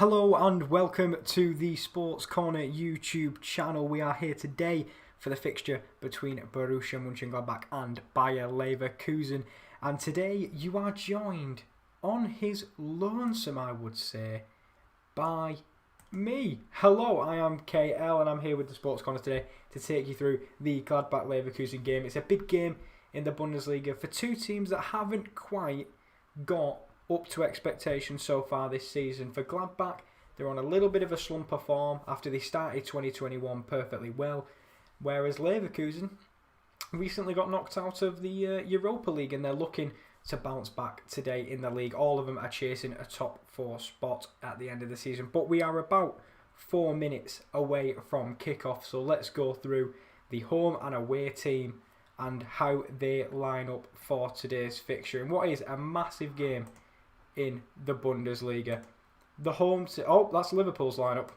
Hello and welcome to the Sports Corner YouTube channel. We are here today for the fixture between Borussia Mönchengladbach and Bayer Leverkusen. And today you are joined on his lonesome, I would say, by me. Hello, I am KL and I'm here with the Sports Corner today to take you through the Gladbach Leverkusen game. It's a big game in the Bundesliga for two teams that haven't quite got up to expectations so far this season. For Gladbach, they're on a little bit of a slump of form after they started 2021 perfectly well, whereas Leverkusen recently got knocked out of the Europa League and they're looking to bounce back today in the league. All of them are chasing a top four spot at the end of the season, but we are about 4 minutes away from kickoff, so let's go through the home and away team and how they line up for today's fixture in what is a massive game in the Bundesliga. The home team, that's Liverpool's lineup.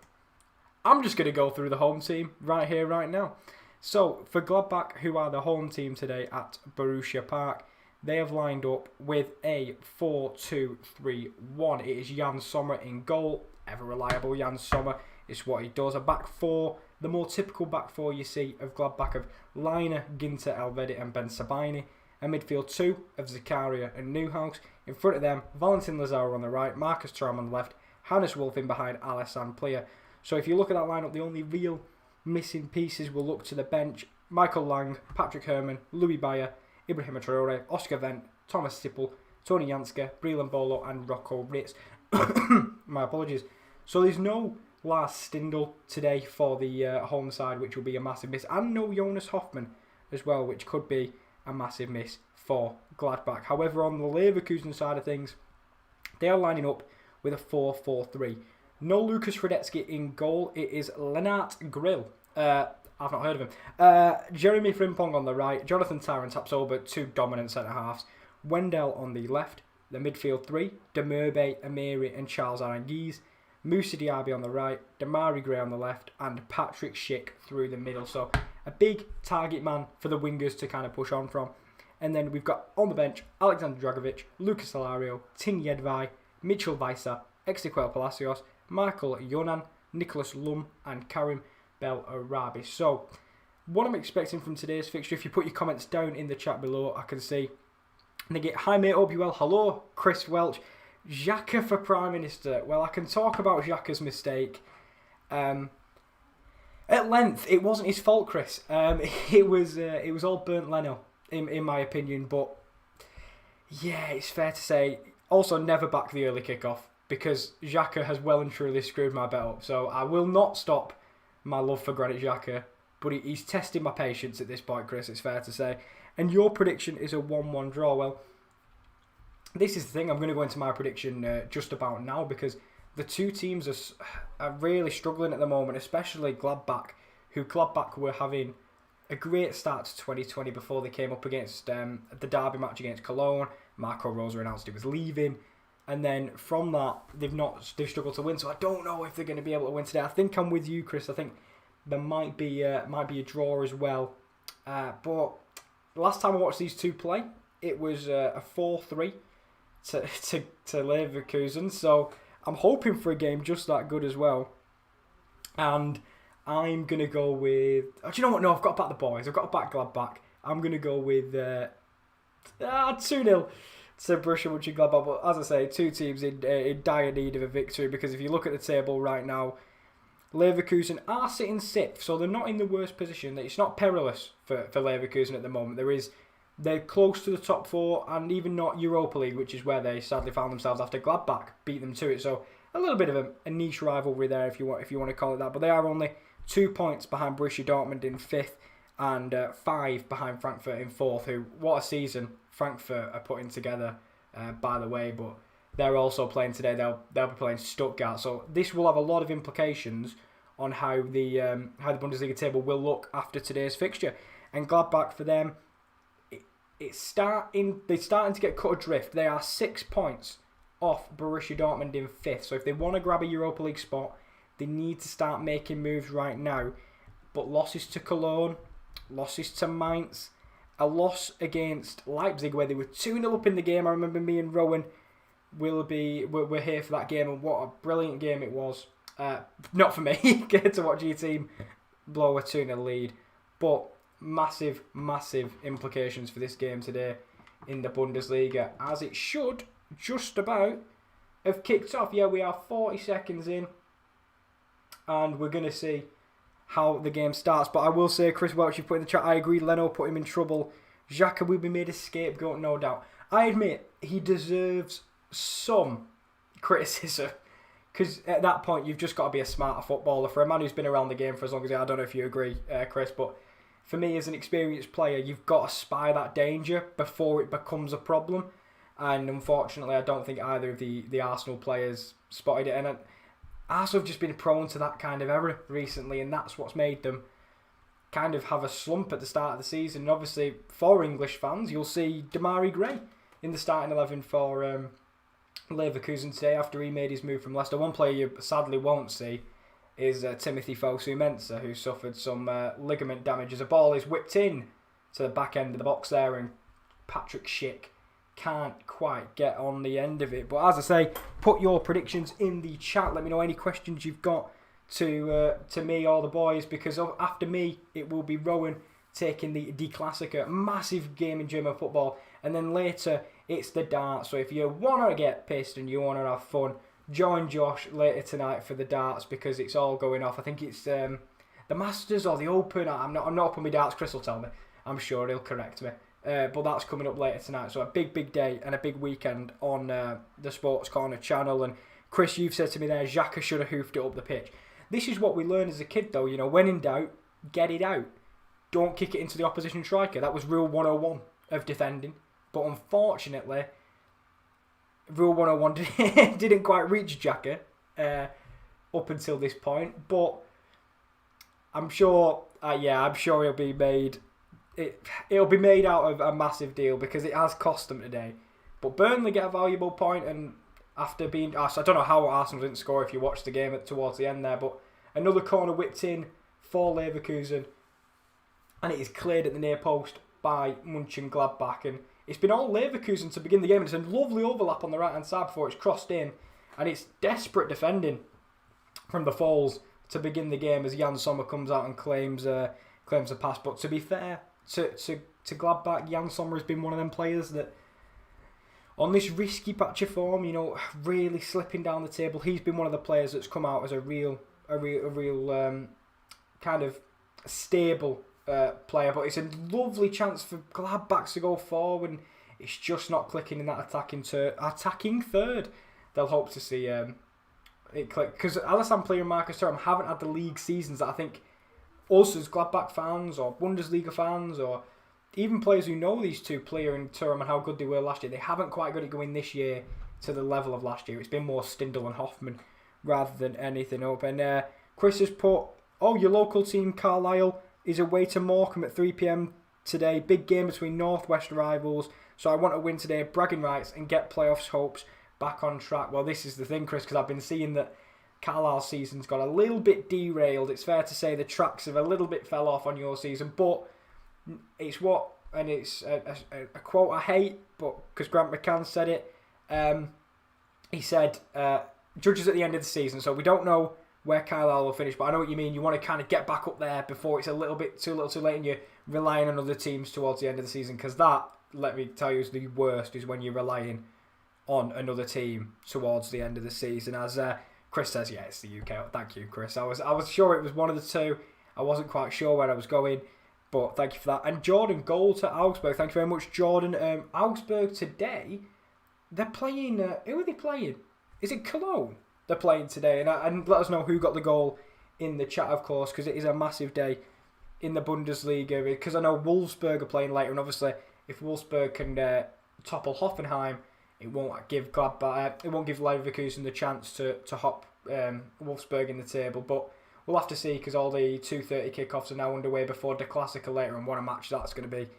I'm just going to go through the home team right here, right now. So, for Gladbach, who are the home team today at Borussia Park, they have lined up with a 4-2-3-1. It is Jan Sommer in goal. Ever reliable Jan Sommer is what he does. A back four, the more typical back four you see of Gladbach of Leiner, Ginter, Elvedi and Ben Sabini. A midfield two of Zakaria and Neuhaus. In front of them, Valentin Lazaro on the right, Marcus Thuram on the left, Hannes Wolf in behind Alessandro Plea. So if you look at that lineup, the only real missing pieces will look to the bench. Michael Lang, Patrick Herrmann, Louis Bayer, Ibrahima Traore, Oscar Wendt, Thomas Sippel, Tony Janske, Breland Bolo and Rocco Ritz. My apologies. So there's no Lars Stindl today for the home side, which will be a massive miss. And no Jonas Hoffmann as well, which could be a massive miss for Gladbach. However, on the Leverkusen side of things, they are lining up with a 4-4-3. No Lucas Radetzky in goal. It is Lennart Grill. I've not heard of him. Jeremy Frimpong on the right. Jonathan Tyrant taps over two dominant centre-halves. Wendell on the left. The midfield three. Demerbe, Amiri and Charles Aranguiz. Moussa Diaby on the right. Damari Gray on the left. And Patrick Schick through the middle. So a big target man for the wingers to kind of push on from. And then we've got on the bench Alexander Dragovic, Lucas Alario, Tin Jedvai, Mitchell Weiser, Ezequiel Palacios, Michael Yonan, Nicholas Lum and Karim Bel Arabi. So what I'm expecting from today's fixture, if you put your comments down in the chat below, I can see. And they get, hi mate, hope you well. Hello, Chris Welch. Xhaka for Prime Minister. Well, I can talk about Xhaka's mistake. At length, it wasn't his fault, Chris. It was all burnt Leno, in my opinion. But yeah, it's fair to say. Also, never back the early kickoff because Xhaka has well and truly screwed my bet up. So I will not stop my love for Granit Xhaka, but he's testing my patience at this point, Chris. It's fair to say. And your prediction is a 1-1 draw. Well, this is the thing. I'm going to go into my prediction just about now because the two teams are really struggling at the moment, especially Gladbach, who Gladbach were having a great start to 2020 before they came up against the derby match against Cologne. Marco Rose announced he was leaving, and then from that they've struggled to win. So I don't know if they're going to be able to win today. I think I'm with you, Chris. I think there might be a draw as well. But last time I watched these two play, it was a 4-3 to Leverkusen. So I'm hoping for a game just that good as well. And I'm going to go with... Oh, do you know what? No, I've got to back the boys. I've got to back Gladbach. I'm going to go with 2-0 to Borussia Mönchengladbach. But as I say, two teams in dire need of a victory because if you look at the table right now, Leverkusen are sitting 6th, so they're not in the worst position. It's not perilous for Leverkusen at the moment. They're close to the top 4 and even not Europa League, which is where they sadly found themselves after Gladbach beat them to it. So a little bit of a niche rivalry there, if you want to call it that. But they are only 2 points behind Borussia Dortmund in 5th and 5 behind Frankfurt in 4th. Who, what a season Frankfurt are putting together, by the way. But they're also playing today. They'll be playing Stuttgart. So this will have a lot of implications on how the Bundesliga table will look after today's fixture. And Gladbach for them, they're starting to get cut adrift. They are 6 points off Borussia Dortmund in 5th. So if they want to grab a Europa League spot, they need to start making moves right now. But losses to Cologne, losses to Mainz, a loss against Leipzig where they were 2-0 up in the game. I remember me and Rowan we're here for that game, and what a brilliant game it was. Not for me, get to watch your team blow a 2-0 lead, but massive implications for this game today in the Bundesliga, as it should just about have kicked off. Yeah, we are 40 seconds in, and we're going to see how the game starts. But I will say, Chris Welch, you put in the chat, I agree, Leno put him in trouble. Xhaka will be made a scapegoat, no doubt. I admit, he deserves some criticism, because at that point, you've just got to be a smarter footballer. For a man who's been around the game for as long as I don't know if you agree, Chris, but for me, as an experienced player, you've got to spy that danger before it becomes a problem. And unfortunately, I don't think either of the Arsenal players spotted it. And Arsenal have just been prone to that kind of error recently, and that's what's made them kind of have a slump at the start of the season. And obviously, for English fans, you'll see Demarai Gray in the starting 11 for Leverkusen today after he made his move from Leicester. One player you sadly won't see is Timothy Fosu-Mensah, who suffered some ligament damage as a ball is whipped in to the back end of the box there, and Patrick Schick can't quite get on the end of it. But as I say, put your predictions in the chat. Let me know any questions you've got to me or the boys, because after me it will be Rowan taking the Die Klassiker, massive game in German football, and then later it's the darts. So if you want to get pissed and you want to have fun, join Josh later tonight for the darts, because it's all going off. I think it's the Masters or the Open. I'm not up on my darts. Chris will tell me. I'm sure he'll correct me. But that's coming up later tonight. So a big day and a big weekend on the Sports Corner channel. And Chris, you've said to me there, Xhaka should have hoofed it up the pitch. This is what we learned as a kid, though. You know, when in doubt, get it out. Don't kick it into the opposition striker. That was rule 101 of defending. But unfortunately, rule 101 didn't quite reach Xhaka up until this point. But I'm sure, I'm sure he'll be made. It'll be made out of a massive deal, because it has cost them today. But Burnley get a valuable point, and after being asked, I don't know how Arsenal didn't score if you watched the game towards the end there, but another corner whipped in for Leverkusen, and it is cleared at the near post by Gladbach, and it's been all Leverkusen to begin the game. It's a lovely overlap on the right hand side before it's crossed in, and it's desperate defending from the Foles to begin the game as Jan Sommer comes out and claims a pass. But to be fair to Gladbach, Jan Sommer has been one of them players that, on this risky patch of form, you know, really slipping down the table, he's been one of the players that's come out as a real kind of stable player. But it's a lovely chance for Gladbach to go forward, and it's just not clicking in that attacking third. They'll hope to see it click, because Alassane Plea and Marcus Thuram haven't had the league seasons that I think us as Gladbach fans or Bundesliga fans, or even players who know these two, Plea and Thuram, and how good they were last year, they haven't quite got it going this year to the level of last year. It's been more Stindl and Hoffman rather than anything up. And Chris has put, your local team Carlisle is away to Morecambe at 3 p.m. today. Big game between Northwest rivals. So I want to win today, bragging rights, and get playoffs hopes back on track. Well, this is the thing, Chris, because I've been seeing that Carlisle's season's got a little bit derailed. It's fair to say the tracks have a little bit fell off on your season, but it's a quote I hate, but because Grant McCann said it, he said, judges at the end of the season, so we don't know where Carlisle will finish, but I know what you mean. You want to kind of get back up there before it's a little too late, and you're relying on other teams towards the end of the season, because that, let me tell you, is the worst, is when you're relying on another team towards the end of the season. As Chris says, yeah, it's the UK. Thank you, Chris. I was sure it was one of the two. I wasn't quite sure where I was going, but thank you for that. And Jordan, goal to Augsburg. Thank you very much, Jordan. Augsburg today, they're playing... who are they playing? Is it Cologne they're playing today? And let us know who got the goal in the chat, of course, because it is a massive day in the Bundesliga. Because I know Wolfsburg are playing later, and obviously if Wolfsburg can topple Hoffenheim, it won't give Leverkusen the chance to hop Wolfsburg in the table. But we'll have to see, because all the 2:30 kickoffs are now underway before the Klassiker later, and what a match that's going to be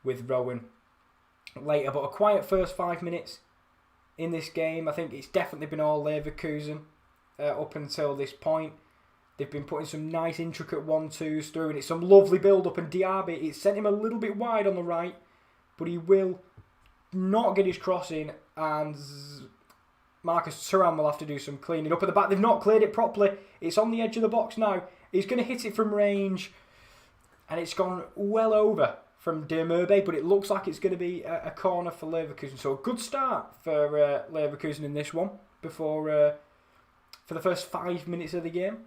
with Rowan later. But a quiet first 5 minutes in this game. I think it's definitely been all Leverkusen up until this point. They've been putting some nice intricate 1-2s through, and it's some lovely build-up, and Diaby, it sent him a little bit wide on the right, but he will not get his cross in, and Marcus Thuram will have to do some cleaning up at the back. They've not cleared it properly. It's on the edge of the box now. He's going to hit it from range. And it's gone well over from De Merbe, but it looks like it's going to be a corner for Leverkusen. So a good start for Leverkusen in this one for the first 5 minutes of the game.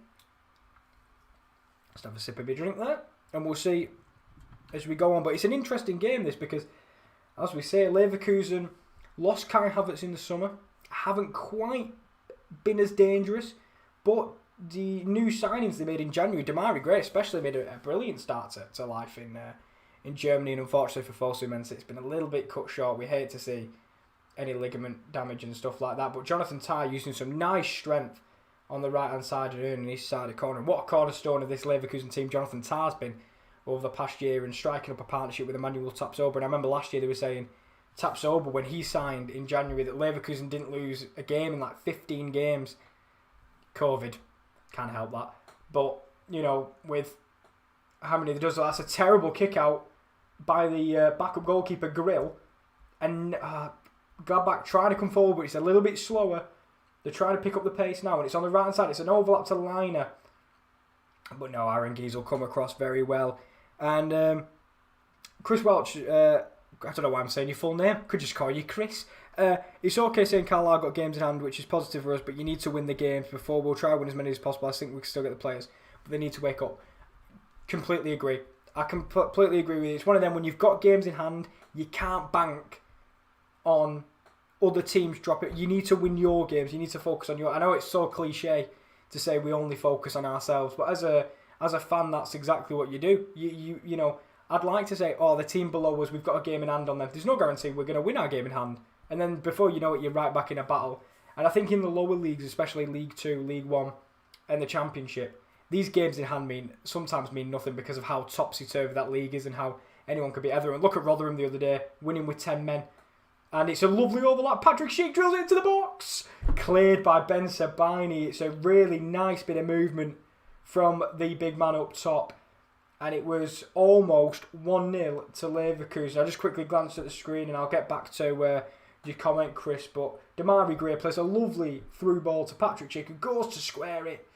Let's have a sip of my drink there. And we'll see as we go on. But it's an interesting game, this, because, as we say, Leverkusen lost Kai Havertz in the summer. Haven't quite been as dangerous, but the new signings they made in January, Damari Gray especially, made a brilliant start to life in Germany, and unfortunately for Fosu Mensah, it's been a little bit cut short. We hate to see any ligament damage and stuff like that, but Jonathan Tah using some nice strength on the right hand side and earning his side of corner. And what a cornerstone of this Leverkusen team Jonathan Tah's been over the past year, and striking up a partnership with Emmanuel Tapsoba. And I remember last year they were saying Tapsoba, when he signed in January, that Leverkusen didn't lose a game in like 15 games. COVID can't help that. But, you know, with how many there does, that's a terrible kick out by the backup goalkeeper Grill. And Gladbach trying to come forward, but it's a little bit slower. They're trying to pick up the pace now, and it's on the right hand side. It's an overlap to Liner. But no, Aranguiz will come across very well. And Chris Welch, I don't know why I'm saying your full name. Could just call you Chris. It's okay saying Carlisle got games in hand, which is positive for us, but you need to win the games before. We'll try to win as many as possible. I think we can still get the players, but they need to wake up. Completely agree. I completely agree with you. It's one of them, when you've got games in hand, you can't bank on other teams drop it. You need to win your games. You need to focus on your... I know it's so cliche to say we only focus on ourselves, but as a fan, that's exactly what you do. You know, I'd like to say, oh, the team below us, we've got a game in hand on them. There's no guarantee we're going to win our game in hand. And then before you know it, you're right back in a battle. And I think in the lower leagues, especially League 2, League 1 and the Championship, these games in hand sometimes mean nothing because of how topsy-turvy that league is and how anyone could beat everyone. Look at Rotherham the other day, winning with 10 men. And it's a lovely overlap. Patrick Schick drills it into the box. Cleared by Ben Sabini. It's a really nice bit of movement from the big man up top. And it was almost 1-0 to Leverkusen. I just quickly glanced at the screen and I'll get back to your comment, Chris. But Damari Gray plays a lovely through ball to Patrick Schick, who goes to square it.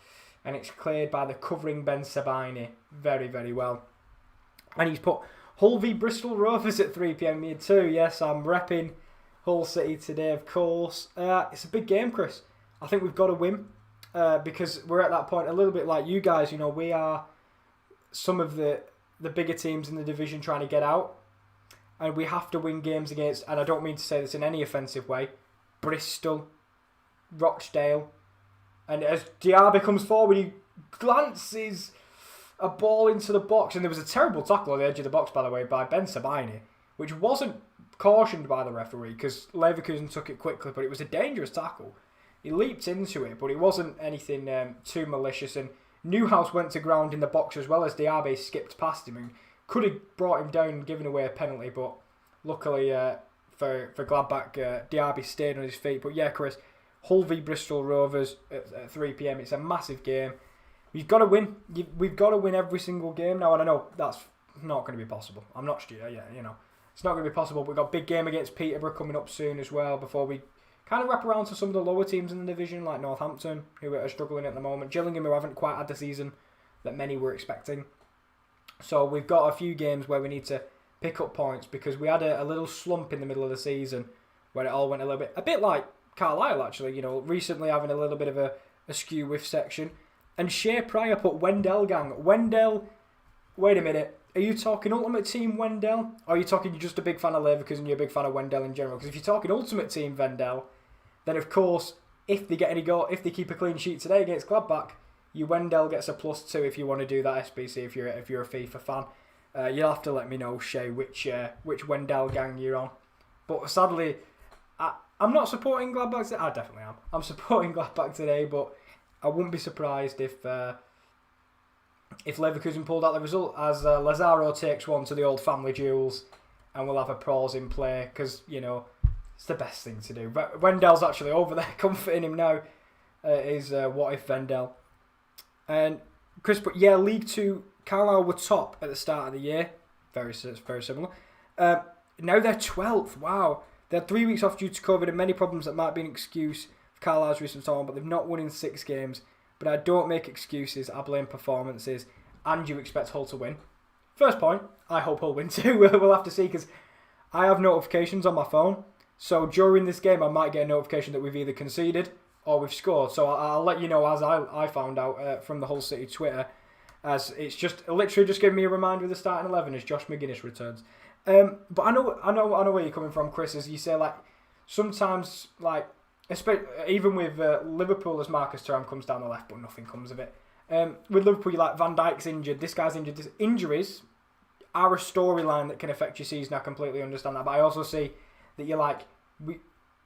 And it's cleared by the covering Ben Sabini very, very well. And he's put Hull v Bristol Rovers at 3 p.m. here too. Yes, I'm repping Hull City today, of course. It's a big game, Chris. I think we've got to win because we're at that point a little bit like you guys. You know, we are some of the bigger teams in the division trying to get out. And we have to win games against, and I don't mean to say this in any offensive way, Bristol, Rochdale. And as Diaby comes forward, he glances a ball into the box. And there was a terrible tackle on the edge of the box, by the way, by Ben Sabini, which wasn't cautioned by the referee because Leverkusen took it quickly, but it was a dangerous tackle. He leaped into it, but it wasn't anything too malicious. And Newhouse went to ground in the box as well as Diaby skipped past him and could have brought him down and given away a penalty, but luckily for Gladbach, Diaby stayed on his feet. But yeah, Chris, Hull v Bristol Rovers at 3 p.m. It's a massive game. We've got to win. We've got to win every single game now, and I know that's not going to be possible. I'm not stupid, you know. It's not going to be possible. We've got a big game against Peterborough coming up soon as well before we kind of wrap around to some of the lower teams in the division, like Northampton, who are struggling at the moment. Gillingham, who haven't quite had the season that many were expecting. So we've got a few games where we need to pick up points because we had a little slump in the middle of the season where it all went a bit like Carlisle, actually, you know, recently having a little bit of a skew with section. And Shea Pryor put Wendell gang. Wendell, wait a minute. Are you talking Ultimate Team Wendell? Or are you talking you're just a big fan of Leverkusen and you're a big fan of Wendell in general? Because if you're talking Ultimate Team Wendell, then of course, if they get any goal, if they keep a clean sheet today against Gladbach, you Wendell gets a +2 if you want to do that SBC if you're a FIFA fan. You'll have to let me know, Shay, which Wendell gang you're on. But sadly, I'm not supporting Gladbach today. I definitely am. I'm supporting Gladbach today, but I wouldn't be surprised if Leverkusen pulled out the result as Lazaro takes one to the old family jewels and we'll have a pause in play because, you know, it's the best thing to do. But Wendell's actually over there comforting him now. Is what if Wendell? And Chris, but yeah, League 2, Carlisle were top at the start of the year. Very similar. Now they're 12th. Wow. They had 3 weeks off due to COVID and many problems that might be an excuse Carlisle's recent form, but they've not won in 6 games. But I don't make excuses, I blame performances, and you expect Hull to win. First point, I hope Hull win too. We'll have to see, because I have notifications on my phone. So during this game, I might get a notification that we've either conceded or we've scored. So I'll let you know, as I found out from the Hull City Twitter, as it's just literally just giving me a reminder of the starting 11 as Josh McGuinness returns. But I know where you're coming from, Chris. As you say, like sometimes, like even with Liverpool, as Marcus Thuram comes down the left, but nothing comes of it. With Liverpool, you're like Van Dijk's injured. This guy's injured. Injuries are a storyline that can affect your season. I completely understand that, but I also see that you're like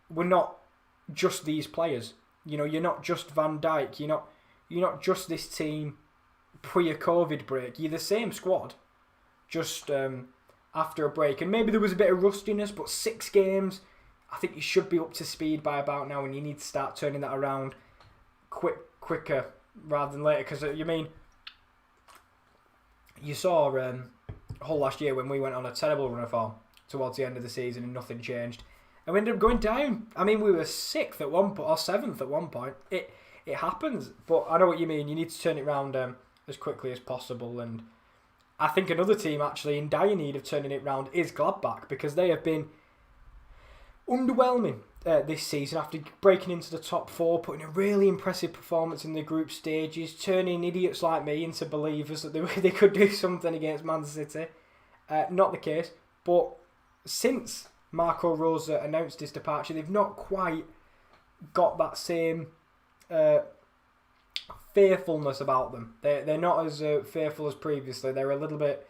we're not just these players. You know, you're not just Van Dijk. You're not just this team pre a COVID break. You're the same squad, just after a break. And maybe there was a bit of rustiness, but 6 games, I think you should be up to speed by about now, and you need to start turning that around quicker rather than later. Because you saw Hull last year when we went on a terrible run of form towards the end of the season and nothing changed, and we ended up going down. I mean, we were 6th at one point or 7th at one point. It happens, but I know what you mean. You need to turn it around as quickly as possible, and I think another team actually in dire need of turning it round is Gladbach, because they have been underwhelming this season after breaking into the top 4, putting a really impressive performance in the group stages, turning idiots like me into believers that they could do something against Man City. Not the case, but since Marco Rose announced his departure, they've not quite got that same fearfulness about them. They're not as fearful as previously. They're a little bit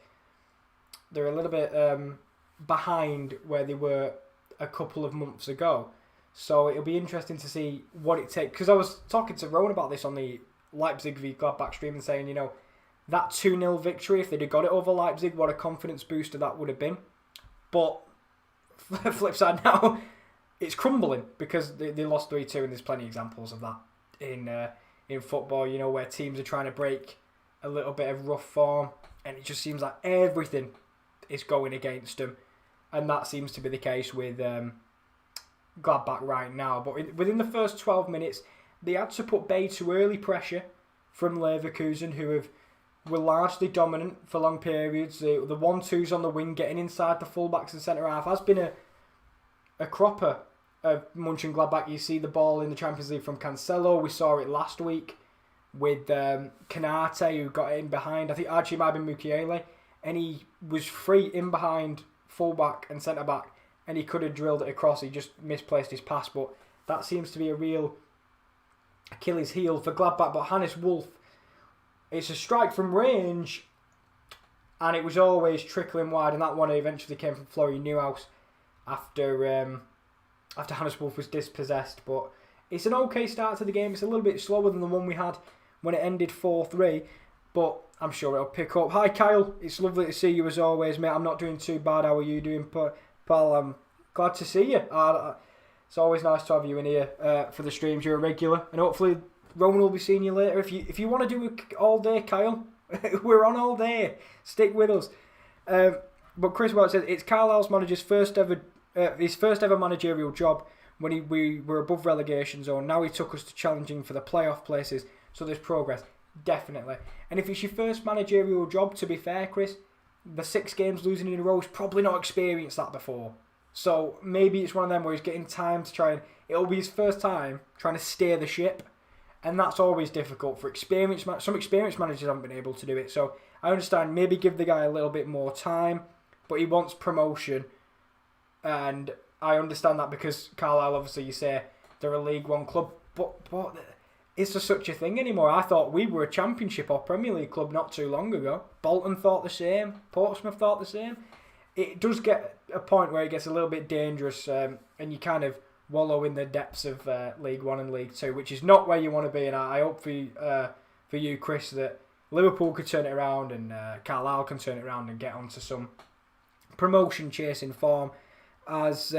behind where they were a couple of months ago. So it'll be interesting to see what it takes. Because I was talking to Rowan about this on the Leipzig v Gladbach stream and saying, you know, that 2-0 victory, if they'd have got it over Leipzig, what a confidence booster that would have been. But flip side now, it's crumbling because they lost 3-2, and there's plenty of examples of that in football, you know, where teams are trying to break a little bit of rough form, and it just seems like everything is going against them. And that seems to be the case with Gladbach right now. But within the first 12 minutes, they had to put bay to early pressure from Leverkusen, who were largely dominant for long periods. The 1-2s on the wing, getting inside the fullbacks and centre half, has been a cropper of Mönchengladbach. You see the ball in the Champions League from Cancelo. We saw it last week with Canate, who got in behind. I think actually it might have been Mukiele, and he was free in behind fullback and centre back, and he could have drilled it across. He just misplaced his pass, but that seems to be a real Achilles heel for Gladbach. But Hannes Wolf, it's a strike from range, and it was always trickling wide, and that one eventually came from Florian Neuhaus after Hannes Wolf was dispossessed. But it's an okay start to the game. It's a little bit slower than the one we had when it ended 4-3, but I'm sure it'll pick up. Hi Kyle, it's lovely to see you as always, mate. I'm not doing too bad. How are you doing, pal? I'm glad to see you. It's always nice to have you in here for the streams. You're a regular, and hopefully Roman will be seeing you later. If you want to do it all day, Kyle, we're on all day. Stick with us. But Chris Welch says it's Carlisle's manager's first ever managerial job when we were above relegation zone. Now he took us to challenging for the playoff places, so there's progress. Definitely. And if it's your first managerial job, to be fair, Chris, the 6 games losing in a row, he's probably not experienced that before. So maybe it's one of them where he's getting time to try and... It'll be his first time trying to steer the ship. And that's always difficult for experienced... Some experienced managers haven't been able to do it. So I understand, maybe give the guy a little bit more time. But he wants promotion. And I understand that because Carlisle, obviously, you say they're a League One club. But is there such a thing anymore? I thought we were a Championship or Premier League club not too long ago. Bolton thought the same. Portsmouth thought the same. It does get a point where it gets a little bit dangerous, and you kind of wallow in the depths of League One and League Two, which is not where you want to be. And I hope for you, Chris, that Liverpool could turn it around and Carlisle can turn it around and get onto some promotion chasing form. As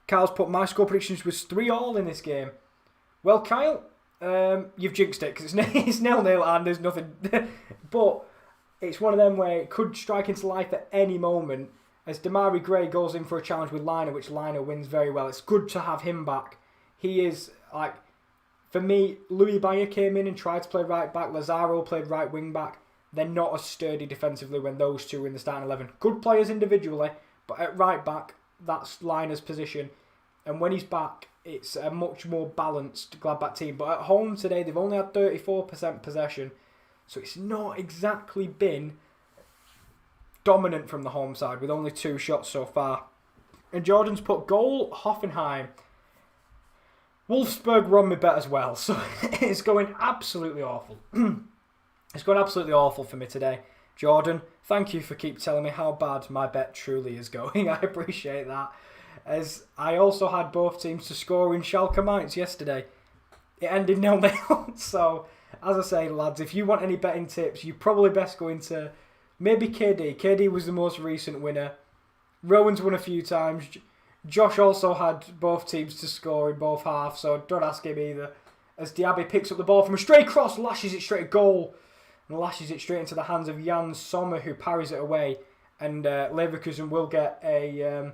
Kyle's put, my score predictions was 3-3 in this game. Well, Kyle, you've jinxed it because it's 0-0 and there's nothing. But it's one of them where it could strike into life at any moment. As Damari Gray goes in for a challenge with Liner, which Liner wins very well. It's good to have him back he is like, for me, Louis Bayer came in and tried to play right back. Lazaro played right wing back. They're not as sturdy defensively when those two are in the starting 11. Good players individually, but at right back, that's Liner's position. And when he's back, it's a much more balanced Gladbach team. But at home today, they've only had 34% possession. So it's not exactly been dominant from the home side with only 2 shots so far. And Jordan's put goal Hoffenheim. Wolfsburg were on my bet as well. So it's going absolutely awful. It's going absolutely awful for me today. Jordan, thank you for keep telling me how bad my bet truly is going. I appreciate that. As I also had both teams to score in Schalke Mainz yesterday. It ended 0-0. So, as I say, lads, if you want any betting tips, you probably best go into maybe KD. KD was the most recent winner. Rowan's won a few times. Josh also had both teams to score in both halves, so don't ask him either. As Diaby picks up the ball from a straight cross, lashes it straight at goal. And lashes it straight into the hands of Jan Sommer, who parries it away. And Leverkusen will get a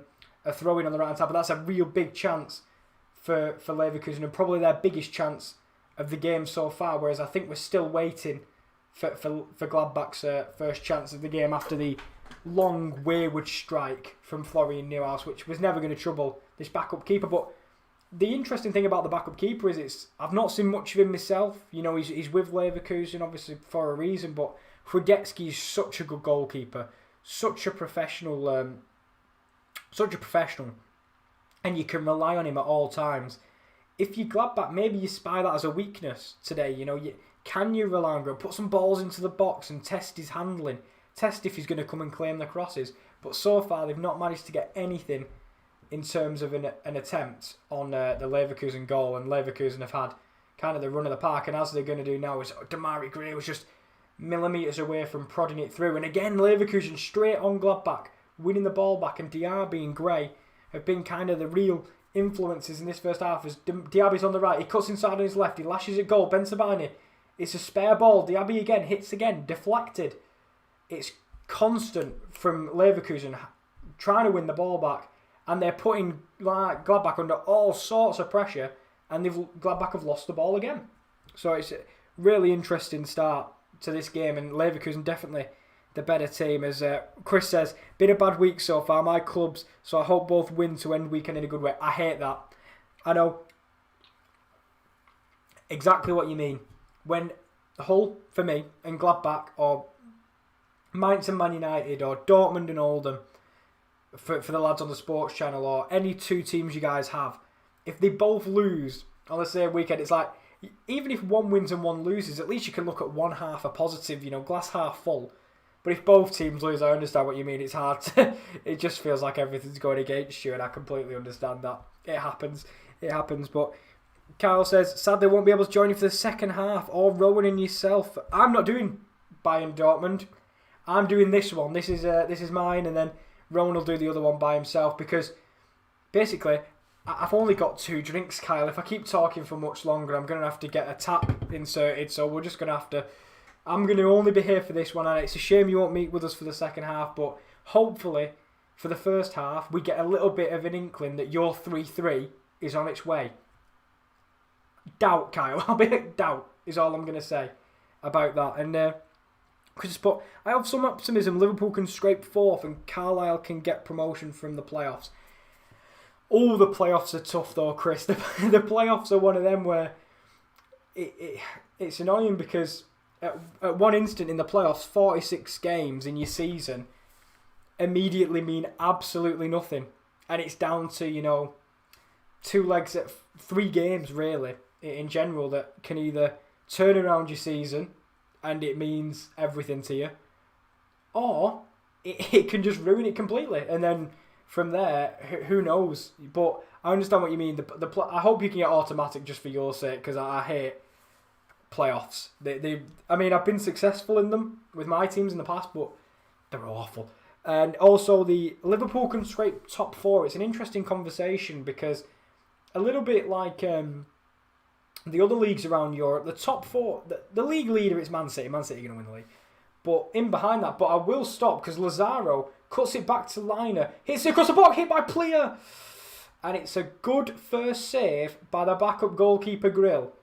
throw-in on the right-hand side. But that's a real big chance for Leverkusen, and probably their biggest chance of the game so far. Whereas I think we're still waiting for Gladbach's first chance of the game after the long wayward strike from Florian Neuhaus, which was never going to trouble this backup keeper. But the interesting thing about the backup keeper is I've not seen much of him myself. You know, he's with Leverkusen obviously for a reason, but Hradecky is such a good goalkeeper, such a professional, and you can rely on him at all times. If you're Gladbach, maybe you spy that as a weakness today. You know, can you rely on him? Put some balls into the box and test his handling. Test if he's going to come and claim the crosses. But so far, they've not managed to get anything in terms of an attempt on the Leverkusen goal. And Leverkusen have had kind of the run of the park. And as they're going to do now is Damari Gray was just millimetres away from prodding it through. And again, Leverkusen straight on Gladbach, winning the ball back. And Diaby and Gray have been kind of the real influences in this first half. As Diaby's on the right, he cuts inside on his left, he lashes it goal. Ben Sabani, it's a spare ball. Diaby again, hits again, deflected. It's constant from Leverkusen trying to win the ball back, and they're putting Gladbach under all sorts of pressure, and Gladbach have lost the ball again. So it's a really interesting start to this game, and Leverkusen definitely the better team. As Chris says, been a bad week so far, my clubs, so I hope both win to end weekend in a good way. I hate that. I know exactly what you mean. When Hull, for me, and Gladbach, or Mainz and Man United, or Dortmund and Oldham, for the lads on the sports channel, or any two teams you guys have, if they both lose on the same weekend, it's like, even if one wins and one loses, at least you can look at one half a positive, you know, glass half full. But if both teams lose, I understand what you mean. It's hard to, it just feels like everything's going against you, and I completely understand that. It happens. But Kyle says, sadly won't be able to join you for the second half, or Rowan and yourself. I'm not doing Bayern Dortmund. I'm doing this one. This is mine, and then Rowan will do the other one by himself, because basically I've only got 2 drinks, Kyle. If I keep talking for much longer, I'm going to have to get a tap inserted, so we're just going to have to... I'm going to only be here for this one, and it's a shame you won't meet with us for the second half, but hopefully for the first half we get a little bit of an inkling that your 3-3 is on its way. Doubt, Kyle. Doubt is all I'm going to say about that. And Chris, but I have some optimism. Liverpool can scrape 4th and Carlisle can get promotion from the playoffs. Oh, the playoffs are tough though, Chris. The playoffs are one of them where it's annoying, because at one instant in the playoffs, 46 games in your season immediately mean absolutely nothing. And it's down to, you know, 2 legs at 3 games, really, in general, that can either turn around your season and it means everything to you, or it can just ruin it completely. And then from there, who knows? But I understand what you mean. I hope you can get automatic just for your sake, because I hate playoffs. I mean, I've been successful in them with my teams in the past, but they're awful. And also, the Liverpool can scrape top 4. It's an interesting conversation, because a little bit like the other leagues around Europe, the top 4, the league leader is Man City. Man City are going to win the league. But in behind that, but I will stop, because Lazaro cuts it back to Liner, hits it across the box, hit by Plea. and it's a good first save by the backup goalkeeper Grill.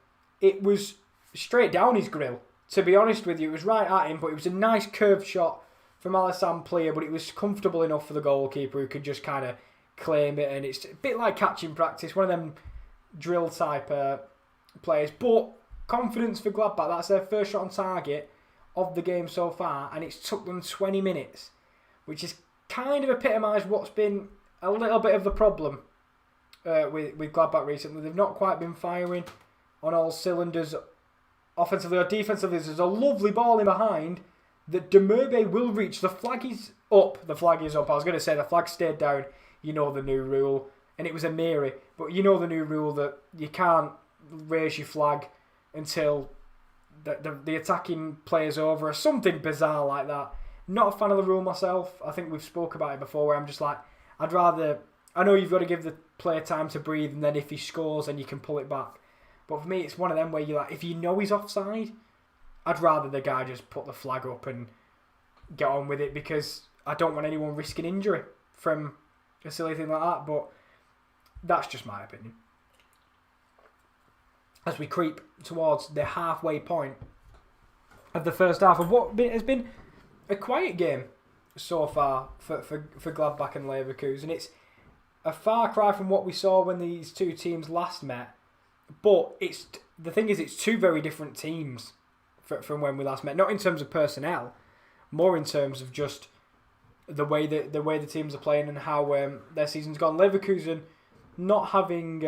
It was straight down his grill, to be honest with you. It was right at him, but it was a nice curved shot from Alassane Plea, but it was comfortable enough for the goalkeeper who could just kind of claim it, and it's a bit like catching practice, one of them drill type players. But confidence for Gladbach, that's their first shot on target of the game so far, and it's took them 20 minutes, which is kind of epitomised what's been a little bit of the problem with Gladbach recently. They've not quite been firing on all cylinders offensively or defensively. There's a lovely ball in behind that Demerbe will reach. The flag is up. The flag is up. I was going to say the flag stayed down. You know the new rule. And it was a Miri. But you know the new rule that you can't raise your flag until the attacking player's over or something bizarre like that. Not a fan of the rule myself. I think we've spoke about it before where I'm just like, I'd rather... I know you've got to give the player time to breathe, and then if he scores, then you can pull it back. But for me, it's one of them where you're like, if you know he's offside, I'd rather the guy just put the flag up and get on with it, because I don't want anyone risking injury from a silly thing like that. But that's just my opinion. As we creep towards the halfway point of the first half of what has been a quiet game so far for Gladbach and Leverkusen. It's a far cry from what we saw when these two teams last met. But the thing is, it's two very different teams from when we last met. Not in terms of personnel, more in terms of just the way the teams are playing and how their season's gone. Leverkusen not having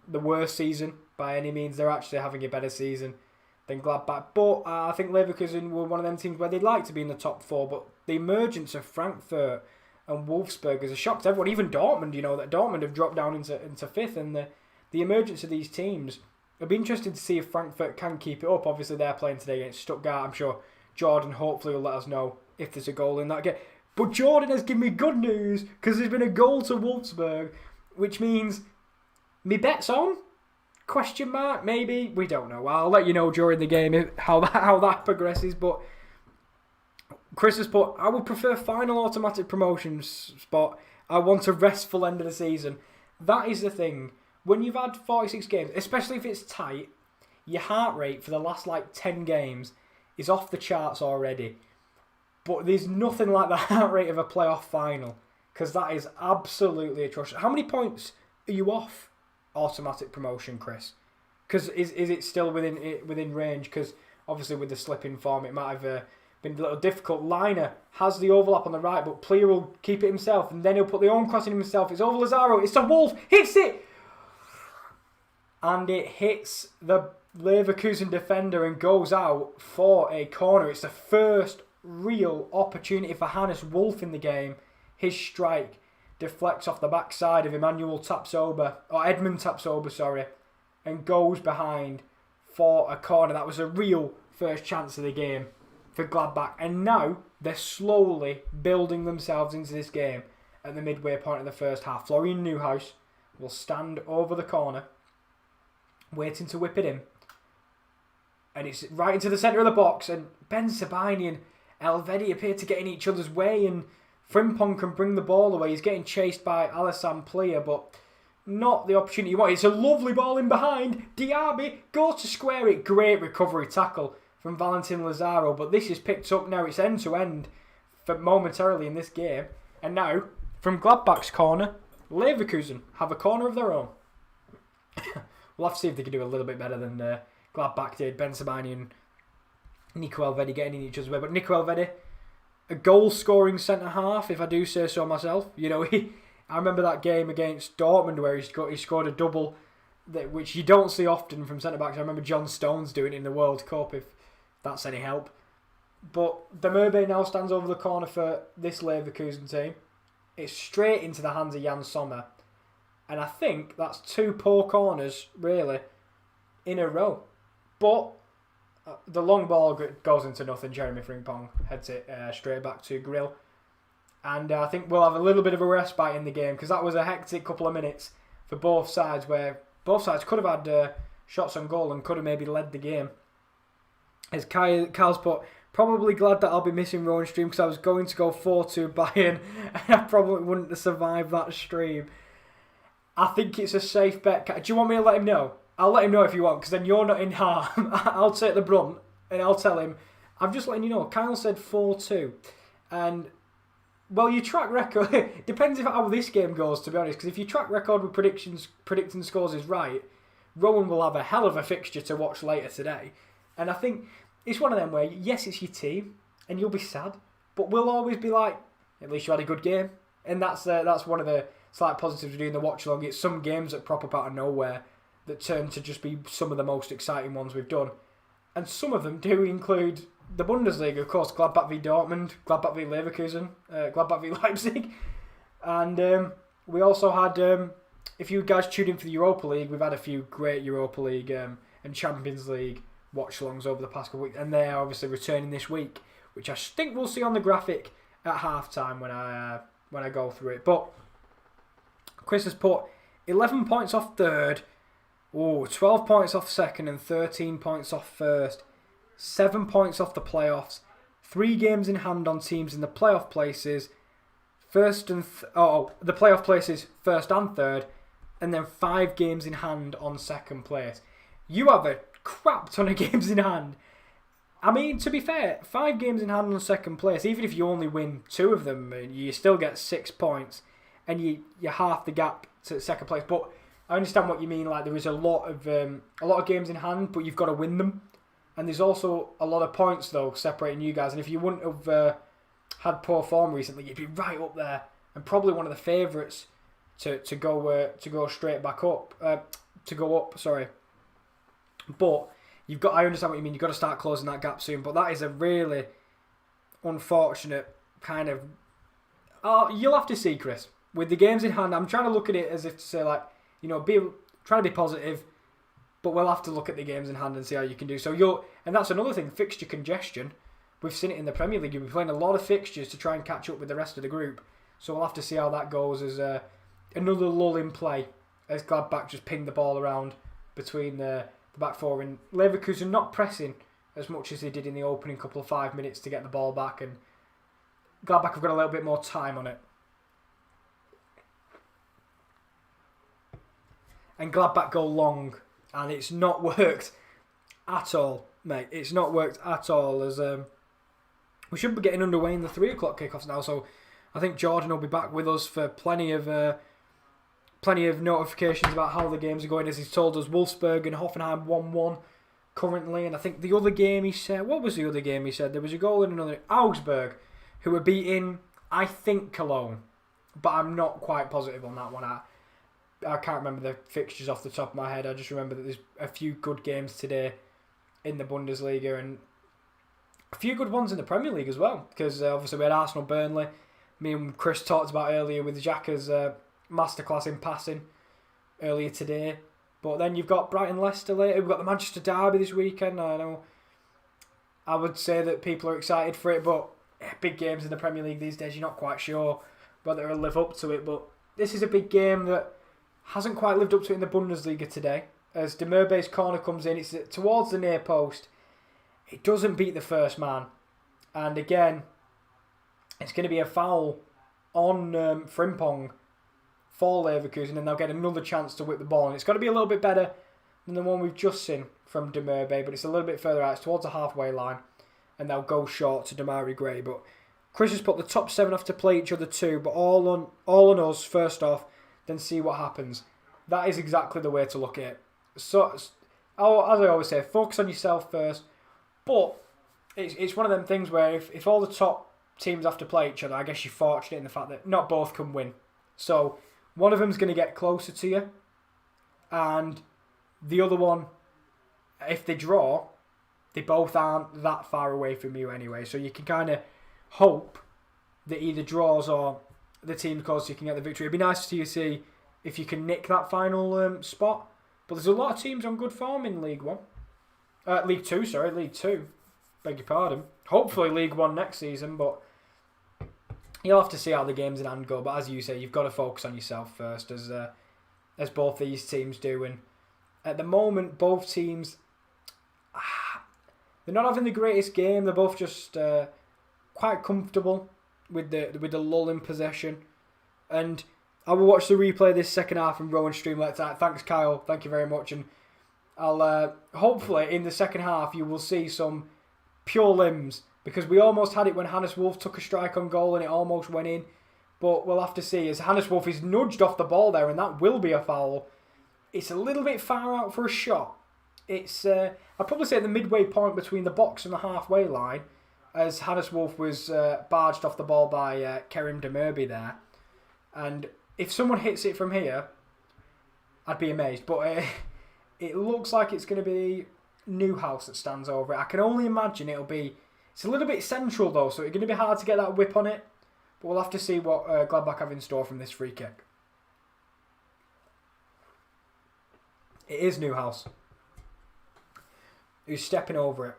the worst season by any means. They're actually having a better season than Gladbach. But I think Leverkusen were one of them teams where they'd like to be in the top four. But the emergence of Frankfurt and Wolfsburg is a shock to everyone. Even Dortmund, that Dortmund have dropped down into fifth, and the emergence of these teams, it'll be interesting to see if Frankfurt can keep it up. Obviously, they're playing today against Stuttgart. I'm sure Jordan hopefully will let us know if there's a goal in that game. But Jordan has given me good news, because there's been a goal to Wolfsburg, which means me bet's on? Question mark? Maybe? We don't know. I'll let you know during the game how that progresses. But Chris has put, I would prefer final automatic promotions spot. I want a restful end of the season. That is the thing. When you've had 46 games, especially if it's tight, your heart rate for the last 10 games is off the charts already. But there's nothing like the heart rate of a playoff final, because that is absolutely atrocious. How many points are you off automatic promotion, Chris? Because is it still within range? Because obviously with the slipping form, it might have been a little difficult. Liner has the overlap on the right, but Plea will keep it himself, and then he'll put the own cross in himself. It's over Lazaro. It's a Wolf. Hits it! And it hits the Leverkusen defender and goes out for a corner. It's the first real opportunity for Hannes Wolf in the game. His strike deflects off the backside of Edmund Tapsoba, and goes behind for a corner. That was a real first chance of the game for Gladbach. And now they're slowly building themselves into this game at the midway point of the first half. Florian Neuhaus will stand over the corner, waiting to whip it in. And it's right into the centre of the box, and Ben Sabine and Elvedi appear to get in each other's way, and Frimpong can bring the ball away. He's getting chased by Alassane Plea, but not the opportunity you want. It's a lovely ball in behind. Diaby goes to square it. Great recovery tackle from Valentin Lazaro, but this is picked up now. It's end-to-end for momentarily in this game. And now, from Gladbach's corner, Leverkusen have a corner of their own. We'll have to see if they can do a little bit better than Gladbach did. Ben Sabine and Nico Elvedi getting in each other's way. But Nico Elvedi, a goal-scoring centre-half, if I do say so myself. I remember that game against Dortmund where he scored a double, which you don't see often from centre-backs. I remember John Stones doing it in the World Cup, if that's any help. But Demerbe now stands over the corner for this Leverkusen team. It's straight into the hands of Jan Sommer. And I think that's two poor corners, really, in a row. But the long ball goes into nothing. Jeremy Frimpong heads it straight back to Grill. And I think we'll have a little bit of a respite in the game, because that was a hectic couple of minutes for both sides, where both sides could have had shots on goal and could have maybe led the game. As Kyle's put, probably glad that I'll be missing Rowan stream, because I was going to go 4-2 Bayern, and I probably wouldn't have survived that stream. I think it's a safe bet. Do you want me to let him know? I'll let him know if you want, because then you're not in harm. I'll take the brunt, and I'll tell him. I'm just letting you know. Kyle said 4-2. And, well, your track record... depends how this game goes, to be honest. Because if your track record with predicting scores is right, Rowan will have a hell of a fixture to watch later today. And I think it's one of them where, yes, it's your team, and you'll be sad, but we'll always be like, at least you had a good game. And that's one of the slight positives of doing the watch-along. It's some games that prop up out of nowhere that turn to just be some of the most exciting ones we've done. And some of them do include the Bundesliga, of course, Gladbach v Dortmund, Gladbach v Leverkusen, Gladbach v Leipzig. And we also had, if you guys tuned in for the Europa League, we've had a few great Europa League and Champions League watch-alongs over the past couple of weeks. And they're obviously returning this week, which I think we'll see on the graphic at half-time when I go through it. But Chris has put 11 points off third, 12 points off second and 13 points off first, 7 points off the playoffs, 3 games in hand on teams in the playoff places, the playoff places first and third, and then 5 games in hand on second place. You have a crap ton of games in hand. I mean, to be fair, 5 games in hand on second place, even if you only win 2 of them, you still get 6 points, and you're half the gap to second place. But I understand what you mean. Like, there is a lot of games in hand, but you've got to win them. And there's also a lot of points though separating you guys. And if you wouldn't have had poor form recently, you'd be right up there and probably one of the favourites to go straight back up. To go up, sorry. But I understand what you mean. You've got to start closing that gap soon. But that is a really unfortunate kind of. You'll have to see, Chris. With the games in hand, I'm trying to look at it as if to say, like, trying to be positive, but we'll have to look at the games in hand and see how you can do. So and that's another thing, fixture congestion. We've seen it in the Premier League. You'll be playing a lot of fixtures to try and catch up with the rest of the group. So we'll have to see how that goes as another lull in play as Gladbach just ping the ball around between the back four, and Leverkusen not pressing as much as they did in the opening couple of 5 minutes to get the ball back, and Gladbach have got a little bit more time on it. And Gladbach go long, and it's not worked at all, mate. It's not worked at all, as we should be getting underway in the 3 o'clock kickoffs now, so I think Jordan will be back with us for plenty of notifications about how the games are going, as he's told us Wolfsburg and Hoffenheim 1-1 currently. And I think the other game he said, what was the other game he said? There was a goal in another, Augsburg, who were beating, I think, Cologne, but I'm not quite positive on that one. I can't remember the fixtures off the top of my head. I just remember that there's a few good games today in the Bundesliga and a few good ones in the Premier League as well, because obviously we had Arsenal Burnley. Me and Chris talked about earlier with Xhaka's masterclass in passing earlier today. But then you've got Brighton Leicester later. We've got the Manchester Derby this weekend. I know I would say that people are excited for it, but big games in the Premier League these days, you're not quite sure whether it'll live up to it. But this is a big game that hasn't quite lived up to it in the Bundesliga today. As Demirbay's corner comes in, it's towards the near post. It doesn't beat the first man. And again, it's going to be a foul on Frimpong for Leverkusen, and they'll get another chance to whip the ball. And it's got to be a little bit better than the one we've just seen from Demirbay, but it's a little bit further out. It's towards the halfway line, and they'll go short to Damari Gray. But Chris has put the top 7 off to play each other too, but all on us first off, then see what happens. That is exactly the way to look at it. So, as I always say, focus on yourself first. But it's one of them things where if all the top teams have to play each other, I guess you're fortunate in the fact that not both can win. So one of them's going to get closer to you, and the other one, if they draw, they both aren't that far away from you anyway. So you can kind of hope that either draws or the team close, you can get the victory. It'd be nice to see if you can nick that final spot. But there's a lot of teams on good form in League 2. Beg your pardon. Hopefully League 1 next season, but you'll have to see how the games in hand go. But as you say, you've got to focus on yourself first, as both these teams do. And at the moment, both teams, they're not having the greatest game. They're both just quite comfortable with the lull in possession. And I will watch the replay this second half and Rowan stream later tonight. Thanks, Kyle. Thank you very much. And I'll hopefully in the second half you will see some pure limbs, because we almost had it when Hannes Wolf took a strike on goal and it almost went in. But we'll have to see, as Hannes Wolf is nudged off the ball there, and that will be a foul. It's a little bit far out for a shot. It's I'd probably say at the midway point between the box and the halfway line, as Hannes Wolf was barged off the ball by Kerim Demirby there. And if someone hits it from here, I'd be amazed. But it looks like it's going to be Newhouse that stands over it. I can only imagine it's a little bit central though, so it's going to be hard to get that whip on it. But we'll have to see what Gladbach have in store from this free kick. It is Newhouse who's stepping over it.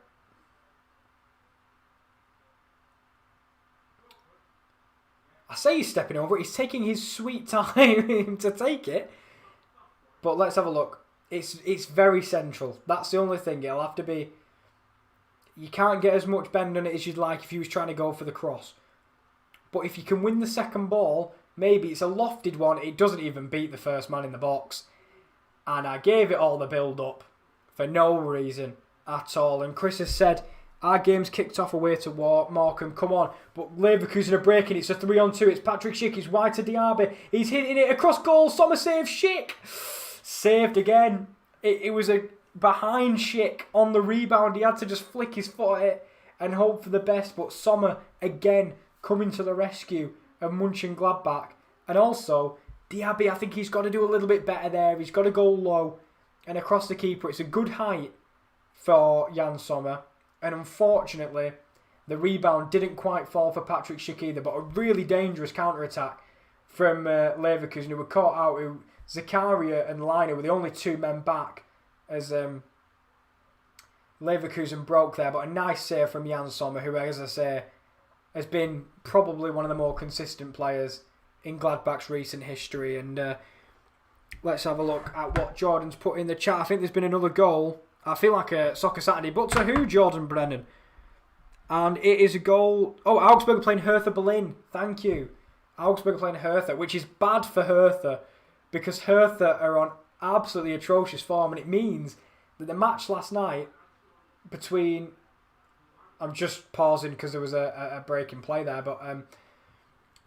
I say he's stepping over it. He's taking his sweet time to take it. But let's have a look. It's very central. That's the only thing. It'll have to be... You can't get as much bend on it as you'd like if you was trying to go for the cross. But if you can win the second ball, maybe it's a lofted one. It doesn't even beat the first man in the box. And I gave it all the build-up for no reason at all. And Chris has said, our game's kicked off away to Morecambe. Come on. But Leverkusen are breaking. It's a 3-on-2. It's Patrick Schick. He's wide to Diaby. He's hitting it across goal. Sommer saves Schick. Saved again. It was a behind Schick on the rebound. He had to just flick his foot at it and hope for the best. But Sommer, again, coming to the rescue of Mönchengladbach. And also... Diaby, I think he's got to do a little bit better there. He's got to go low and across the keeper. It's a good height for Jan Sommer. And unfortunately, the rebound didn't quite fall for Patrick Schick either. But a really dangerous counter-attack from Leverkusen, who were caught out. Zakaria and Leiner were the only two men back as Leverkusen broke there. But a nice save from Jan Sommer, who, as I say, has been probably one of the more consistent players in Gladbach's recent history. And let's have a look at what Jordan's put in the chat. I think there's been another goal. I feel like a Soccer Saturday. But to who, Jordan Brennan? And it is a goal... Oh, Augsburg are playing Hertha Berlin. Thank you. Augsburg are playing Hertha, which is bad for Hertha, because Hertha are on absolutely atrocious form. And it means that the match last night between... I'm just pausing because there was a break in play there. But...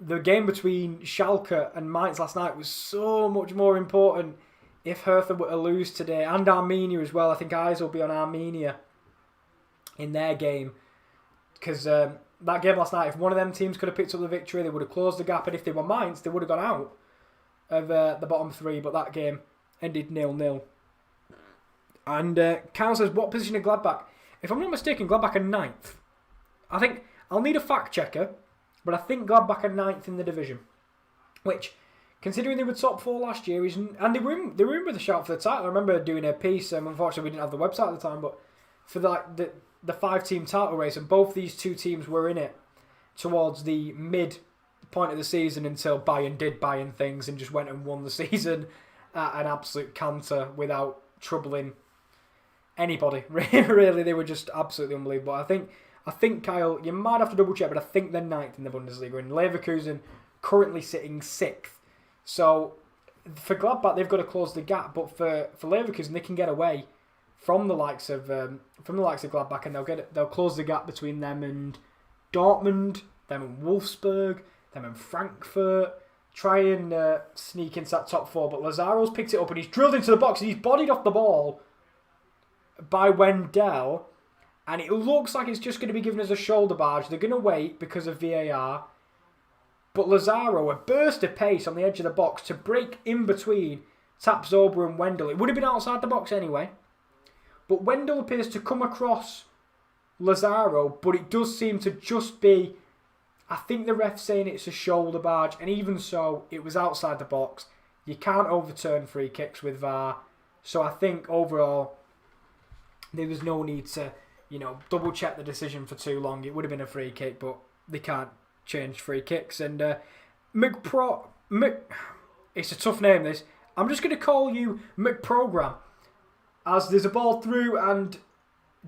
the game between Schalke and Mainz last night was so much more important if Hertha were to lose today. And Armenia as well. I think eyes will be on Armenia in their game. Because that game last night, if one of them teams could have picked up the victory, they would have closed the gap. And if they were Mainz, they would have gone out of the bottom three. But that game ended 0-0. And Kyle says, what position are Gladbach? If I'm not mistaken, Gladbach are 9th. I think I'll need a fact checker. But I think Gladbach are 9th in the division. Which, considering they were top 4 last year, and they were in with a shout for the title. I remember doing a piece, unfortunately we didn't have the website at the time, but for the 5-team title race, and both these two teams were in it towards the mid point of the season until Bayern did Bayern things and just went and won the season at an absolute canter without troubling anybody. Really, they were just absolutely unbelievable. I think, Kyle, you might have to double check, but I think they're 9th in the Bundesliga. And Leverkusen currently sitting 6th. So for Gladbach, they've got to close the gap. But for Leverkusen, they can get away from the likes of Gladbach, and they'll close the gap between them and Dortmund, them and Wolfsburg, them and Frankfurt. Try and sneak into that top 4. But Lazaro's picked it up and he's drilled into the box and he's bodied off the ball by Wendell. And it looks like it's just going to be given as a shoulder barge. They're going to wait because of VAR. But Lazaro, a burst of pace on the edge of the box to break in between Tapsoba and Wendell. It would have been outside the box anyway. But Wendell appears to come across Lazaro. But it does seem to just be... I think the ref's saying it's a shoulder barge. And even so, it was outside the box. You can't overturn free kicks with VAR. So I think overall, there was no need to... double check the decision for too long. It would have been a free kick, but they can't change free kicks. And it's a tough name, this. I'm just going to call you McProgram, as there's a ball through and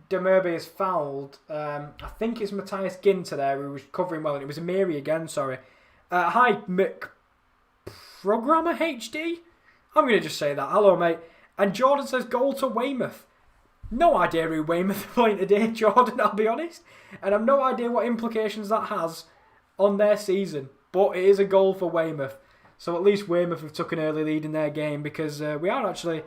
Demirby is fouled. I think it's Matthias Ginter there who was covering well, and it was Amiri again, sorry. Hi, Programmer HD? I'm going to just say that. Hello, mate. And Jordan says, goal to Weymouth. No idea who Weymouth are playing today, Jordan, I'll be honest. And I've no idea what implications that has on their season. But it is a goal for Weymouth. So at least Weymouth have took an early lead in their game, because we are actually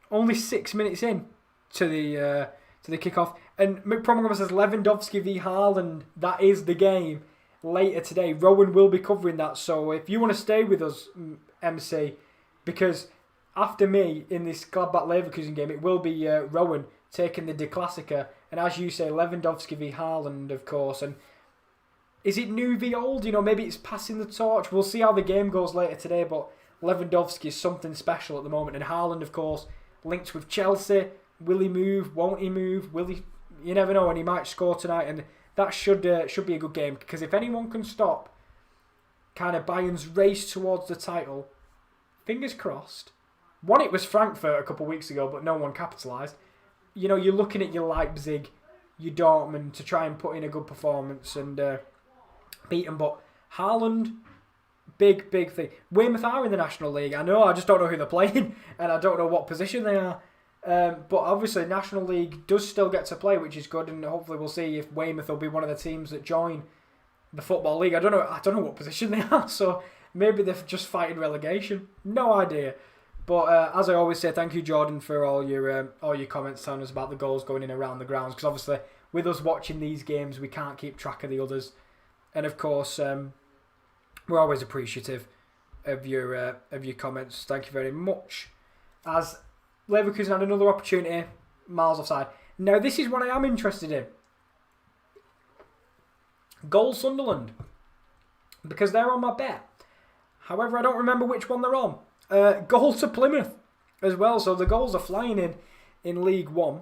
only 6 minutes in to the kickoff. And McPromogama says Lewandowski v Haaland. That is the game later today. Rowan will be covering that. So if you want to stay with us, MC, because after me in this Gladbach Leverkusen game, it will be Rowan taking the De Klassiker. And as you say, Lewandowski v Haaland, of course. And is it new v old? You know, maybe it's passing the torch. We'll see how the game goes later today. But Lewandowski is something special at the moment. And Haaland, of course, linked with Chelsea. Will he move? Won't he move? Will he? You never know. And he might score tonight. And that should be a good game. Because if anyone can stop kind of Bayern's race towards the title, fingers crossed. One, it was Frankfurt a couple of weeks ago, but no one capitalised. You know, you're looking at your Leipzig, your Dortmund to try and put in a good performance and beat them. But Haaland, big thing. Weymouth are in the National League. I know, I just don't know who they're playing, and I don't know what position they are. But obviously, National League does still get to play, which is good, and hopefully we'll see if Weymouth will be one of the teams that join the Football League. I don't know what position they are, so maybe they're just fighting relegation. No idea. But as I always say, thank you, Jordan, for all your comments telling us about the goals going in around the grounds. Because obviously, with us watching these games, we can't keep track of the others. And of course, we're always appreciative of your comments. Thank you very much. As Leverkusen had another opportunity, miles offside. Now, this is what I am interested in. Goal Sunderland, because they're on my bet. However, I don't remember which one they're on. Goal to Plymouth as well. So the goals are flying in League One.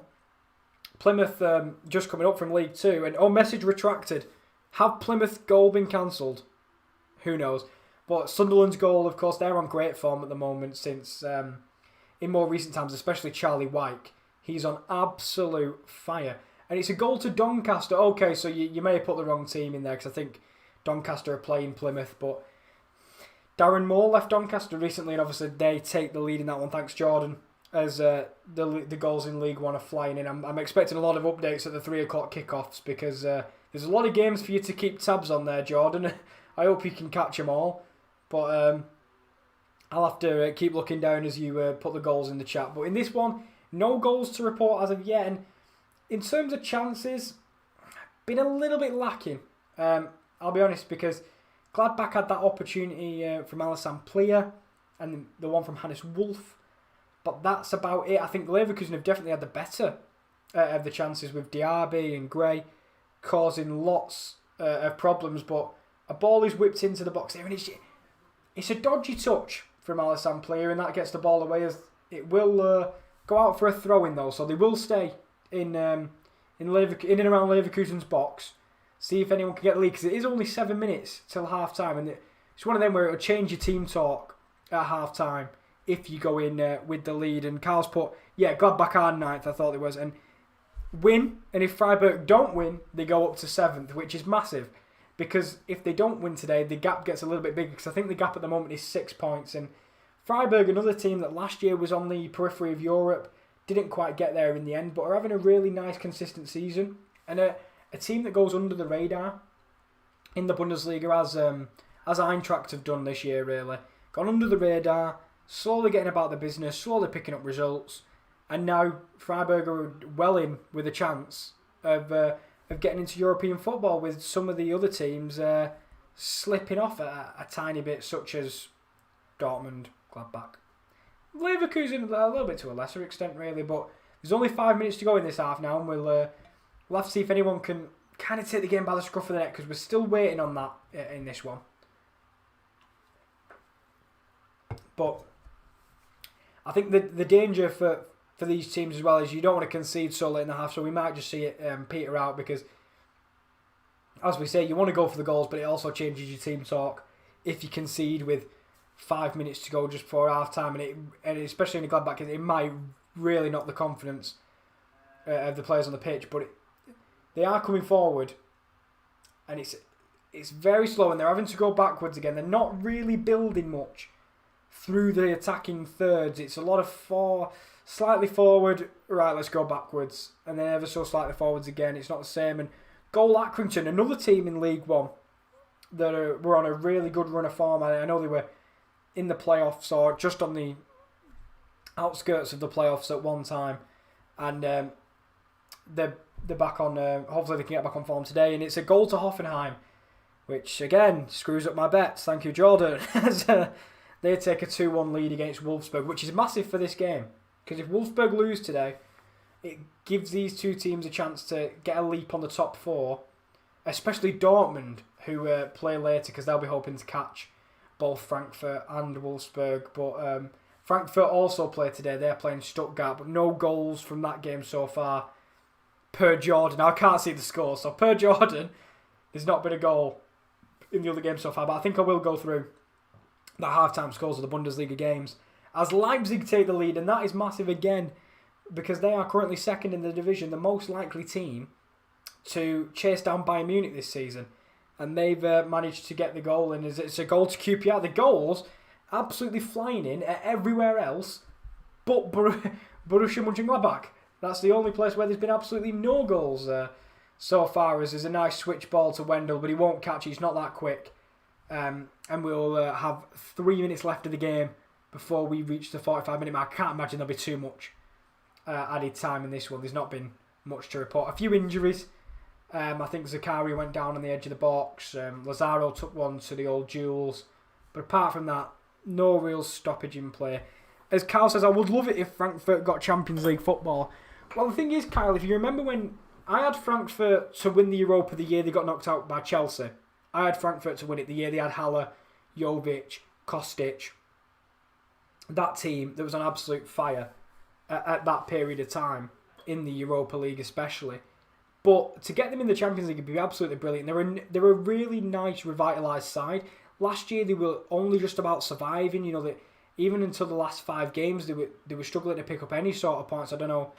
Plymouth just coming up from League Two. And message retracted. Have Plymouth goal been cancelled? Who knows? But Sunderland's goal, of course, they're on great form at the moment since in more recent times, especially Charlie Wyke. He's on absolute fire. And it's a goal to Doncaster. Okay, so you may have put the wrong team in there because I think Doncaster are playing Plymouth, but Darren Moore left Doncaster recently, and obviously they take the lead in that one. Thanks, Jordan, as the goals in League One are flying in. I'm expecting a lot of updates at the 3 o'clock kickoffs because there's a lot of games for you to keep tabs on there, Jordan. I hope you can catch them all. But I'll have to keep looking down as you put the goals in the chat. But in this one, no goals to report as of yet. And in terms of chances, been a little bit lacking. I'll be honest, because Gladbach had that opportunity from Alassane Plia and the one from Hannes Wolf. But that's about it. I think Leverkusen have definitely had the better of the chances with Diaby and Gray causing lots of problems. But a ball is whipped into the box there, and it's a dodgy touch from Alassane Plia, and that gets the ball away. As it will go out for a throw-in, though. So they will stay in and around Leverkusen's box. See if anyone can get the lead, because it is only 7 minutes till half-time, and it's one of them where it'll change your team talk at half-time if you go in with the lead. And Carl's put, Gladbach are 9th, I thought it was, and win, and if Freiburg don't win, they go up to 7th, which is massive, because if they don't win today, the gap gets a little bit bigger, because I think the gap at the moment is 6 points, and Freiburg, another team that last year was on the periphery of Europe, didn't quite get there in the end, but are having a really nice, consistent season, and a team that goes under the radar in the Bundesliga, as Eintracht have done this year, really. Gone under the radar, slowly getting about the business, slowly picking up results, and now Freiburg are well in with a chance of getting into European football, with some of the other teams slipping off a tiny bit, such as Dortmund, Gladbach. Leverkusen a little bit to a lesser extent, really, but there's only 5 minutes to go in this half now, and we'll have to see if anyone can kind of take the game by the scruff of the neck, because we're still waiting on that in this one. But I think the danger for these teams as well is you don't want to concede so late in the half, so we might just see it peter out, because, as we say, you want to go for the goals, but it also changes your team talk if you concede with 5 minutes to go just before half-time, and especially in the Gladbach, it might really knock the confidence of the players on the pitch, but they are coming forward, and it's it's very slow and they're having to go backwards again. They're not really building much through the attacking thirds. It's a lot of slightly forward, right, let's go backwards, and then ever so slightly forwards again. It's not the same. And Goal Accrington, another team in League One that were on a really good run of form. I know they were in the playoffs or just on the outskirts of the playoffs at one time, and they're back on. Hopefully they can get back on form today. And it's a goal to Hoffenheim, which again screws up my bets. Thank you, Jordan. They take a 2-1 lead against Wolfsburg, which is massive for this game. Because if Wolfsburg lose today, it gives these two teams a chance to get a leap on the top four, especially Dortmund, who play later, because they'll be hoping to catch both Frankfurt and Wolfsburg. But Frankfurt also play today. They're playing Stuttgart, but no goals from that game so far per Jordan. I can't see the score, so per Jordan, there's not been a goal in the other game so far. But I think I will go through the halftime scores of the Bundesliga games as Leipzig take the lead, and that is massive again because they are currently second in the division, the most likely team to chase down Bayern Munich this season, and they've managed to get the goal, and it's a goal to QPR. The goals absolutely flying in everywhere else but Borussia Mönchengladbach. That's the only place where there's been absolutely no goals so far, as there's a nice switch ball to Wendell, but he won't catch it, he's not that quick. And we'll have 3 minutes left of the game before we reach the 45-minute mark. I can't imagine there'll be too much added time in this one. There's not been much to report. A few injuries. I think Zakaria went down on the edge of the box. Lazaro took one to the old Jules. But apart from that, no real stoppage in play. As Kyle says, I would love it if Frankfurt got Champions League football. Well, the thing is, Kyle, if you remember when I had Frankfurt to win the Europa the year they got knocked out by Chelsea. I had Frankfurt to win it the year they had Haller, Jovic, Kostic. That team that was on absolute fire at that period of time in the Europa League especially. But to get them in the Champions League would be absolutely brilliant. They're a really nice revitalised side. Last year they were only just about surviving. You know, that even until the last 5 games they were struggling to pick up any sort of points. I don't know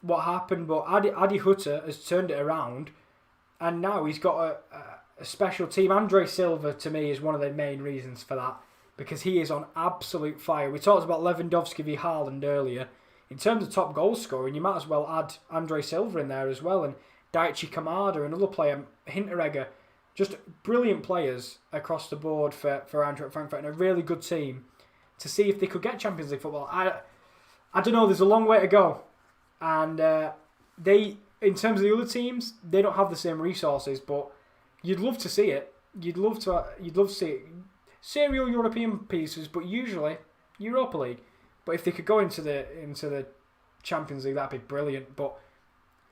what happened, but Adi Hutter has turned it around, and now he's got a special team. Andre Silva, to me, is one of the main reasons for that, because he is on absolute fire. We talked about Lewandowski v Haaland earlier. In terms of top goal scoring, you might as well add Andre Silva in there as well, and Daichi Kamada, another player, Hinteregger. Just brilliant players across the board for Eintracht Frankfurt, and a really good team to see if they could get Champions League football. I don't know, there's a long way to go. And they, in terms of the other teams, they don't have the same resources, but you'd love to see it. You'd love to see it. Serial European pieces, but usually Europa League. But if they could go into the Champions League, that'd be brilliant. But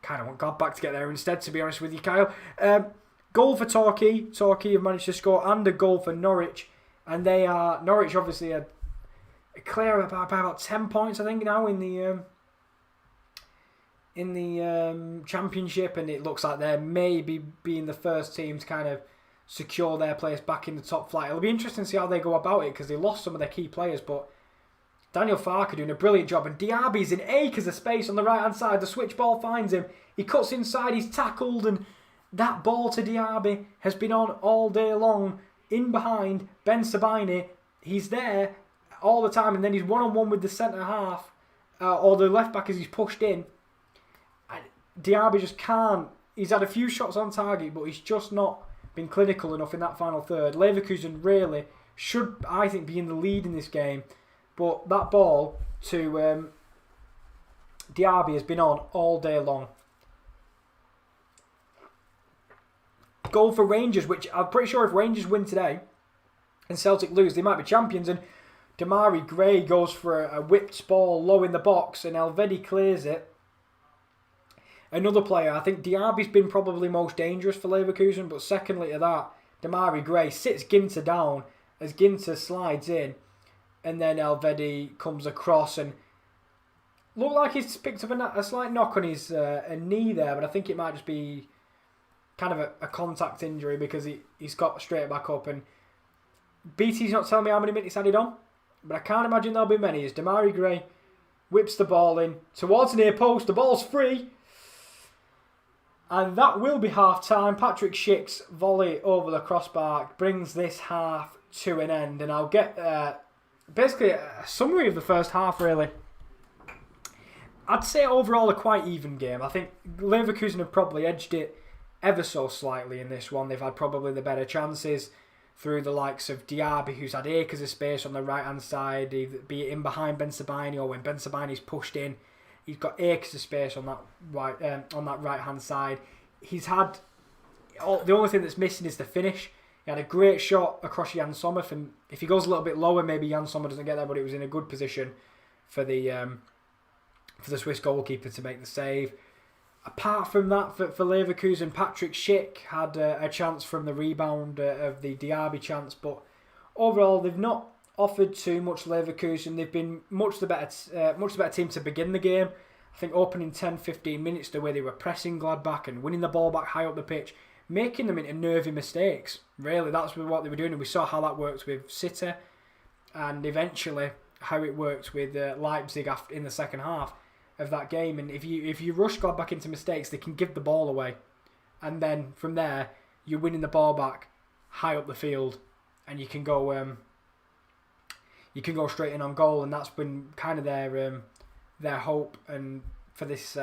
kind of want Gladbach to get there instead, to be honest with you, Kyle. Goal for Torquay. Torquay have managed to score, and a goal for Norwich. And they are, Norwich obviously are clear by about 10 points, I think, now in the Championship, and it looks like they're maybe being the first team to kind of secure their place back in the top flight. It'll be interesting to see how they go about it, because they lost some of their key players, but Daniel Farke doing a brilliant job, and Diaby's in acres of space on the right hand side. The switch ball finds him, he cuts inside, he's tackled, and that ball to Diaby has been on all day long. In behind Ben Sabine, he's there all the time, and then he's one-on-one with the centre half or the left back as he's pushed in. Diaby just can't. He's had a few shots on target, but he's just not been clinical enough in that final third. Leverkusen really should, I think, be in the lead in this game, but that ball to Diaby has been on all day long. Goal for Rangers, which I'm pretty sure if Rangers win today and Celtic lose, they might be champions. And Damari Gray goes for a whipped ball low in the box, and Elvedi clears it. Another player, I think Diaby's been probably most dangerous for Leverkusen, but secondly to that, Damari Gray sits Ginter down as Ginter slides in, and then Elvedi comes across and looked like he's picked up a slight knock on his knee there, but I think it might just be kind of a contact injury, because he's got straight back up. And BT's not telling me how many minutes added on, but I can't imagine there'll be many, as Damari Gray whips the ball in towards near post. The ball's free, And that will be half-time. Patrick Schick's volley over the crossbar brings this half to an end. And I'll get basically a summary of the first half, really. I'd say overall a quite even game. I think Leverkusen have probably edged it ever so slightly in this one. They've had probably the better chances through the likes of Diaby, who's had acres of space on the right-hand side, be it in behind Ben Sebaini or when Ben Sebaini's pushed in. He's got acres of space on that right-hand side. He's had... the only thing that's missing is the finish. He had a great shot across Jan Sommer. And if he goes a little bit lower, maybe Jan Sommer doesn't get there, but it was in a good position for the Swiss goalkeeper to make the save. Apart from that, for Leverkusen, Patrick Schick had a chance from the rebound of the Diaby chance, but overall they've not offered too much. Leverkusen, they've been much the better team to begin the game. I think opening 10-15 minutes, the way they were pressing Gladbach and winning the ball back high up the pitch, making them into nervy mistakes. Really, that's what they were doing, and we saw how that worked with City, and eventually how it worked with Leipzig in the second half of that game. And if you rush Gladbach into mistakes, they can give the ball away, and then from there you're winning the ball back high up the field, and you can go straight in on goal. And that's been kind of their hope and for this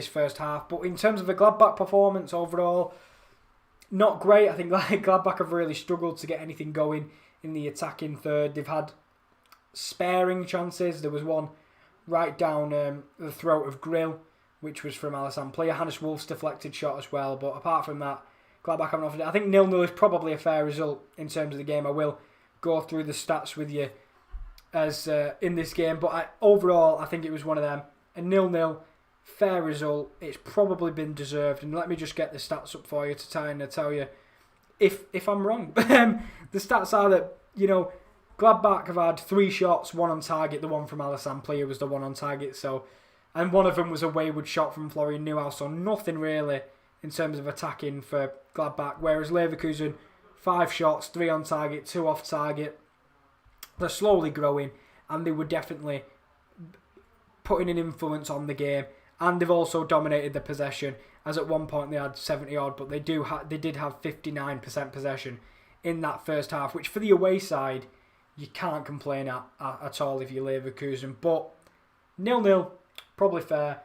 first half. But in terms of the Gladbach performance overall, not great. I think Gladbach have really struggled to get anything going in the attacking third. They've had sparing chances. There was one right down the throat of Grill, which was from Alassane Plea. Hannes Wolf's deflected shot as well. But apart from that, Gladbach haven't offered it. I think 0-0 is probably a fair result in terms of the game. I will go through the stats with you as in this game. But overall, I think it was one of them. A 0-0, fair result. It's probably been deserved. And let me just get the stats up for you to try and tell you if I'm wrong. The stats are that, Gladbach have had 3 shots, 1 on target. The one from Alassane Plea was the one on target. And one of them was a wayward shot from Florian Neuhaus. So nothing really in terms of attacking for Gladbach. Whereas Leverkusen, 5 shots, 3 on target, 2 off target. They're slowly growing, and they were definitely putting an influence on the game. And they've also dominated the possession, as at one point they had 70 odd, but they did have 59% possession in that first half, which for the away side, you can't complain at all if you're Leverkusen. But 0-0, probably fair.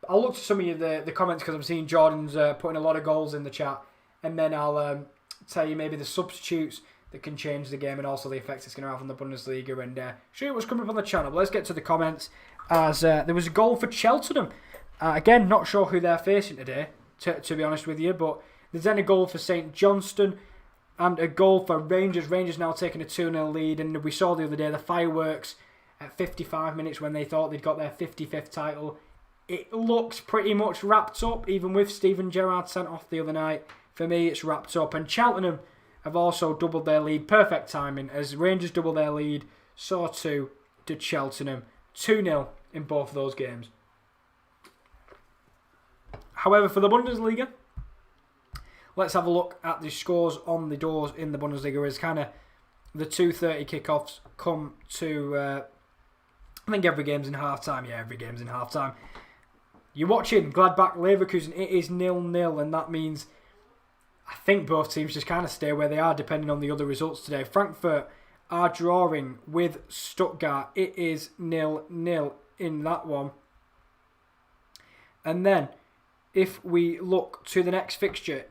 I'll look to some of the comments because I'm seeing Jordan's putting a lot of goals in the chat, and then I'll tell you maybe the substitutes that can change the game and also the effects it's going to have on the Bundesliga, and show you what's coming up on the channel. But let's get to the comments, as there was a goal for Cheltenham. Again, not sure who they're facing today, to be honest with you, but there's then a goal for St Johnstone and a goal for Rangers. Rangers now taking a 2-0 lead, and we saw the other day the fireworks at 55 minutes when they thought they'd got their 55th title. It looks pretty much wrapped up, even with Steven Gerrard sent off the other night. For me, it's wrapped up. And Cheltenham have also doubled their lead. Perfect timing. As Rangers double their lead, so too did Cheltenham. 2-0 in both of those games. However, for the Bundesliga, let's have a look at the scores on the doors in the Bundesliga, as kind of the 2:30 kickoffs come to, I think every game's in half-time. Yeah, every game's in half-time. You're watching Gladbach Leverkusen. It is 0-0, and that means I think both teams just kind of stay where they are depending on the other results today. Frankfurt are drawing with Stuttgart. It is 0-0 in that one. And then, if we look to the next fixture,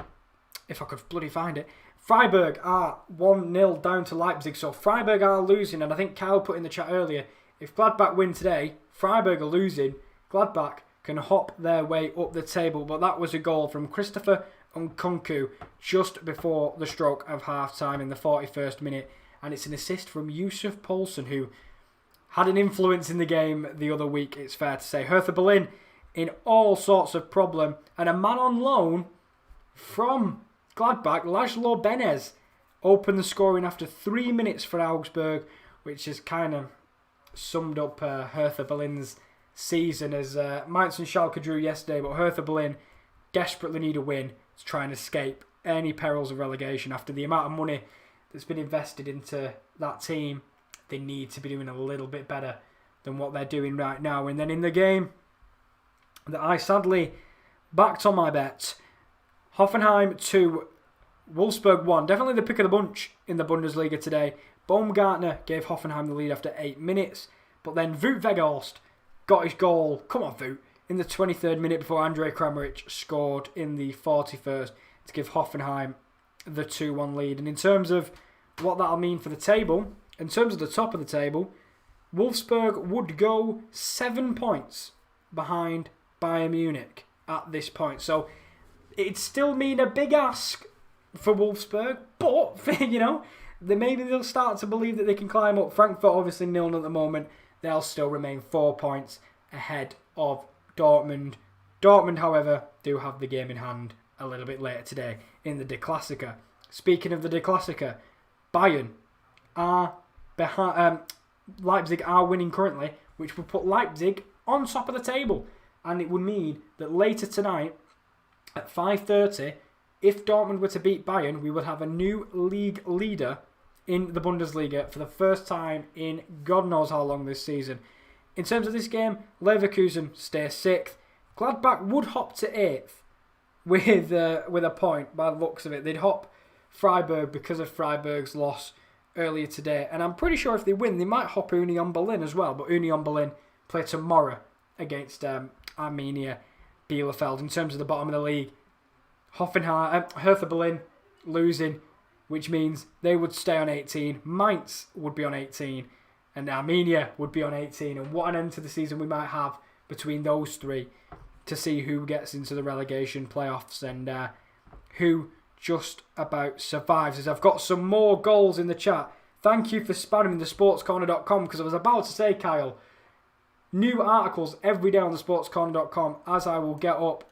if I could bloody find it, Freiburg are 1-0 down to Leipzig. So Freiburg are losing, and I think Kyle put in the chat earlier, if Gladbach win today, Freiburg are losing, Gladbach can hop their way up the table. But that was a goal from Christopher Nkunku just before the stroke of half-time in the 41st minute. And it's an assist from Yusuf Poulsen, who had an influence in the game the other week, it's fair to say. Hertha Berlin in all sorts of problem. And a man on loan from Gladbach, Laszlo Benez, opened the scoring after 3 minutes for Augsburg, which has kind of summed up Hertha Berlin's season, as Mainz and Schalke drew yesterday, but Hertha Berlin desperately need a win to try and escape any perils of relegation. After the amount of money that's been invested into that team, they need to be doing a little bit better than what they're doing right now. And then in the game that I sadly backed on my bets. Hoffenheim 2, Wolfsburg 1. Definitely the pick of the bunch in the Bundesliga today. Baumgartner gave Hoffenheim the lead after 8 minutes. But then Wout Weghorst got his goal, come on Wout, in the 23rd minute before Andrej Kramaric scored in the 41st to give Hoffenheim the 2-1 lead. And in terms of what that'll mean for the table, in terms of the top of the table, Wolfsburg would go 7 points behind Bayern Munich at this point. So it'd still mean a big ask for Wolfsburg, but, maybe they'll start to believe that they can climb up. Frankfurt obviously 0 at the moment. They'll still remain 4 points ahead of Dortmund. Dortmund, however, do have the game in hand a little bit later today in the Der Klassiker. Speaking of the Der Klassiker, Bayern are behind. Leipzig are winning currently, which would put Leipzig on top of the table, and it would mean that later tonight at 5:30, if Dortmund were to beat Bayern, we would have a new league leader in the Bundesliga for the first time in God knows how long this season. In terms of this game, Leverkusen stay 6th. Gladbach would hop to 8th with a point by the looks of it. They'd hop Freiburg because of Freiburg's loss earlier today. And I'm pretty sure if they win, they might hop Union Berlin as well. But Union Berlin play tomorrow against Arminia Bielefeld. In terms of the bottom of the league, Hertha Berlin losing, which means they would stay on 18. Mainz would be on 18. And Arminia would be on 18. And what an end to the season we might have between those three to see who gets into the relegation playoffs and who just about survives. As I've got some more goals in the chat. Thank you for spamming thesportscorner.com, because I was about to say, Kyle, new articles every day on thesportscorner.com as I will get up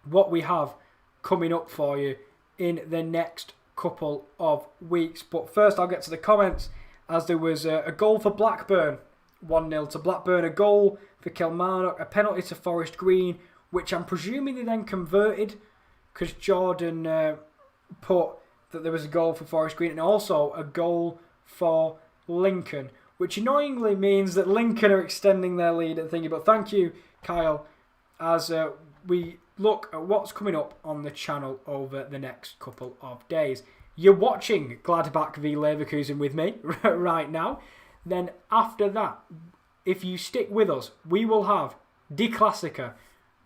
what we have coming up for you in the next couple of weeks. But first I'll get to the comments, as there was a goal for Blackburn, 1-0 to Blackburn, a goal for Kilmarnock, a penalty to Forest Green, which I'm presuming they then converted because Jordan put that there was a goal for Forest Green, and also a goal for Lincoln, which annoyingly means that Lincoln are extending their lead at thingy. But thank you, Kyle, as we look at what's coming up on the channel over the next couple of days. You're watching Gladbach v Leverkusen with me right now. Then after that, if you stick with us, we will have Die Klassiker.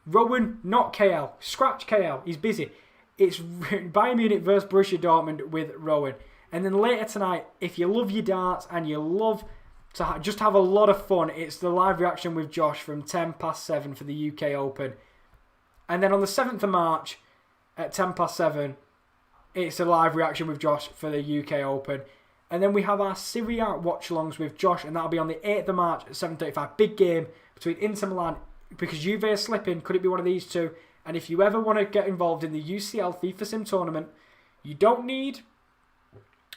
Rowan, not KL. Scratch KL. He's busy. It's Bayern Munich versus Borussia Dortmund with Rowan. And then later tonight, if you love your darts and you love to just have a lot of fun, it's the live reaction with Josh from 7:10 for the UK Open. And then on the 7th of March at 7:10, it's a live reaction with Josh for the UK Open. And then we have our Serie A watch-alongs with Josh, and that'll be on the 8th of March at 7:35. Big game between Inter Milan, because Juve are slipping. Could it be one of these two? And if you ever want to get involved in the UCL FIFA Sim tournament, you don't need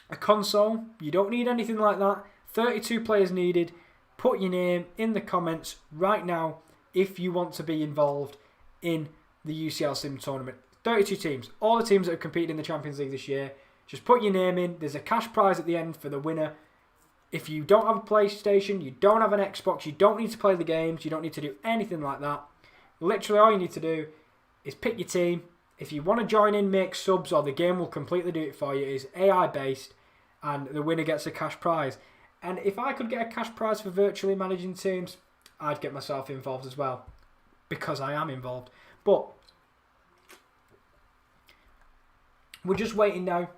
a console. You don't need anything like that. 32 players needed. Put your name in the comments right now if you want to be involved in the UCL Sim tournament. 32 teams. All the teams that have competed in the Champions League this year. Just put your name in. There's a cash prize at the end for the winner. If you don't have a PlayStation, you don't have an Xbox, you don't need to play the games, you don't need to do anything like that. Literally all you need to do is pick your team. If you want to join in, make subs, or the game will completely do it for you. It's AI based, and the winner gets a cash prize. And if I could get a cash prize for virtually managing teams, I'd get myself involved as well, because I am involved. But we're just waiting now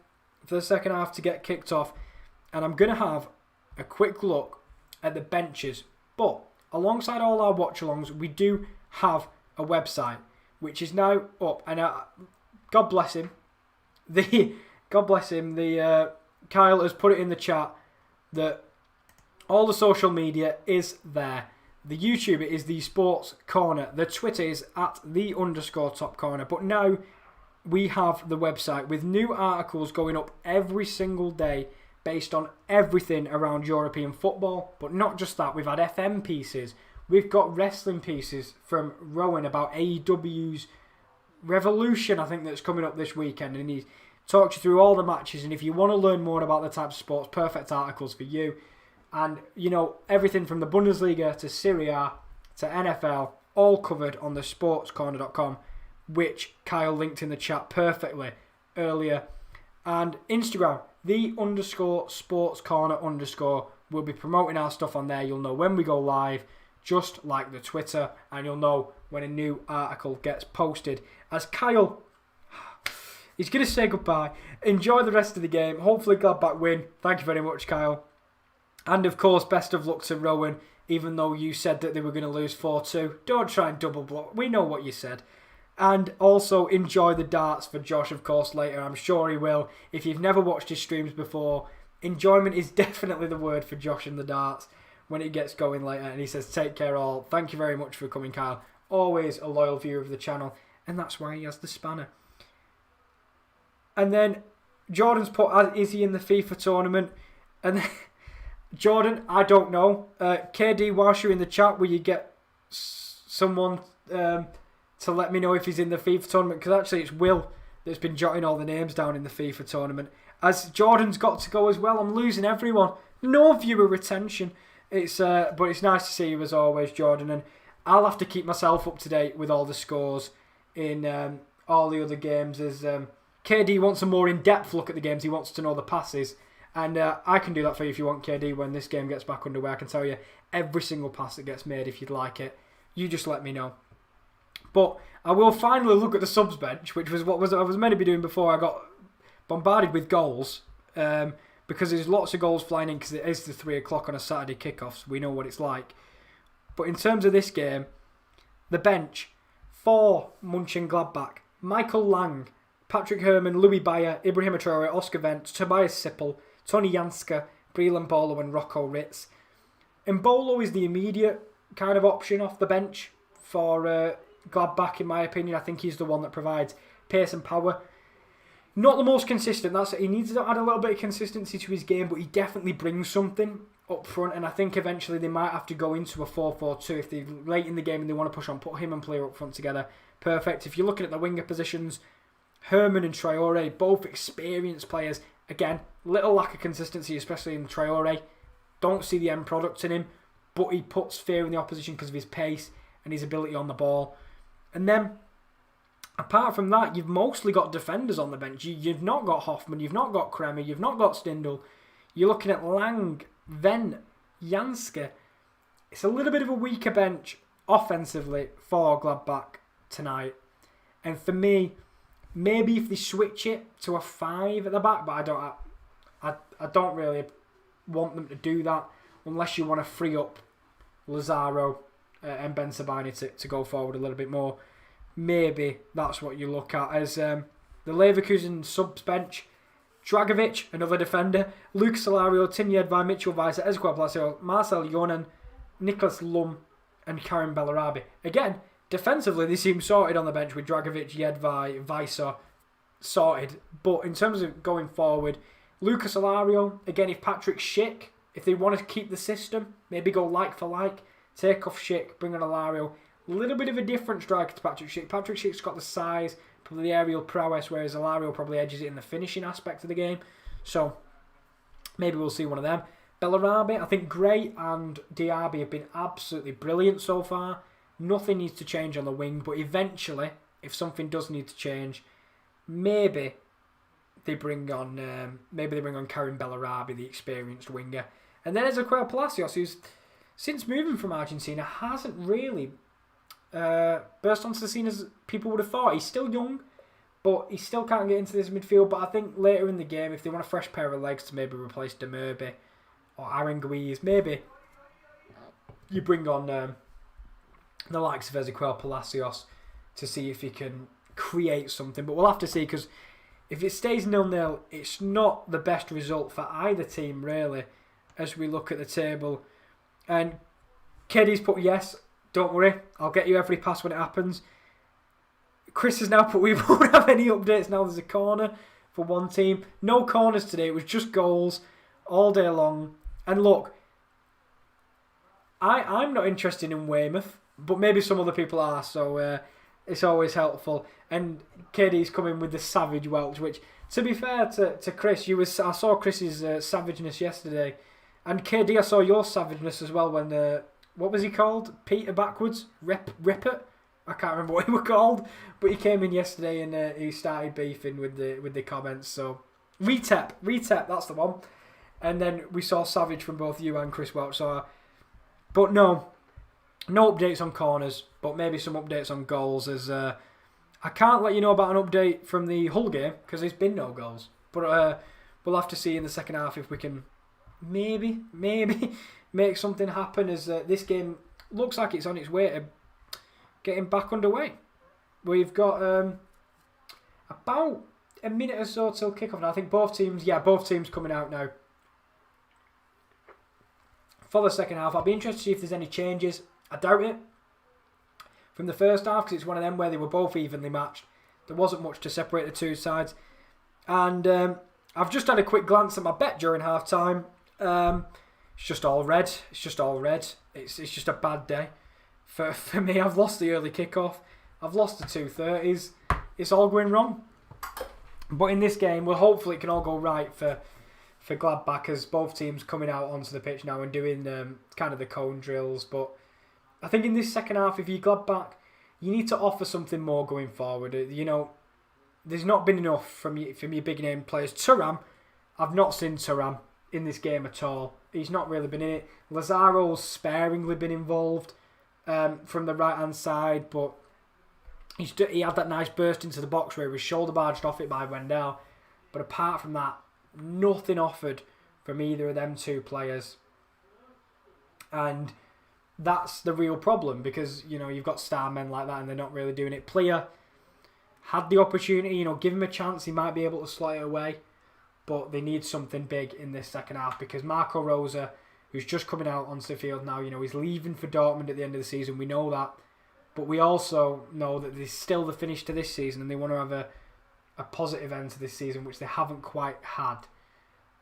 for the second half to get kicked off, and I'm going to have a quick look at the benches. But alongside all our watch-alongs, we do have a website which is now up, and God bless him. Kyle has put it in the chat that all the social media is there. The YouTube is the Sports Corner. The Twitter is at @the_top corner. But now we have the website with new articles going up every single day based on everything around European football. But not just that, we've had FM pieces. We've got wrestling pieces from Rowan about AEW's Revolution, I think, that's coming up this weekend. And he talks you through all the matches. And if you want to learn more about the types of sports, perfect articles for you. And, you know, everything from the Bundesliga to Serie A to NFL, all covered on the sportscorner.com, which Kyle linked in the chat perfectly earlier. And Instagram, _sportscorner_. We'll be promoting our stuff on there. You'll know when we go live, just like the Twitter, and you'll know when a new article gets posted. As Kyle, he's going to say goodbye. Enjoy the rest of the game. Hopefully Gladbach win. Thank you very much, Kyle. And of course, best of luck to Rowan, even though you said that they were going to lose 4-2. Don't try and double block. We know what you said. And also enjoy the darts for Josh, of course, later. I'm sure he will. If you've never watched his streams before, enjoyment is definitely the word for Josh in the darts when it gets going later. And he says, take care all. Thank you very much for coming, Kyle. Always a loyal viewer of the channel. And that's why he has the spanner. And then Jordan's put, is he in the FIFA tournament? And then, Jordan, I don't know. KD, whilst you're in the chat, will you get someone to let me know if he's in the FIFA tournament? Because actually it's Will that's been jotting all the names down in the FIFA tournament. As Jordan's got to go as well. I'm losing everyone. No viewer retention. But it's nice to see you as always, Jordan. And I'll have to keep myself up to date with all the scores in all the other games. As KD wants a more in-depth look at the games. He wants to know the passes. And I can do that for you if you want, KD, when this game gets back underway. I can tell you every single pass that gets made if you'd like it. You just let me know. But I will finally look at the subs bench, which was what I was meant to be doing before I got bombarded with goals. Because there's lots of goals flying in because it is the 3 o'clock on a Saturday kickoff. So we know what it's like. But in terms of this game, the bench for Mönchengladbach: Michael Lang, Patrick Herrmann, Louis Bayer, Ibrahim Traore, Oscar Wendt, Tobias Sippel, Tony Janska, Breland Bolo and Rocco Ritz. And Bolo is the immediate kind of option off the bench for Gladbach, in my opinion. I think he's the one that provides pace and power. Not the most consistent. He needs to add a little bit of consistency to his game, but he definitely brings something up front. And I think eventually they might have to go into a 4-4-2 if they're late in the game and they want to push on. Put him and Player up front together. Perfect. If you're looking at the winger positions, Herrmann and Traore, both experienced players. Again, little lack of consistency, especially in Traore. Don't see the end product in him, but he puts fear in the opposition because of his pace and his ability on the ball. And then, apart from that, you've mostly got defenders on the bench. You've not got Hoffman, you've not got Kremer, you've not got Stindl. You're looking at Lang, Wendt, Janske. It's a little bit of a weaker bench offensively for Gladbach tonight. And for me, maybe if they switch it to a 5 at the back, but I don't really want them to do that unless you want to free up Lazaro and Ben Sabani to go forward a little bit more. Maybe that's what you look at as the Leverkusen subs bench: Dragovic, another defender, Luke Solario, Tim Yedvai, Mitchell Weiser, Ezquel Palacio, Marcel Jonan, Nicholas Lum and Karim Bellarabi. Again, defensively, they seem sorted on the bench with Dragovic, Yedvai, Weiser sorted. But in terms of going forward, Lucas Alario, again, if Patrick Schick, if they want to keep the system, maybe go like for like, take off Schick, bring on Alario. A little bit of a different striker to Patrick Schick. Patrick Schick's got the size, probably the aerial prowess, whereas Alario probably edges it in the finishing aspect of the game. So, maybe we'll see one of them. Bellarabi, I think Gray and Diaby have been absolutely brilliant so far. Nothing needs to change on the wing, but eventually, if something does need to change, maybe they bring on Karim Bellarabi, the experienced winger. And then Ezequiel Palacios, who's since moving from Argentina hasn't really burst onto the scene as people would have thought. He's still young, but he still can't get into this midfield. But I think later in the game, if they want a fresh pair of legs to maybe replace Demerby or Aranguiz, maybe you bring on the likes of Ezequiel Palacios to see if he can create something. But we'll have to see, because if it stays 0-0, it's not the best result for either team, really, as we look at the table. And KD's put, yes, don't worry, I'll get you every pass when it happens. Chris has now put, we won't have any updates now. There's a corner for one team. No corners today, it was just goals all day long. And look, I'm not interested in Weymouth, but maybe some other people are, so it's always helpful. And KD's coming with the savage Welsh, which, to be fair to Chris, I saw Chris's savageness yesterday. And KD, I saw your savageness as well when what was he called? Peter Backwards? Rippert? I can't remember what he was called, but he came in yesterday and he started beefing with the comments. So Retep, that's the one. And then we saw Savage from both you and Chris Welch. So, but no updates on corners, but maybe some updates on goals. As I can't let you know about an update from the Hull game because there's been no goals. But we'll have to see in the second half if we can maybe make something happen. As this game looks like it's on its way to getting back underway. We've got about a minute or so till kickoff. Now I think both teams coming out now for the second half. I'll be interested to see if there's any changes. I doubt it from the first half because it's one of them where they were both evenly matched. There wasn't much to separate the two sides. And I've just had a quick glance at my bet during half time. It's just all red. It's just a bad day for me. I've lost the early kickoff. I've lost the 2:30s. It's all going wrong. But in this game, well, hopefully it can all go right for Gladbach as both teams coming out onto the pitch now and doing kind of the cone drills. But I think in this second half, if you're Gladbach, you need to offer something more going forward. You know, there's not been enough from your big name players. Thuram, I've not seen Thuram in this game at all. He's not really been in it. Lazaro's sparingly been involved from the right hand side, but he had that nice burst into the box where he was shoulder barged off it by Wendell. But apart from that, nothing offered from either of them two players. And that's the real problem because, you know, you've got star men like that and they're not really doing it. Player had the opportunity, you know, give him a chance, he might be able to slot it away. But they need something big in this second half because Marco Rosa, who's just coming out onto the field now, you know, he's leaving for Dortmund at the end of the season. We know that. But we also know that there's still the finish to this season and they want to have a positive end to this season, which they haven't quite had.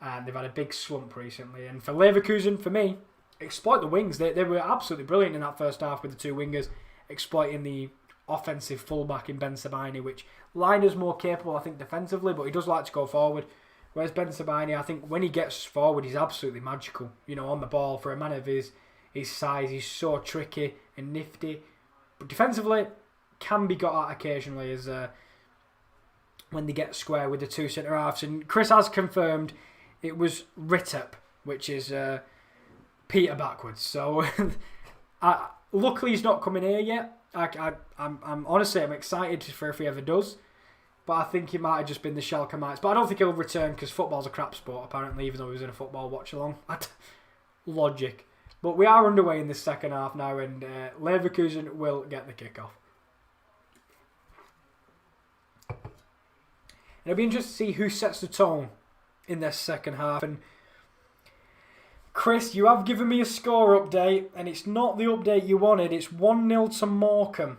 And they've had a big slump recently. And for Leverkusen, for me, exploit the wings. They were absolutely brilliant in that first half with the two wingers, exploiting the offensive fullback in Ben Sabani, which Liner's more capable, I think, defensively, but he does like to go forward. Whereas Ben Sabani, I think when he gets forward, he's absolutely magical. You know, on the ball, for a man of his size, he's so tricky and nifty. But defensively, can be got at occasionally as when they get square with the two centre-halves. And Chris has confirmed it was Rittup, which is Peter Backwards. So, luckily he's not coming here yet. I'm honestly, I'm excited for if he ever does. But I think he might have just been the Schalke Mites. But I don't think he'll return because football's a crap sport, apparently, even though he was in a football watch-along. Logic. But we are underway in this second half now, and Leverkusen will get the kickoff. It'll be interesting to see who sets the tone in this second half. And Chris, you have given me a score update, and it's not the update you wanted. It's 1-0 to Morecambe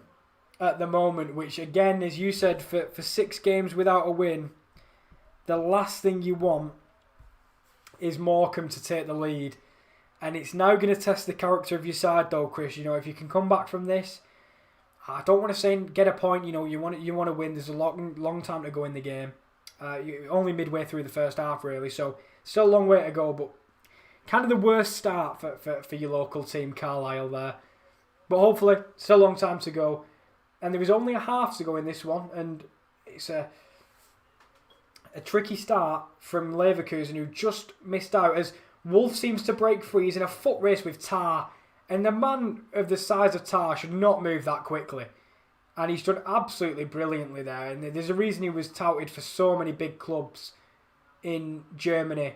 at the moment, which again, as you said, for 6 games without a win, the last thing you want is Morecambe to take the lead. And it's now going to test the character of your side, though, Chris. You know, if you can come back from this, I don't want to say get a point. You know, you want to win. There's a long time to go in the game. You're only midway through the first half, really. So still a long way to go. But kind of the worst start for your local team, Carlisle, there. But hopefully, still a long time to go. And there is only a half to go in this one, and it's a tricky start from Leverkusen, who just missed out as Wolf seems to break free. He's in a foot race with Tar, and the man of the size of Tar should not move that quickly. And he's done absolutely brilliantly there. And there's a reason he was touted for so many big clubs in Germany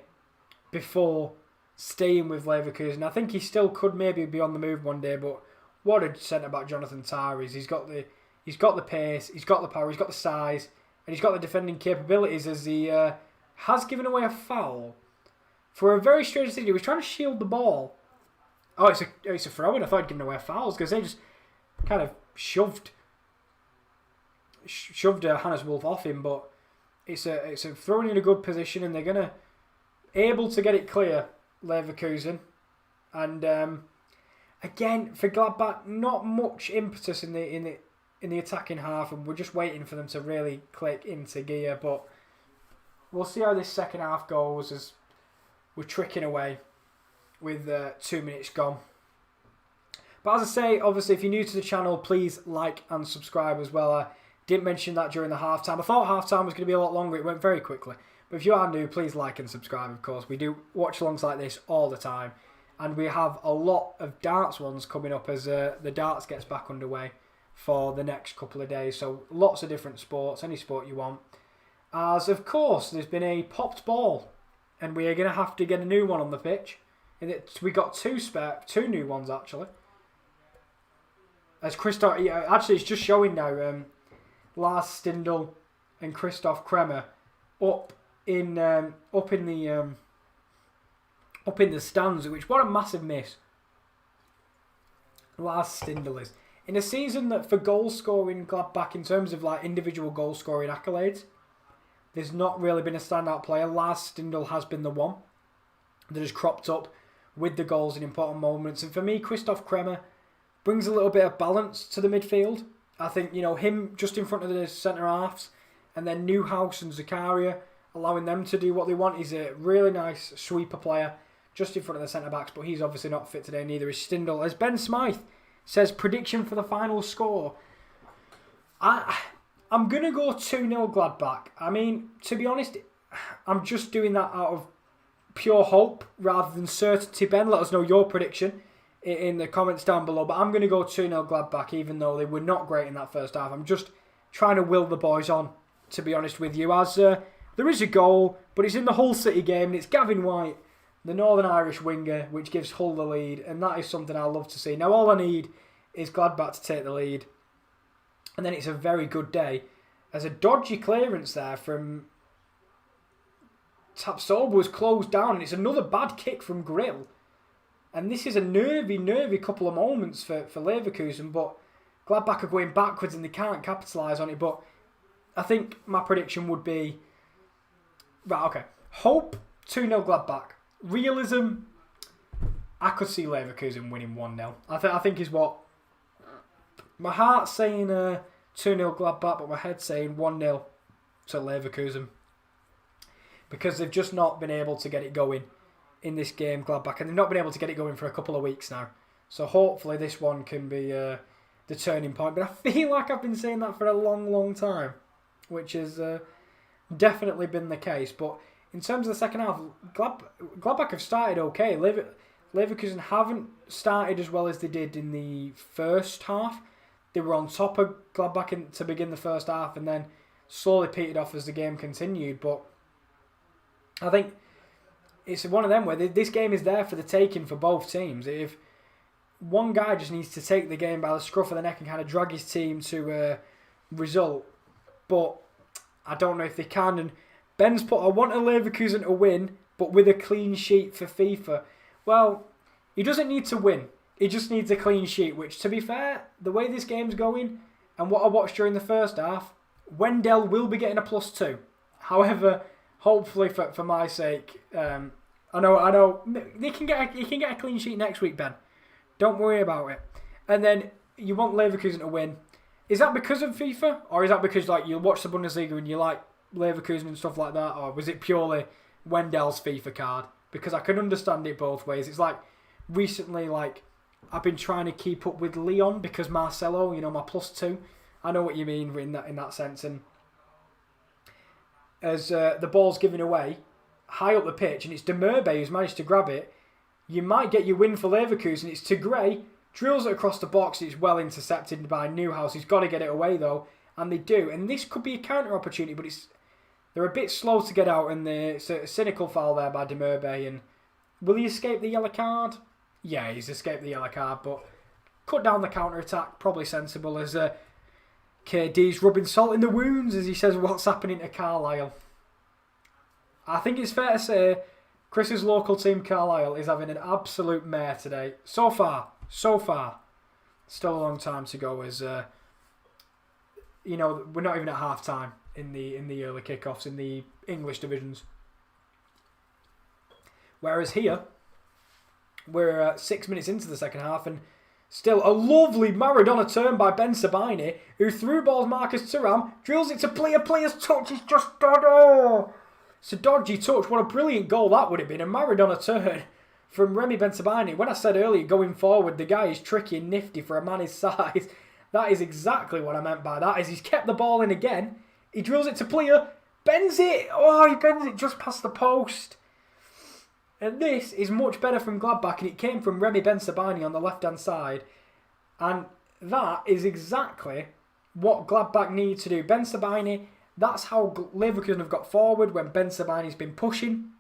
before staying with Leverkusen. I think he still could maybe be on the move one day, but what a centre-back Jonathan Tar is. He's got the pace, he's got the power, he's got the size, and he's got the defending capabilities as he has given away a foul for a very strange thing. He was trying to shield the ball. Oh, it's a throw-in. I thought he'd given away fouls because they just kind of shoved Hannes Wolf off him, but it's a throw-in in a good position, and they're able to get it clear, Leverkusen. And again, for Gladbach, not much impetus in the attacking half, and we're just waiting for them to really click into gear. But we'll see how this second half goes as we're tricking away with 2 minutes gone. But as I say, obviously, if you're new to the channel, please like and subscribe as well. I didn't mention that during the halftime. I thought halftime was going to be a lot longer. It went very quickly. But if you are new, please like and subscribe, of course. We do watch-alongs like this all the time. And we have a lot of darts ones coming up as the darts gets back underway for the next couple of days. So lots of different sports, any sport you want. As, of course, there's been a popped ball. And we are going to have to get a new one on the pitch. We got two new ones, actually. As Christoph, actually, it's just showing now. Lars Stindl and Christoph Kremer up in the stands. Which, what a massive miss. Lars Stindl is in a season that for goal scoring Gladbach in terms of like individual goal scoring accolades, there's not really been a standout player. Lars Stindl has been the one that has cropped up with the goals in important moments. And for me, Christoph Kremer brings a little bit of balance to the midfield. I think, him just in front of the centre-halves and then Newhouse and Zakaria, allowing them to do what they want. He's a really nice sweeper player just in front of the centre-backs, but he's obviously not fit today, neither is Stindl. As Ben Smythe says, prediction for the final score. I'm going to go 2-0 Gladbach. I mean, to be honest, I'm just doing that out of pure hope rather than certainty. Ben, let us know your prediction in the comments down below. But I'm going to go 2-0 Gladbach, even though they were not great in that first half. I'm just trying to will the boys on, to be honest with you. As there is a goal, but it's in the Hull City game, and it's Gavin White, the Northern Irish winger, which gives Hull the lead. And that is something I love to see. Now, all I need is Gladbach to take the lead. And then it's a very good day. There's a dodgy clearance there from Tapsoba was closed down, and it's another bad kick from Grill. And this is a nervy couple of moments for Leverkusen, but Gladbach are going backwards and they can't capitalise on it. But I think my prediction would be... Right, okay. Hope, 2-0 Gladbach. Realism, I could see Leverkusen winning 1-0. I think is what... My heart's saying 2-0 Gladbach, but my head's saying 1-0 to Leverkusen. Because they've just not been able to get it going in this game, Gladbach. And they've not been able to get it going for a couple of weeks now. So hopefully this one can be the turning point. But I feel like I've been saying that for a long time. Which has definitely been the case. But in terms of the second half, Gladbach have started okay. Leverkusen haven't started as well as they did in the first half. They were on top of Gladbach to begin the first half and then slowly petered off as the game continued. But I think it's one of them where this game is there for the taking for both teams. If one guy just needs to take the game by the scruff of the neck and kind of drag his team to a result, but I don't know if they can. And Ben's put, I want a Leverkusen to win, but with a clean sheet for FIFA. Well, he doesn't need to win. He just needs a clean sheet, which, to be fair, the way this game's going and what I watched during the first half, Wendell will be getting a +2. However, hopefully for my sake, I know he can get a clean sheet next week, Ben. Don't worry about it. And then you want Leverkusen to win. Is that because of FIFA, or is that because you watch the Bundesliga and you like Leverkusen and stuff like that, or was it purely Wendell's FIFA card? Because I can understand it both ways. It's like recently, I've been trying to keep up with Leon because Marcelo, my +2. I know what you mean in that sense. And as the ball's given away high up the pitch, and it's De Merbe who's managed to grab it, you might get your win for Leverkusen. It's Tegray, drills it across the box. It's well intercepted by Newhouse. He's got to get it away though, and they do. And this could be a counter opportunity, but they're a bit slow to get out, and it's a cynical foul there by De Merbe. And will he escape the yellow card? Yeah, he's escaped the yellow card, but cut down the counter-attack, probably sensible, as KD's rubbing salt in the wounds as he says what's happening to Carlisle. I think it's fair to say Chris's local team, Carlisle, is having an absolute mare today. So far. Still a long time to go as, we're not even at half-time in the early kickoffs in the English divisions. Whereas here, we're 6 minutes into the second half and still a lovely Maradona turn by Ben Sabine, who threw balls Marcus Thuram, drills it to player's touch. It's just it's a dodgy touch. What a brilliant goal that would have been. A Maradona turn from Remy Bensebaini. When I said earlier, going forward, the guy is tricky and nifty for a man his size. That is exactly what I meant by that. Is he's kept the ball in again. He drills it to Plea. Bends it. Oh, he bends it just past the post. And this is much better from Gladbach, and it came from Remy Bensebaini on the left-hand side. And that is exactly what Gladbach need to do. Bensebaini, that's how Leverkusen have got forward when Bensebaini's been pushing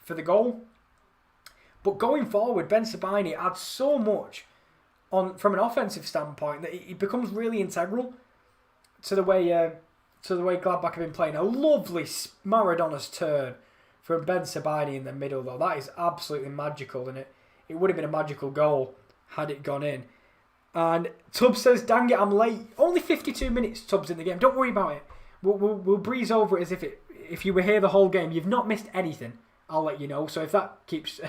for the goal. But going forward, Bensebaini adds so much from an offensive standpoint that it becomes really integral to the way Gladbach have been playing. A lovely Maradona's turn from Bensebaini in the middle, though. That is absolutely magical, and it would have been a magical goal had it gone in. And Tubbs says, dang it, I'm late. Only 52 minutes, Tubbs, in the game. Don't worry about it. We'll breeze over it as if you were here the whole game. You've not missed anything, I'll let you know. So if that keeps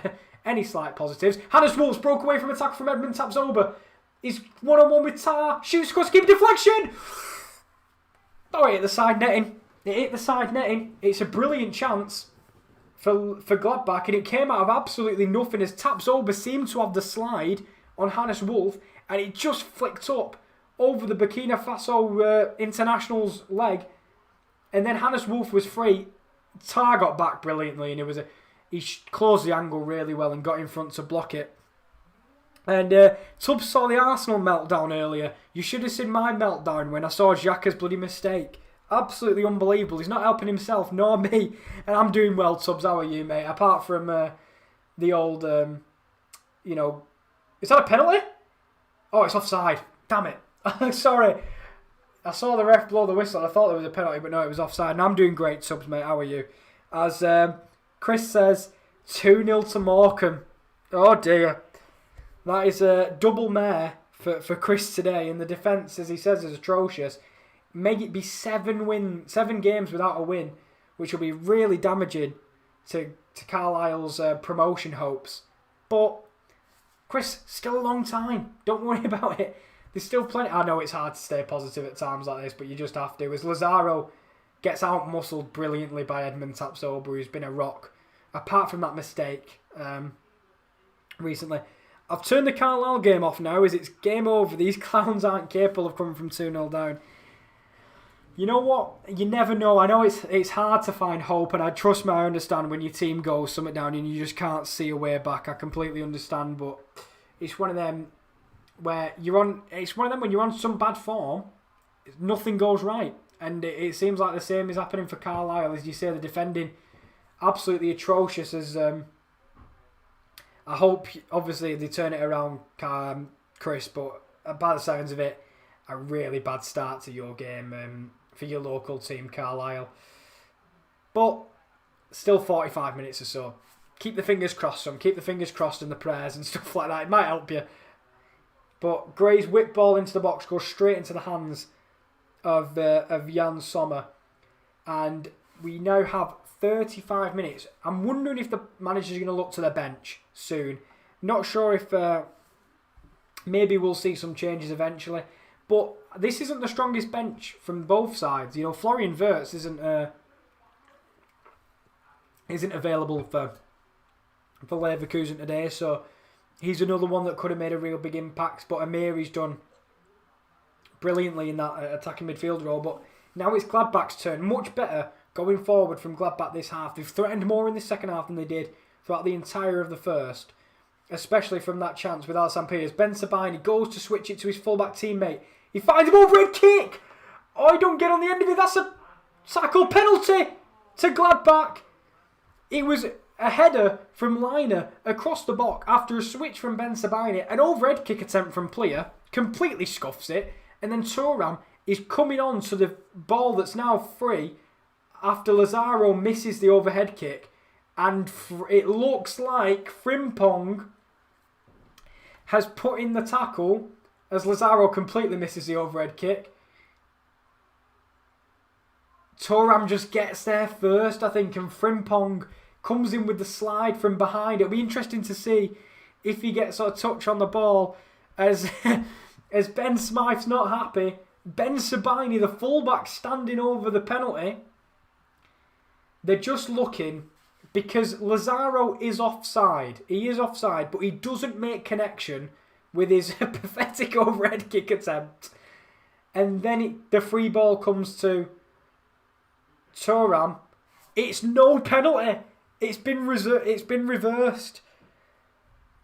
any slight positives. Hannes Wolves broke away from attack from Edmund, taps over. He's one-on-one with Tar. Shoots, scores, keep deflection. Oh, it hit the side netting. It's a brilliant chance for Gladbach, and it came out of absolutely nothing as Tapsoba seemed to have the slide on Hannes Wolf, and it just flicked up over the Burkina Faso international's leg, and then Hannes Wolf was free. Tar got back brilliantly, and he closed the angle really well and got in front to block it. And Tubbs saw the Arsenal meltdown earlier. You should have seen my meltdown when I saw Xhaka's bloody mistake. Absolutely unbelievable. He's not helping himself, nor me. And I'm doing well, Tubbs. How are you, mate? Apart from the old, is that a penalty? Oh, it's offside. Damn it. Sorry. I saw the ref blow the whistle. I thought there was a penalty, but no, it was offside. And I'm doing great, Tubbs, mate. How are you? As Chris says, 2-0 to Morecambe. Oh, dear. That is a double mare for Chris today. And the defence, as he says, is atrocious. Make it be 7 games without a win, which will be really damaging to Carlisle's promotion hopes. But, Chris, still a long time. Don't worry about it. There's still plenty. I know it's hard to stay positive at times like this, but you just have to. As Lazaro gets out-muscled brilliantly by Edmund Tapsoba, who's been a rock. Apart from that mistake recently. I've turned the Carlisle game off now, as it's game over. These clowns aren't capable of coming from 2-0 down. You know what? You never know. I know it's hard to find hope, and I understand when your team goes something down and you just can't see a way back. I completely understand, but it's one of them where it's one of them when you're on some bad form, nothing goes right. And it seems like the same is happening for Carlisle. As you say, the defending absolutely atrocious. As I hope, obviously, they turn it around, Chris, but by the sounds of it, a really bad start to your game for your local team, Carlisle. But still 45 minutes or so. Keep the fingers crossed, son. Keep the fingers crossed and the prayers and stuff like that. It might help you. But Gray's whip ball into the box goes straight into the hands of Jan Sommer. And we now have 35 minutes. I'm wondering if the manager's going to look to the bench soon. Not sure if maybe we'll see some changes eventually. But this isn't the strongest bench from both sides. You know, Florian Wirtz isn't available for Leverkusen today, so he's another one that could have made a real big impact. But Amiri's done brilliantly in that attacking midfield role. But now it's Gladbach's turn. Much better going forward from Gladbach this half. They've threatened more in the second half than they did throughout the entire of the first. Especially from that chance with Alessandro Piers. Bensebaini goes to switch it to his fullback teammate. He finds him overhead kick. Oh, he don't get on the end of it. That's a tackle penalty to Gladbach. It was a header from Liner across the box after a switch from Bensebaini. An overhead kick attempt from Plea. Completely scuffs it. And then Thuram is coming on to the ball that's now free after Lazaro misses the overhead kick. And it looks like Frimpong has put in the tackle as Lazaro completely misses the overhead kick. Thuram just gets there first, I think, and Frimpong comes in with the slide from behind. It'll be interesting to see if he gets a touch on the ball as as Ben Smythe's not happy. Bensebaini, the fullback, standing over the penalty. They're just looking because Lazaro is offside. He is offside, but he doesn't make connection with his pathetic overhead kick attempt. And then the free ball comes to Thuram. It's no penalty. It's been reversed.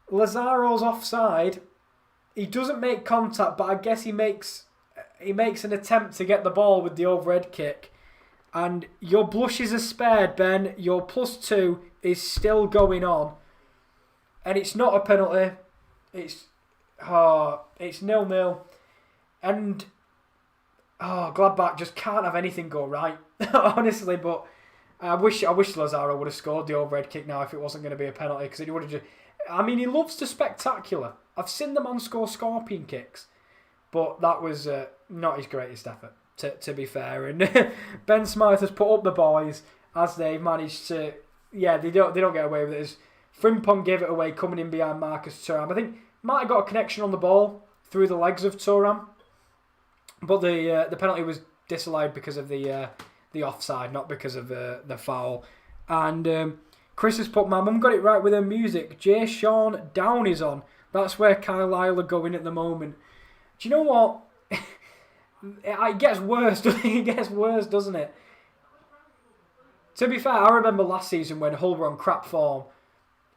Lazaro's offside. He doesn't make contact, but I guess he makes an attempt to get the ball with the overhead kick. And your blushes are spared, Ben. Your +2 is still going on. And it's not a penalty. It's 0-0. And Gladbach just can't have anything go right. Honestly, but I wish Lazaro would have scored the overhead kick now if it wasn't going to be a penalty, because he would have just... I mean, he loves to spectacular. I've seen the man score scorpion kicks, but that was not his greatest effort, to be fair. And Ben Smythe has put up the boys as they've managed to... Yeah, they don't get away with it. As Frimpong gave it away coming in behind Marcus Thuram. I think might have got a connection on the ball through the legs of Thuram, but the penalty was disallowed because of the offside, not because of the foul. And Chris has put, my mum got it right with her music. Jay Sean Down is on. That's where Carlisle are going at the moment. Do you know what? It gets worse. It gets worse, doesn't it? To be fair, I remember last season when Hull were on crap form,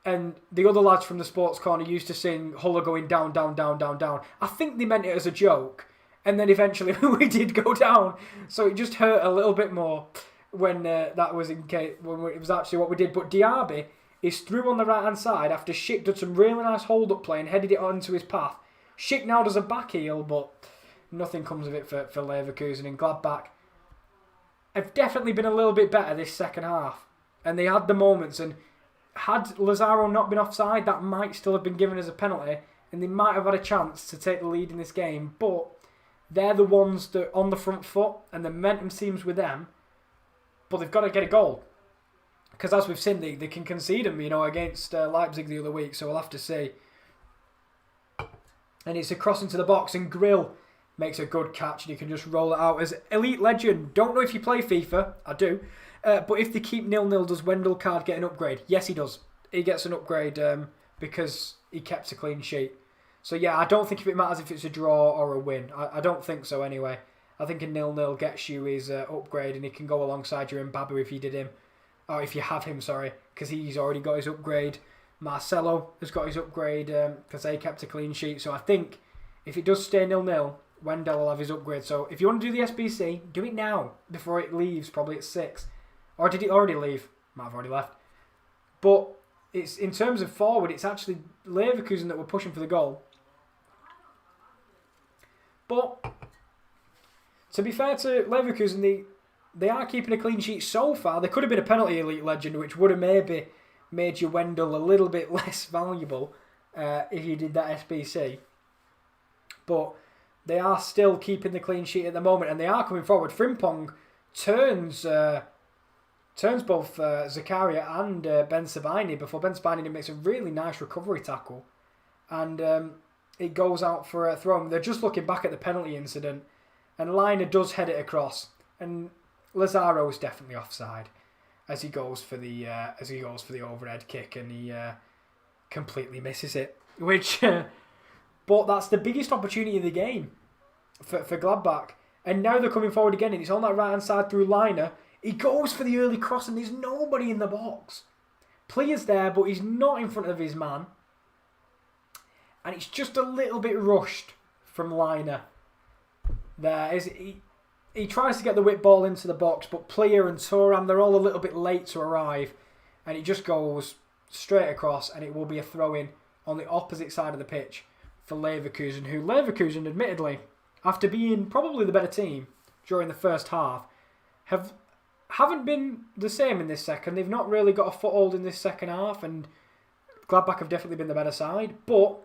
and the other lads from the Sports Corner used to sing Hull are going down, down, down, down, down. I think they meant it as a joke, and then eventually we did go down. So it just hurt a little bit more when that was when it was actually what we did. But Diaby is through on the right-hand side after Schick did some really nice hold-up play and headed it onto his path. Schick now does a back heel, but nothing comes of it for Leverkusen. And Gladbach have definitely been a little bit better this second half. And they had the moments, and had Lazaro not been offside, that might still have been given as a penalty, and they might have had a chance to take the lead in this game. But they're the ones that are on the front foot, and the momentum seems with them, but they've got to get a goal. Because as we've seen, they can concede them, against Leipzig the other week, so we'll have to see. And it's a cross into the box, and Grill makes a good catch, and he can just roll it out as Elite Legend. Don't know if you play FIFA, I do, but if they keep 0-0, does Wendell Card get an upgrade? Yes, he does. He gets an upgrade because he kept a clean sheet. So yeah, I don't think if it matters if it's a draw or a win. I don't think so anyway. I think a 0-0 gets you his upgrade, and he can go alongside your Mbabu if you did him. Or if you have him, sorry, because he's already got his upgrade. Marcelo has got his upgrade because they kept a clean sheet. So I think if it does stay 0-0, Wendell will have his upgrade. So if you want to do the SBC, do it now before it leaves, probably at 6. Or did it already leave? Might have already left. But it's in terms of forward, it's actually Leverkusen that were pushing for the goal. But to be fair to Leverkusen, they are keeping a clean sheet so far. There could have been a penalty, Elite Legend, which would have maybe made your Wendell a little bit less valuable if you did that SBC. But they are still keeping the clean sheet at the moment, and they are coming forward. Frimpong turns both Zakaria and Ben Sabini before Ben Sabini makes a really nice recovery tackle. And it goes out for a throw. They're just looking back at the penalty incident, and Liner does head it across, and Lazaro is definitely offside as he goes for the overhead kick, and he completely misses it. Which, but that's the biggest opportunity of the game for Gladbach, and now they're coming forward again, and it's on that right hand side through Liner. He goes for the early cross, and there's nobody in the box. Player's there, but he's not in front of his man, and it's just a little bit rushed from Liner. He tries to get the whip ball into the box, but Player and Thuram, they're all a little bit late to arrive, and it just goes straight across, and it will be a throw-in on the opposite side of the pitch for Leverkusen, who Leverkusen, admittedly, after being probably the better team during the first half, haven't been the same in this second. They've not really got a foothold in this second half, and Gladbach have definitely been the better side, but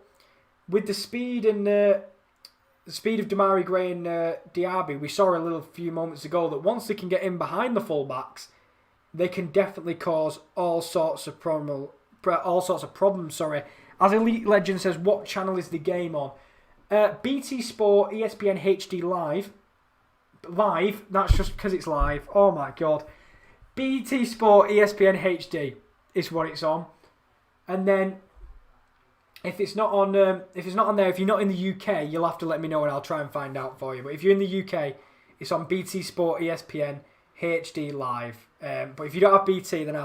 with the speed and the speed of Damari Gray and Diaby, we saw a few moments ago that once they can get in behind the fullbacks, they can definitely cause all sorts of problems. As Elite Legend says, what channel is the game on? BT Sport, ESPN HD Live. Live? That's just because it's live. Oh my god. BT Sport, ESPN HD. is what it's on. And then if it's not on there, if you're not in the UK, you'll have to let me know and I'll try and find out for you. But if you're in the UK, it's on BT Sport, ESPN, HD Live. But if you don't have BT, then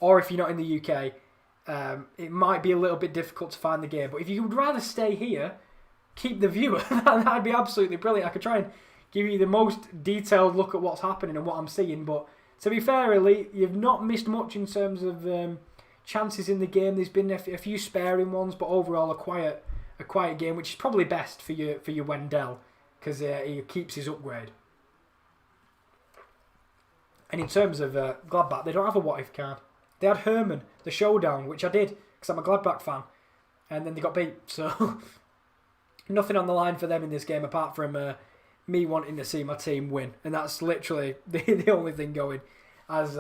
or if you're not in the UK, it might be a little bit difficult to find the game. But if you would rather stay here, keep the viewer. That'd be absolutely brilliant. I could try and give you the most detailed look at what's happening and what I'm seeing. But to be fair, really, you've not missed much in terms of chances in the game. There's been a few sparing ones, but overall a quiet game, which is probably best for your Wendell, because he keeps his upgrade. And in terms of Gladbach, they don't have a what if card. They had Herman, the showdown, which I did because I'm a Gladbach fan, and then they got beat. So nothing on the line for them in this game apart from me wanting to see my team win, and that's literally the only thing going. As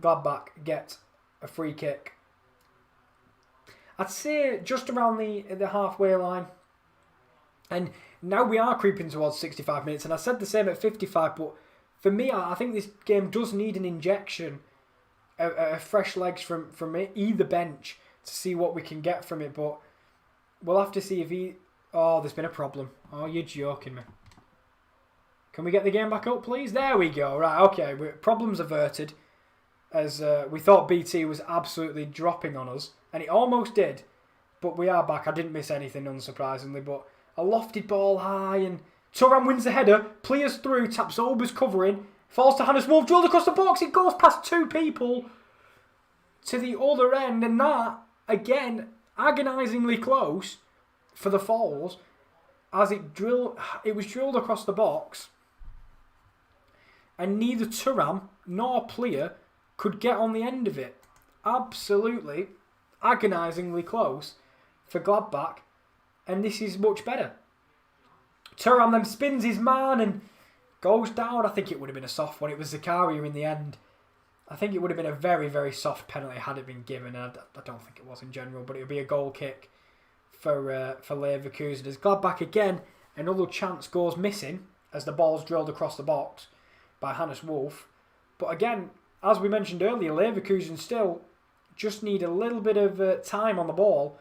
Gladbach get a free kick, I'd say just around the halfway line, and now we are creeping towards 65 minutes. And I said the same at 55, but for me, I think this game does need an injection of fresh legs from either bench to see what we can get from it. But we'll have to see if he. Oh, there's been a problem. Oh, you're joking me. Can we get the game back up, please? There we go. Right, okay. Problems averted. As we thought BT was absolutely dropping on us. And it almost did. But we are back. I didn't miss anything, unsurprisingly. But a lofted ball high. And Thuram wins the header. Clears through. Taps Ober's covering. Falls to Hannes Wolf. Drilled across the box. It goes past two people to the other end. And that, again, agonisingly close for the Falls. As it was drilled across the box. And neither Thuram nor Plier could get on the end of it. Absolutely agonisingly close for Gladbach. And this is much better. Thuram then spins his man and goes down. I think it would have been a soft one. It was Zakaria in the end. I think it would have been a very, very soft penalty had it been given. And I don't think it was in general, but it would be a goal kick for Leverkusen. As Gladbach again, another chance goes missing as the ball's drilled across the box by Hannes Wolf. But again, as we mentioned earlier, Leverkusen still just need a little bit of time on the ball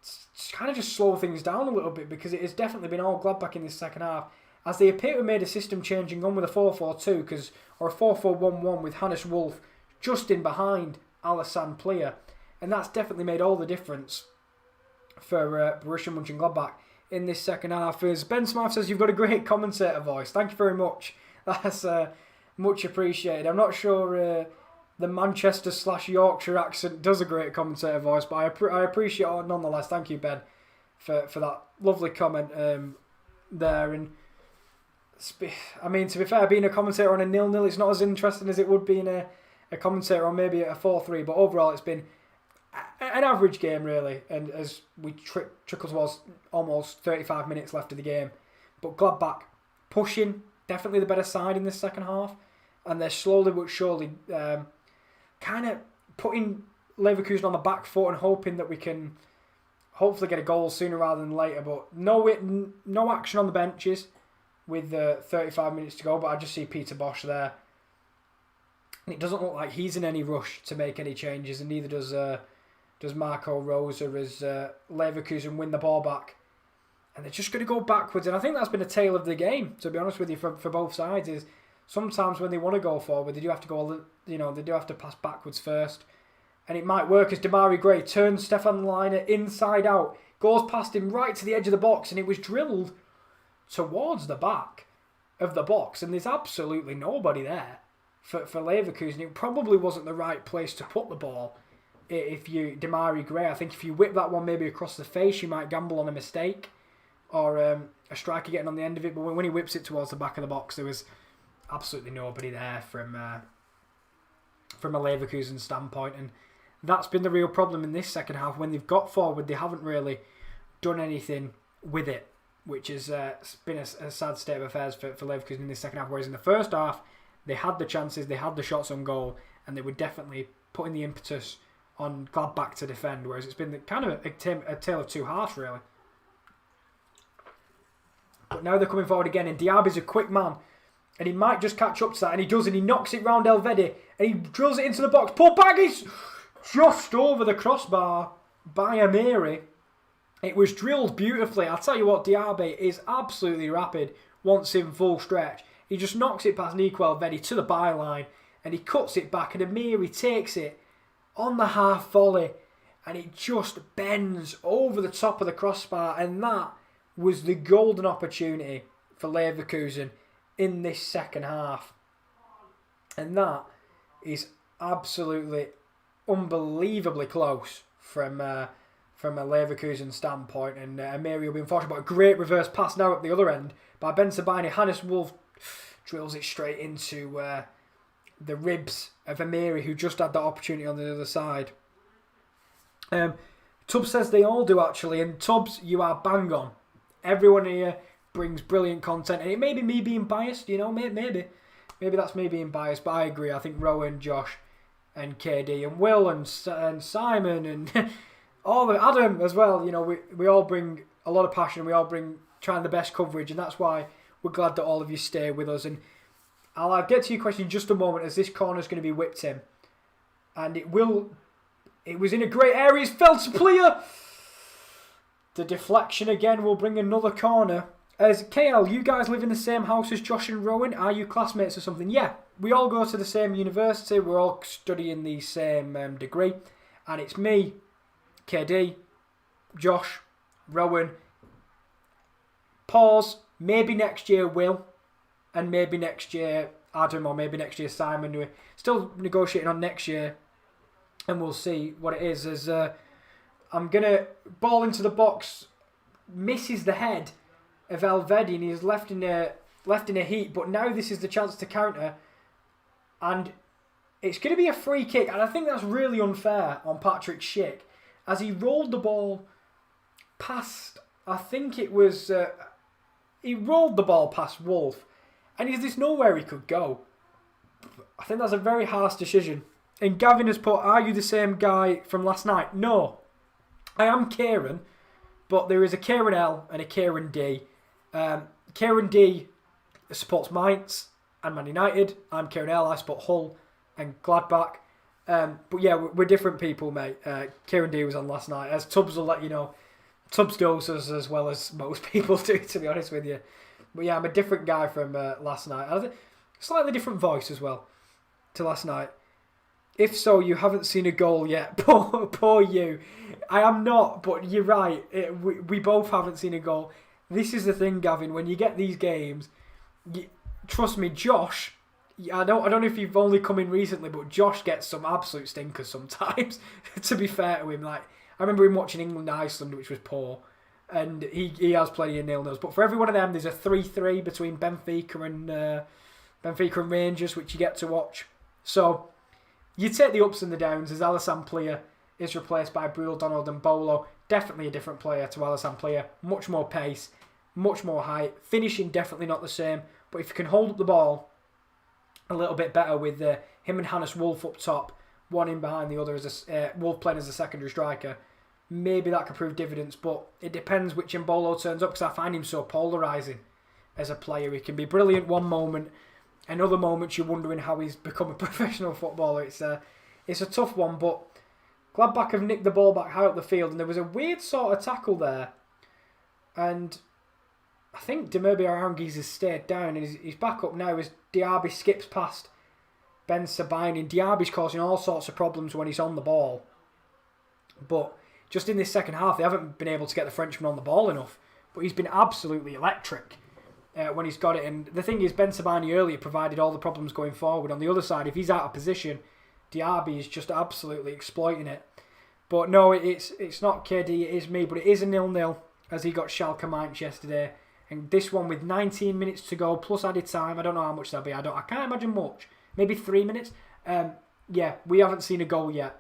to kind of just slow things down a little bit, because it has definitely been all Gladbach in this second half, as they appear to have made a system change and gone with a 4-4-2 or a 4-4-1-1 with Hannes Wolf just in behind Alassane Plier, and that's definitely made all the difference for Borussia Mönchengladbach in this second half. As Ben Smith says, you've got a great commentator voice. Thank you very much. That's much appreciated. I'm not sure the Manchester/Yorkshire accent does a great commentator voice, but I appreciate it nonetheless. Thank you, Ben, for that lovely comment there. And I mean, to be fair, being a commentator on a 0-0, it's not as interesting as it would be in a commentator on maybe a 4-3. But overall, it's been an average game, really. And as we trickle towards almost 35 minutes left of the game, but Gladbach pushing, definitely the better side in this second half. And they're slowly but surely kind of putting Leverkusen on the back foot and hoping that we can hopefully get a goal sooner rather than later. But no action on the benches with 35 minutes to go. But I just see Peter Bosch there. And it doesn't look like he's in any rush to make any changes. And neither does Marco Rosa, as Leverkusen win the ball back. And they're just going to go backwards. And I think that's been a tale of the game, to be honest with you, for both sides. Is sometimes when they want to go forward, they do have to go, they do have to pass backwards first. And it might work as Damari Gray turns Stefan Leiner inside out, goes past him right to the edge of the box, and it was drilled towards the back of the box. And there's absolutely nobody there for Leverkusen. It probably wasn't the right place to put the ball. Damari Gray, I think if you whip that one maybe across the face, you might gamble on a mistake or a striker getting on the end of it. But when he whips it towards the back of the box, there was absolutely nobody there from a Leverkusen standpoint, and that's been the real problem in this second half. When they've got forward, they haven't really done anything with it, which has been a sad state of affairs for Leverkusen in this second half. Whereas in the first half, they had the chances, they had the shots on goal, and they were definitely putting the impetus on Gladbach to defend. Whereas it's been kind of a tale of two halves, really. But now they're coming forward again, and Diaby's a quick man. And he might just catch up to that, and he does, and he knocks it round Elvedi, and he drills it into the box. Paul Baggies just over the crossbar by Amiri. It was drilled beautifully. I'll tell you what, Diaby is absolutely rapid once in full stretch. He just knocks it past Nico Elvedi to the byline and he cuts it back and Amiri takes it on the half volley and it just bends over the top of the crossbar, and that was the golden opportunity for Leverkusen in this second half. And that is absolutely unbelievably close from a Leverkusen standpoint, and Amiri will be unfortunate, but a great reverse pass now at the other end by Ben Sabani. Hannes Wolf drills it straight into the ribs of Amiri, who just had that opportunity on the other side. Tubbs says they all do actually, and Tubbs, you are bang on. Everyone here brings brilliant content, and it may be me being biased, maybe that's me being biased, but I agree. I think Rowan, Josh, and KD, and Will, and Simon, and all of Adam as well. We all bring a lot of passion. We all bring trying the best coverage, and that's why we're glad that all of you stay with us. And I'll get to your question in just a moment, as this corner is going to be whipped in, and it was in a great area. It's fell to Plea. The deflection again will bring another corner. As KL, you guys live in the same house as Josh and Rowan. Are you classmates or something? Yeah, we all go to the same university. We're all studying the same degree. And it's me, KD, Josh, Rowan. Pause. Maybe next year Will. And maybe next year Adam, or maybe next year Simon. We're still negotiating on next year. And we'll see what it is. As I'm going to ball into the box. Misses the head of Elvedi, and he's left in a heat, but now this is the chance to counter, and it's going to be a free kick, and I think that's really unfair on Patrick Schick, as he rolled the ball past, I think it was, he rolled the ball past Wolf, and there's nowhere he could go. I think that's a very harsh decision. And Gavin has put, are you the same guy from last night? No, I am Kieran, but there is a Kieran L and a Kieran D. Kieran D supports Mainz and Man United. I'm Kieran L. I support Hull and Gladbach. But yeah, we're different people, mate. Kieran D was on last night. As Tubbs will let you know, Tubbs knows us as well as most people do, to be honest with you. But yeah, I'm a different guy from last night. I think slightly different voice as well to last night. If so, you haven't seen a goal yet. Poor you. I am not, but you're right. We both haven't seen a goal. This is the thing, Gavin. When you get these games, trust me, Josh. I don't know if you've only come in recently, but Josh gets some absolute stinkers sometimes. To be fair to him, like I remember him watching England-Iceland, which was poor, and he has plenty of nil-nils. But for every one of them, there's a 3-3 between Benfica and Rangers, which you get to watch. So you take the ups and the downs, as Alassane Plea is replaced by Brule, Donald and Bolo. Definitely a different player to Alassane Plea. Much more pace, much more height. Finishing definitely not the same. But if you can hold up the ball a little bit better with him and Hannes Wolf up top, one in behind the other, as Wolf playing as a secondary striker, maybe that could prove dividends. But it depends which Mbolo turns up, because I find him so polarising as a player. He can be brilliant one moment, and other moments you're wondering how he's become a professional footballer. It's a tough one, but Gladbach have nicked the ball back high up the field, and there was a weird sort of tackle there. And I think Demirbi Aranguiz has stayed down, and he's back up now as Diaby skips past Ben Sabine. And Diaby's causing all sorts of problems when he's on the ball. But just in this second half, they haven't been able to get the Frenchman on the ball enough. But he's been absolutely electric when he's got it. And the thing is, Ben Sabine earlier provided all the problems going forward. On the other side, if he's out of position, Diaby is just absolutely exploiting it. But no, it's not KD, it is me. But it is a 0-0, as he got Schalke Mainz yesterday. And this one with 19 minutes to go, plus added time. I don't know how much that'll be. I can't imagine much. Maybe 3 minutes. Yeah, we haven't seen a goal yet.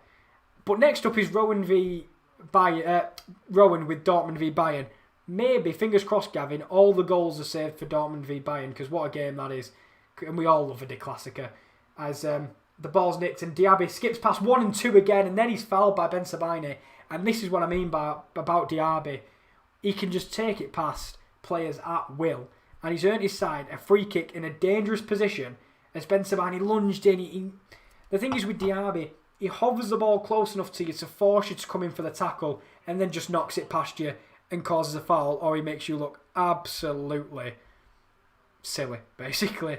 But next up is Rowan with Dortmund v Bayern. Maybe, fingers crossed, Gavin, all the goals are saved for Dortmund v Bayern, because what a game that is. And we all love a De Classica. As the ball's nicked and Diaby skips past 1 and 2 again, and then he's fouled by Ben Sabine. And this is what I mean about Diaby. He can just take it past players at will. And he's earned his side a free kick in a dangerous position as Ben Sabine lunged in. The thing is with Diaby, he hovers the ball close enough to you to force you to come in for the tackle and then just knocks it past you and causes a foul, or he makes you look absolutely silly, basically.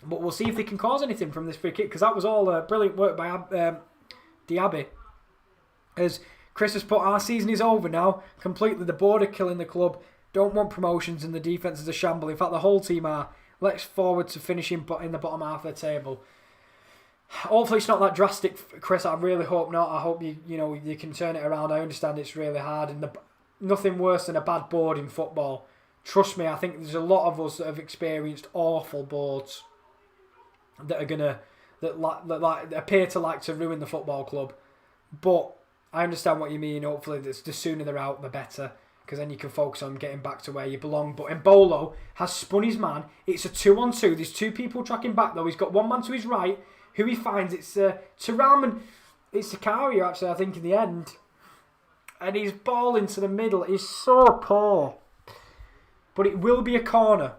But we'll see if they can cause anything from this free kick, because that was all brilliant work by Diaby. As Chris has put, our season is over now. Completely, the board are killing the club. Don't want promotions, and the defence is a shamble. In fact, the whole team are. Let's forward to finishing in the bottom half of the table. Hopefully it's not that drastic, Chris. I really hope not. I hope you can turn it around. I understand it's really hard, and nothing worse than a bad board in football. Trust me, I think there's a lot of us that have experienced awful boards that appear to like to ruin the football club. But I understand what you mean. Hopefully, the sooner they're out, the better, because then you can focus on getting back to where you belong. But Embolo has spun his man. It's a 2-on-2. There's two people tracking back, though. He's got one man to his right, who he finds. It's Thuram, and it's Zakaria, actually, I think, in the end. And his ball into the middle is so poor. But it will be a corner.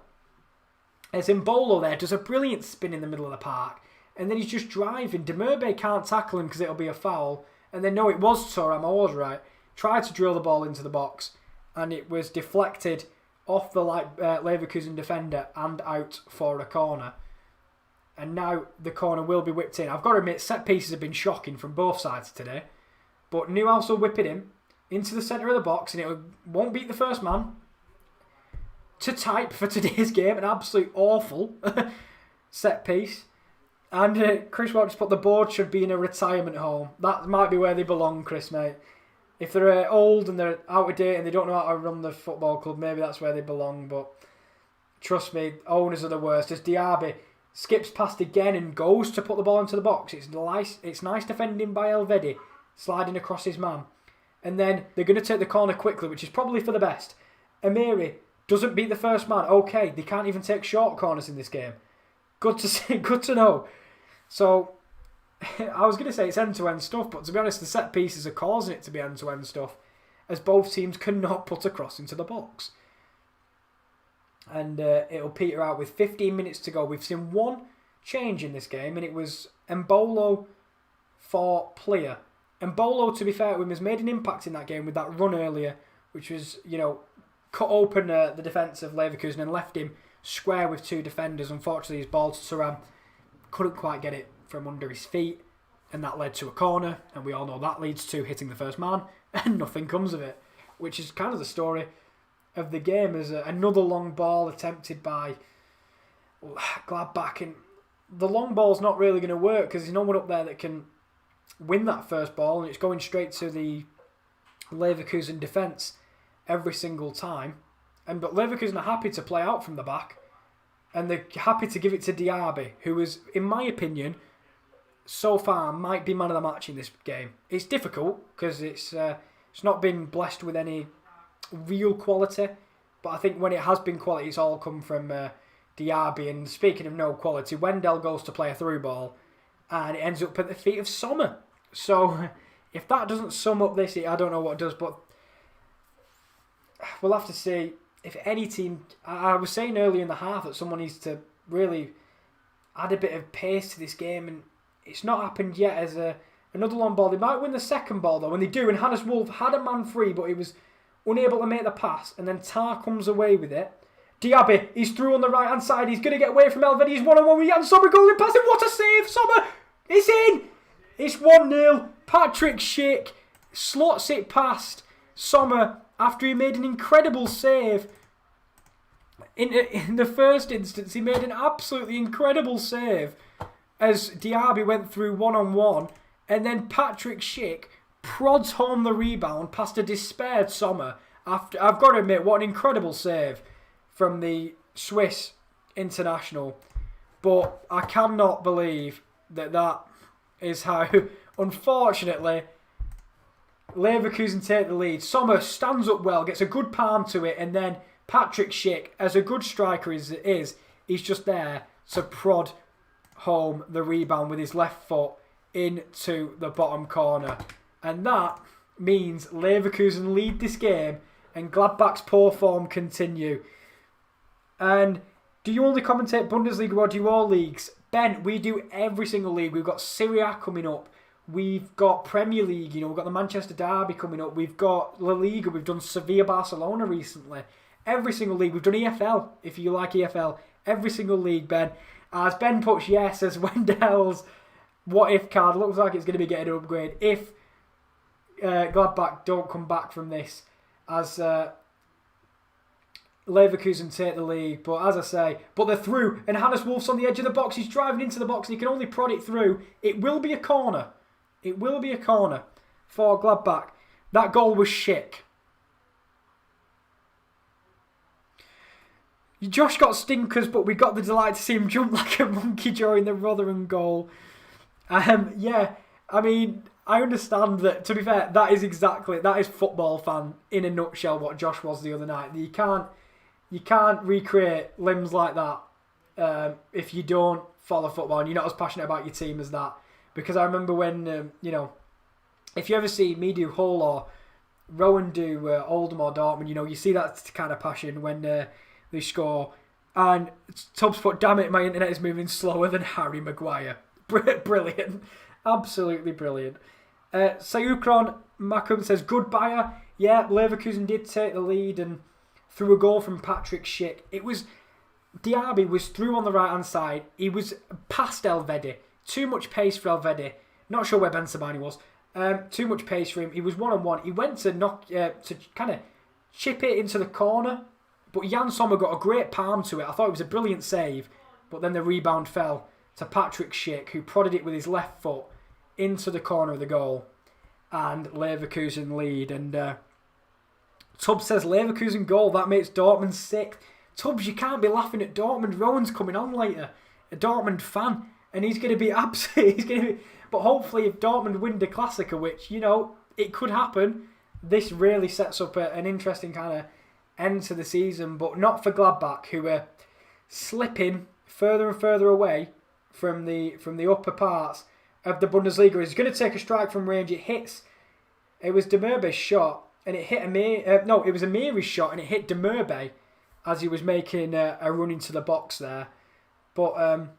As Embolo there does a brilliant spin in the middle of the park. And then he's just driving. Demurbe can't tackle him because it'll be a foul. And then, no, it was Thuram, I was right. Tried to drill the ball into the box. And it was deflected off the Leverkusen defender and out for a corner. And now the corner will be whipped in. I've got to admit, set pieces have been shocking from both sides today. But Newhouse will whip it in into the centre of the box, and it won't beat the first man. To type for today's game, an absolute awful set piece. And Chris Watts put, the board should be in a retirement home. That might be where they belong, Chris, mate. If they're old and they're out of date and they don't know how to run the football club, maybe that's where they belong. But trust me, owners are the worst. As Diaby skips past again and goes to put the ball into the box. It's nice defending by Elvedi, sliding across his man. And then they're going to take the corner quickly, which is probably for the best. Amiri doesn't beat the first man. Okay, they can't even take short corners in this game. Good to see, good to know. So, I was going to say it's end-to-end stuff, but to be honest, the set pieces are causing it to be end-to-end stuff, as both teams cannot put a cross into the box. And it'll peter out with 15 minutes to go. We've seen one change in this game, and it was Embolo for Player. Embolo, to be fair to him, has made an impact in that game with that run earlier, which was, cut open the defence of Leverkusen and left him square with two defenders. Unfortunately, his ball to Thuram couldn't quite get it from under his feet, and that led to a corner, and we all know that leads to hitting the first man, and nothing comes of it, which is kind of the story of the game. As another long ball attempted by Gladbach, and the long ball's not really going to work because there's no one up there that can win that first ball, and it's going straight to the Leverkusen defence every single time. But Leverkusen are happy to play out from the back, and they're happy to give it to Diaby, who is, in my opinion, so far might be man of the match in this game. It's difficult because it's not been blessed with any real quality, but I think when it has been quality, it's all come from Diaby. And speaking of no quality, Wendell goes to play a through ball, and it ends up at the feet of Sommer. So if that doesn't sum up this, I don't know what does. But we'll have to see if any team. I was saying earlier in the half that someone needs to really add a bit of pace to this game, and it's not happened yet. As another long ball, they might win the second ball though. When they do, and Hannes Wolf had a man free, but he was unable to make the pass, and then Tar comes away with it. Diaby, he's through on the right hand side. He's going to get away from Elvedi. He's 1-on-1 with Jan Sommer going past him. What a save, Sommer! It's in. It's 1-0. Patrick Schick slots it past Sommer after he made an incredible save. In the first instance, he made an absolutely incredible save as Diaby went through 1-on-1, and then Patrick Schick prods home the rebound past a despaired Sommer. After, I've got to admit, what an incredible save from the Swiss international. But I cannot believe that is how, unfortunately, Leverkusen take the lead. Sommer stands up well, gets a good palm to it, and then Patrick Schick, as a good striker is, he's just there to prod home the rebound with his left foot into the bottom corner. And that means Leverkusen lead this game and Gladbach's poor form continue. And do you only commentate Bundesliga or do you all leagues? Ben, we do every single league. We've got Serie A coming up. We've got Premier League, we've got the Manchester Derby coming up. We've got La Liga. We've done Sevilla Barcelona recently. Every single league. We've done EFL, if you like EFL. Every single league, Ben. As Ben puts yes, as Wendell's what if card looks like it's going to be getting an upgrade. If Gladbach don't come back from this, as Leverkusen take the lead. But as I say, but they're through. And Hannes Wolf's on the edge of the box. He's driving into the box and he can only prod it through. It will be a corner. It will be a corner for Gladbach. That goal was shit. Josh got stinkers, but we got the delight to see him jump like a monkey during the Rotherham goal. Yeah, I mean, I understand that, to be fair, that is football fan in a nutshell what Josh was the other night. You can't recreate limbs like that if you don't follow football and you're not as passionate about your team as that. Because I remember when, if you ever see me do Hull or Rowan do Oldham or Dortmund, you see that kind of passion when they score. And Tubbs put, damn it, my internet is moving slower than Harry Maguire. Brilliant. Absolutely brilliant. Sayukron Macum says, good Bayer. Yeah, Leverkusen did take the lead and through a goal from Patrick Schick. Diaby was through on the right-hand side. He was past Elvedi. Too much pace for Elvedi. Not sure where Ben Sabani was. Too much pace for him. He was one-on-one. He went to to kind of chip it into the corner. But Jan Sommer got a great palm to it. I thought it was a brilliant save. But then the rebound fell to Patrick Schick, who prodded it with his left foot into the corner of the goal. And Leverkusen lead. And Tubbs says, Leverkusen goal, that makes Dortmund sick. Tubbs, you can't be laughing at Dortmund. Rowan's coming on later. A Dortmund fan. And he's going to be absolutely... But hopefully if Dortmund win the Klassiker, which, it could happen, this really sets up an interesting kind of end to the season. But not for Gladbach, who are slipping further and further away from the upper parts of the Bundesliga. He's going to take a strike from range. It was Demirbay's shot, and it hit it was Amiri's shot, and it hit Demirbay as he was making a run into the box there. But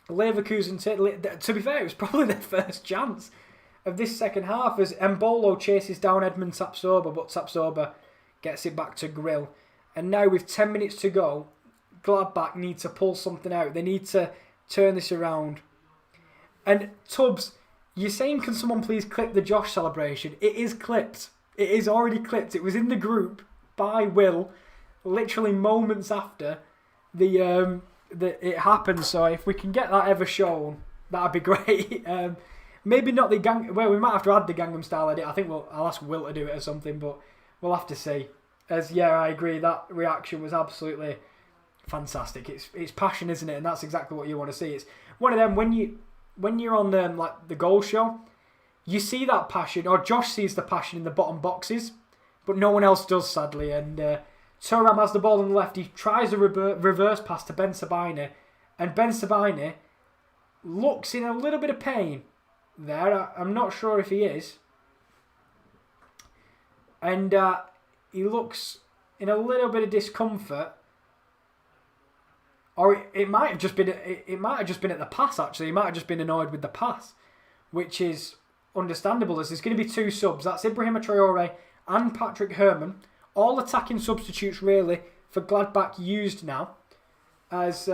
Leverkusen, to be fair, it was probably their first chance of this second half as Mbolo chases down Edmund Tapsoba, but Tapsoba gets it back to Grill. And now with 10 minutes to go, Gladbach need to pull something out. They need to turn this around. And Tubbs, you're saying, can someone please clip the Josh celebration? It is clipped. It is already clipped. It was in the group by Will, literally moments after it happened. So if we can get that ever shown, that'd be great. Maybe not the gang. Well, we might have to add the Gangnam Style edit. I think I'll ask Will to do it or something, but we'll have to see. I agree. That reaction was absolutely fantastic. It's passion, isn't it? And that's exactly what you want to see. It's one of them when you're on the goal show, you see that passion, or Josh sees the passion in the bottom boxes, but no one else does, sadly. And Thuram has the ball on the left. He tries a reverse pass to Ben Sabine, and Ben Sabine looks in a little bit of pain there. I'm not sure if he is. And he looks in a little bit of discomfort. Or it might have just been at the pass, actually. He might have just been annoyed with the pass, which is understandable, as there's going to be two subs. That's Ibrahima Traore and Patrick Herrmann. All attacking substitutes, really, for Gladbach used now, as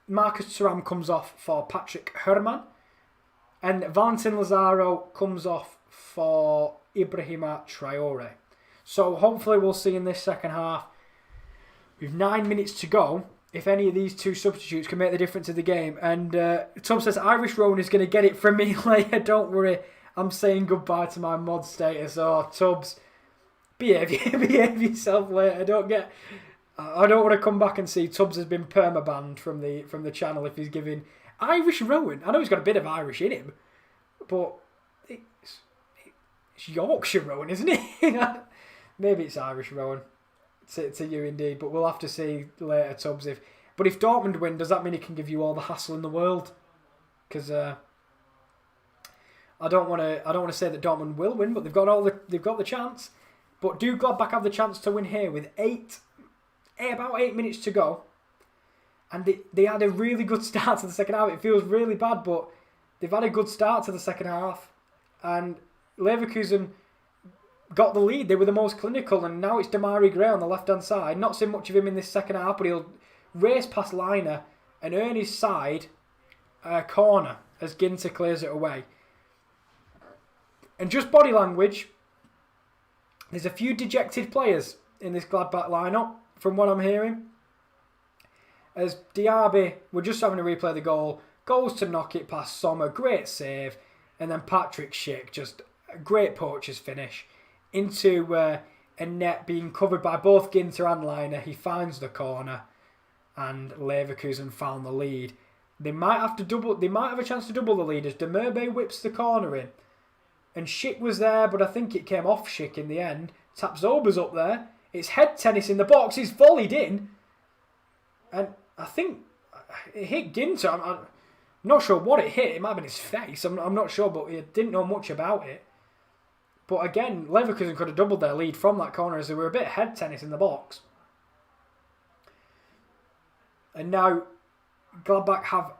Marcus Thuram comes off for Patrick Herrmann, and Valentin Lazaro comes off for Ibrahima Traore. So hopefully we'll see in this second half, with 9 minutes to go, if any of these two substitutes can make the difference in the game. And Tom says, Irish Rowan is going to get it from me later. Don't worry, I'm saying goodbye to my mod status. Oh, Tubbs, behave yourself later. I don't want to come back and see Tubbs has been permabanned from the channel if he's giving Irish Rowan. I know he's got a bit of Irish in him, but it's Yorkshire Rowan, isn't it? Maybe it's Irish Rowan. To you indeed, but we'll have to see later, Tubbs. But if Dortmund win, does that mean it can give you all the hassle in the world? Because I don't want to say that Dortmund will win, but they've got the chance. But do Gladbach have the chance to win here with about 8 minutes to go? And they had a really good start to the second half. It feels really bad, but they've had a good start to the second half. And Leverkusen got the lead. They were the most clinical, and now it's Damari Gray on the left-hand side. Not seen much of him in this second half, but he'll race past Liner and earn his side a corner as Ginter clears it away. And just body language, there's a few dejected players in this Gladbach lineup, from what I'm hearing. As Diaby, we're just having to replay the goal, goes to knock it past Sommer, great save, and then Patrick Schick, just a great poacher's finish, into a net being covered by both Ginter and Liner. He finds the corner, and Leverkusen found the lead. They might have a chance to double the lead as Demerbe whips the corner in. And Schick was there, but I think it came off Schick in the end. Tapsoba's up there. It's head tennis in the box. He's volleyed in. And I think it hit Ginter. I'm not sure what it hit. It might have been his face. I'm not sure, but he didn't know much about it. But again, Leverkusen could have doubled their lead from that corner as they were a bit head tennis in the box. And now Gladbach have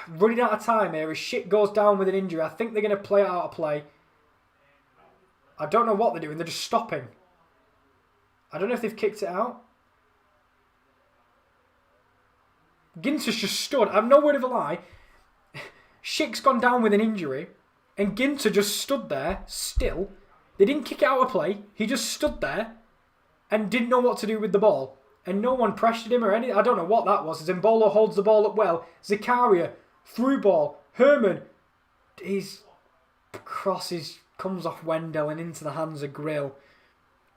running out of time here as Schick goes down with an injury. I think they're going to play it out of play. I don't know what they're doing. They're just stopping. I don't know if they've kicked it out. Ginter's just stood. I've no word of a lie. Schick's gone down with an injury, and Ginter just stood there, still. They didn't kick it out of play. He just stood there and didn't know what to do with the ball. And no one pressured him or anything. I don't know what that was. Zimbolo holds the ball up well. Zakaria, through ball. Herman, his crosses, comes off Wendell and into the hands of Grill.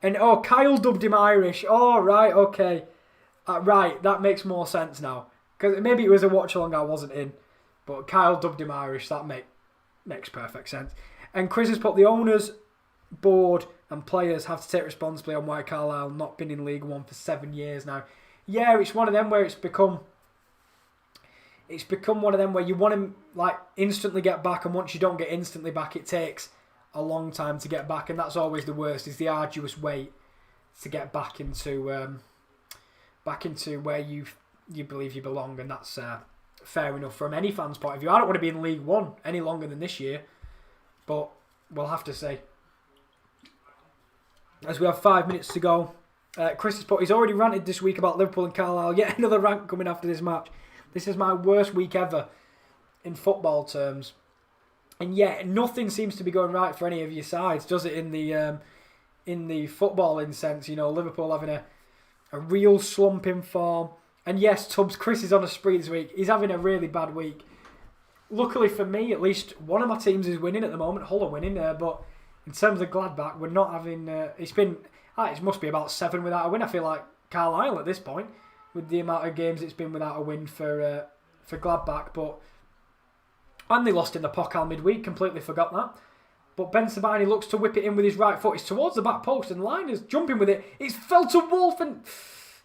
And Kyle dubbed him Irish. Oh, right, okay. Right, that makes more sense now. Because maybe it was a watch-along I wasn't in. But Kyle dubbed him Irish. That makes perfect sense. And Chris has put the owners, board and players have to take responsibility on why Carlisle not been in League One for 7 years now. Yeah, it's one of them where it's become one of them where you want to like instantly get back, and once you don't get instantly back, it takes a long time to get back, and that's always the worst. Is the arduous wait to get back into where you believe you belong, and that's fair enough from any fan's point of view. I don't want to be in League One any longer than this year, but we'll have to see. As we have 5 minutes to go, Chris has put, he's already ranted this week about Liverpool and Carlisle. Yet another rant coming after this match. This is my worst week ever in football terms. And yet nothing seems to be going right for any of your sides, does it, in the footballing sense? You know, Liverpool having a real slump in form. And yes, Tubbs, Chris is on a spree this week. He's having a really bad week. Luckily for me, at least one of my teams is winning at the moment. Hull are winning, but in terms of Gladbach, we're not having... it must be about 7 without a win. I feel like Carlisle at this point, with the amount of games it's been without a win for Gladbach. And they lost in the Pokal midweek, completely forgot that. But Ben Sabani looks to whip it in with his right foot. It's towards the back post, and Liner's jumping with it. It's fell to Wolf, and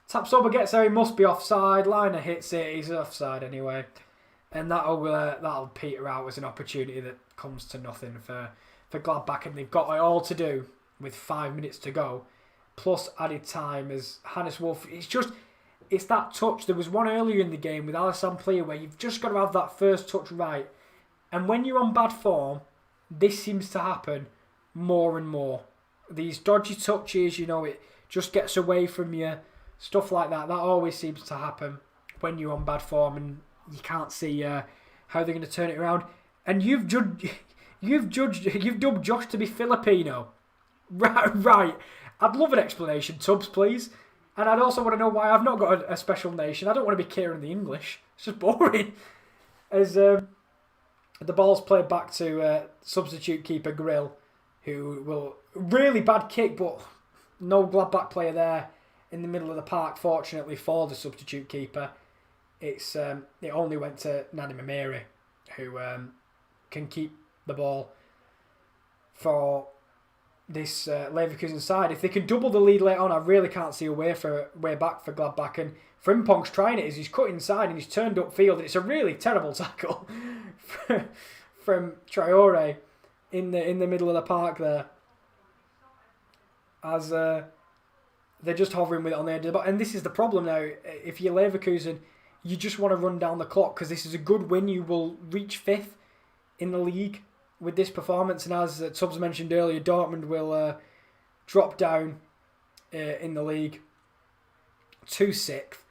Tapsoba gets there. He must be offside. Liner hits it. He's offside anyway. And that'll peter out as an opportunity that comes to nothing for Gladbach, and they've got it all to do with 5 minutes to go, plus added time as Hannes Wolf. It's that touch. There was one earlier in the game with Alassane Plia where you've just got to have that first touch right. And when you're on bad form, this seems to happen more and more. These dodgy touches, it just gets away from you. Stuff like that. That always seems to happen when you're on bad form and you can't see how they're going to turn it around. And you've dubbed Josh to be Filipino. Right. I'd love an explanation, Tubbs, please. And I'd also want to know why I've not got a special nation. I don't want to be Kieran the English. It's just boring. As the ball's played back to substitute keeper Grill, who will... Really bad kick, but no Gladbach player there in the middle of the park, fortunately for the substitute keeper. It only went to Nani Mamiri, who can keep the ball for this Leverkusen side. If they can double the lead later on, I really can't see a way back for Gladbach. And Frimpong's trying it as he's cut inside and he's turned upfield. And it's a really terrible tackle from Traore in the middle of the park there. As they're just hovering with it on the edge of the box. And this is the problem now. If you're Leverkusen, you just want to run down the clock because this is a good win. You will reach 5th in the league with this performance, and as Tubbs mentioned earlier, Dortmund will drop down in the league to 6th.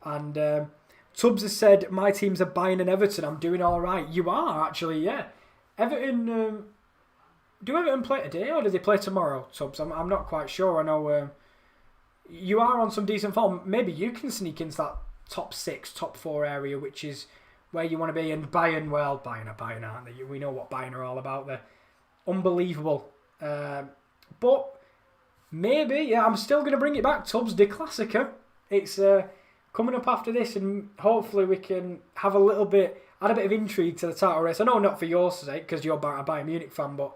And Tubbs has said, my teams are Bayern and Everton. I'm doing all right. You are, actually, yeah. Everton, do Everton play today or do they play tomorrow, Tubbs? I'm not quite sure. I know you are on some decent form. Maybe you can sneak into that top 6, top 4 area, which is where you want to be. And Bayern, well, Bayern are Bayern, aren't they? We know what Bayern are all about. They're unbelievable. But maybe, yeah, I'm still going to bring it back. Tubbs, the Classica. It's coming up after this, and hopefully we can have a little bit, add a bit of intrigue to the title race. I know not for your sake, because you're a Bayern Munich fan, but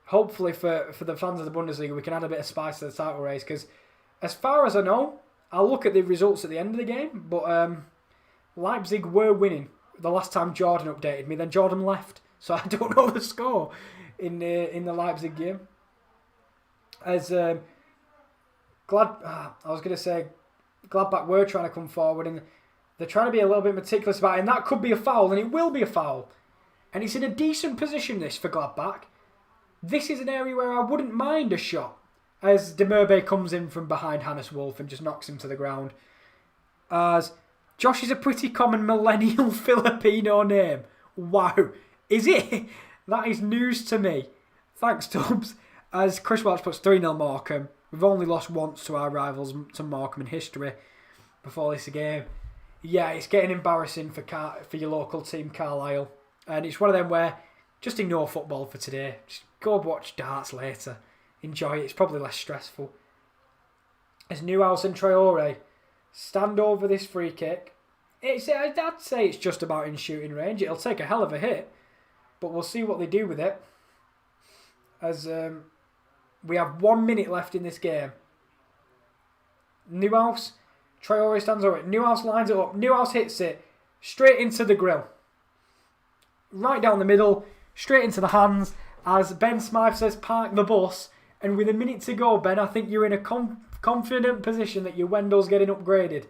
hopefully for the fans of the Bundesliga, we can add a bit of spice to the title race, because as far as I know, I'll look at the results at the end of the game, but Leipzig were winning the last time Jordan updated me. Then Jordan left, so I don't know the score in the Leipzig game. As I was going to say, Gladbach were trying to come forward, and they're trying to be a little bit meticulous about it, and that could be a foul, and it will be a foul. And it's in a decent position, this, for Gladbach. This is an area where I wouldn't mind a shot, as De Merbe comes in from behind Hannes Wolf and just knocks him to the ground. As Josh is a pretty common millennial Filipino name. Wow. Is it? That is news to me. Thanks, Tubbs. As Chris Welch puts 3-0 Morecambe. We've only lost once to our rivals, to Morecambe in history, before this game. Yeah, it's getting embarrassing for your local team, Carlisle. And it's one of them where just ignore football for today. Just go watch darts later. Enjoy it. It's probably less stressful. As Newhouse and Traore stand over this free kick, I'd say it's just about in shooting range. It'll take a hell of a hit, but we'll see what they do with it. As we have 1 minute left in this game. Newhouse, Traore stands over it. Newhouse lines it up. Newhouse hits it straight into the grill. Right down the middle, straight into the hands. As Ben Smythe says, park the bus. And with a minute to go, Ben, I think you're in a confident position that your Wendell's getting upgraded.